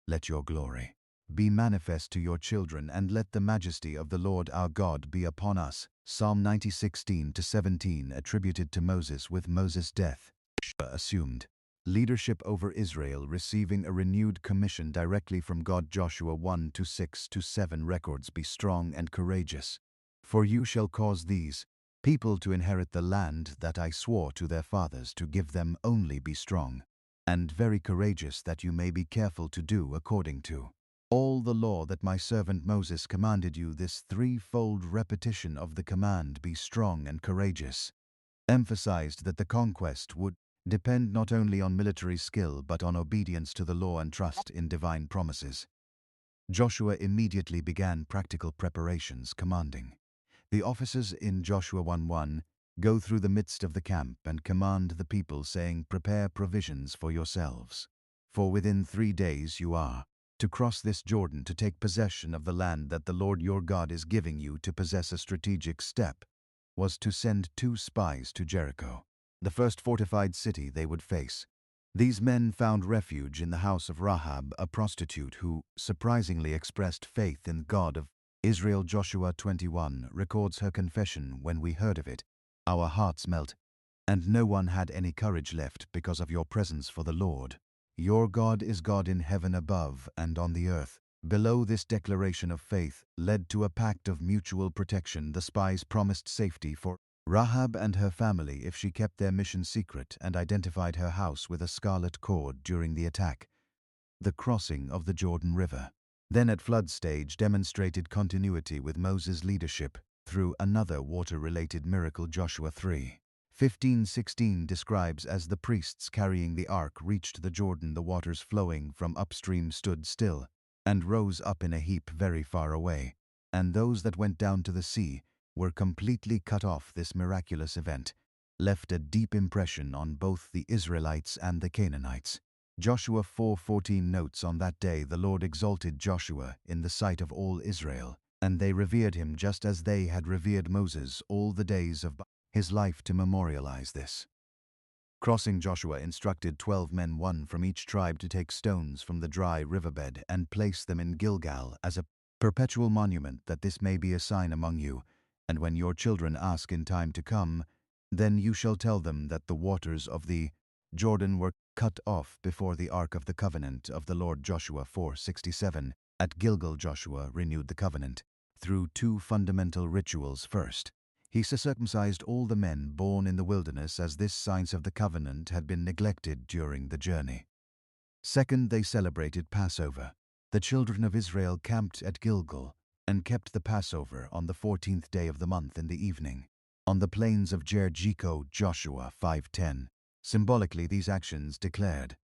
Let your glory be manifest to your children, and let the majesty of the Lord our God be upon us. Psalm 90:16-17 attributed to Moses. With Moses' death, Joshua assumed leadership over Israel, receiving a renewed commission directly from God. Joshua 1:6-7 records, Be strong and courageous, for you shall cause these people to inherit the land that I swore to their fathers to give them. Only be strong and very courageous, that you may be careful to do according to all the law that my servant Moses commanded you. This threefold repetition of the command, be strong and courageous, emphasized that the conquest would depend not only on military skill but on obedience to the law and trust in divine promises. Joshua immediately began practical preparations, commanding the officers in Joshua 1:1, Go through the midst of the camp and command the people, saying, Prepare provisions for yourselves, for within 3 days you are to cross this Jordan to take possession of the land that the Lord your God is giving you to possess. A strategic step was to send 2 spies to Jericho, the first fortified city they would face. These men found refuge in the house of Rahab, a prostitute who surprisingly expressed faith in God of Israel. Joshua 21 records her confession, When we heard of it, our hearts melt, and no one had any courage left because of your presence, for the Lord your God is God in heaven above and on the earth below. This declaration of faith led to a pact of mutual protection. The spies promised safety for Rahab and her family if she kept their mission secret and identified her house with a scarlet cord during the attack. The crossing of the Jordan River, then at flood stage, demonstrated continuity with Moses' leadership through another water-related miracle. Joshua 3:15-16 describes, as the priests carrying the ark reached the Jordan, the waters flowing from upstream stood still and rose up in a heap very far away, and those that went down to the sea were completely cut off. This miraculous event left a deep impression on both the Israelites and the Canaanites. Joshua 4:14 notes, "On that day the Lord exalted Joshua in the sight of all Israel, and they revered him just as they had revered Moses all the days of his life." To memorialize this crossing, Joshua instructed 12 men, one from each tribe, to take stones from the dry riverbed and place them in Gilgal as a perpetual monument, that this may be a sign among you. And when your children ask in time to come, then you shall tell them that the waters of the Jordan were cut off before the ark of the covenant of the Lord. Joshua 4:67. At Gilgal, Joshua renewed the covenant through two fundamental rituals. First, he circumcised all the men born in the wilderness, as this sign of the covenant had been neglected during the journey. Second, they celebrated Passover. The children of Israel camped at Gilgal and kept the Passover on the 14th day of the month in the evening, on the plains of Jericho. Joshua 5:10. Symbolically, these actions declared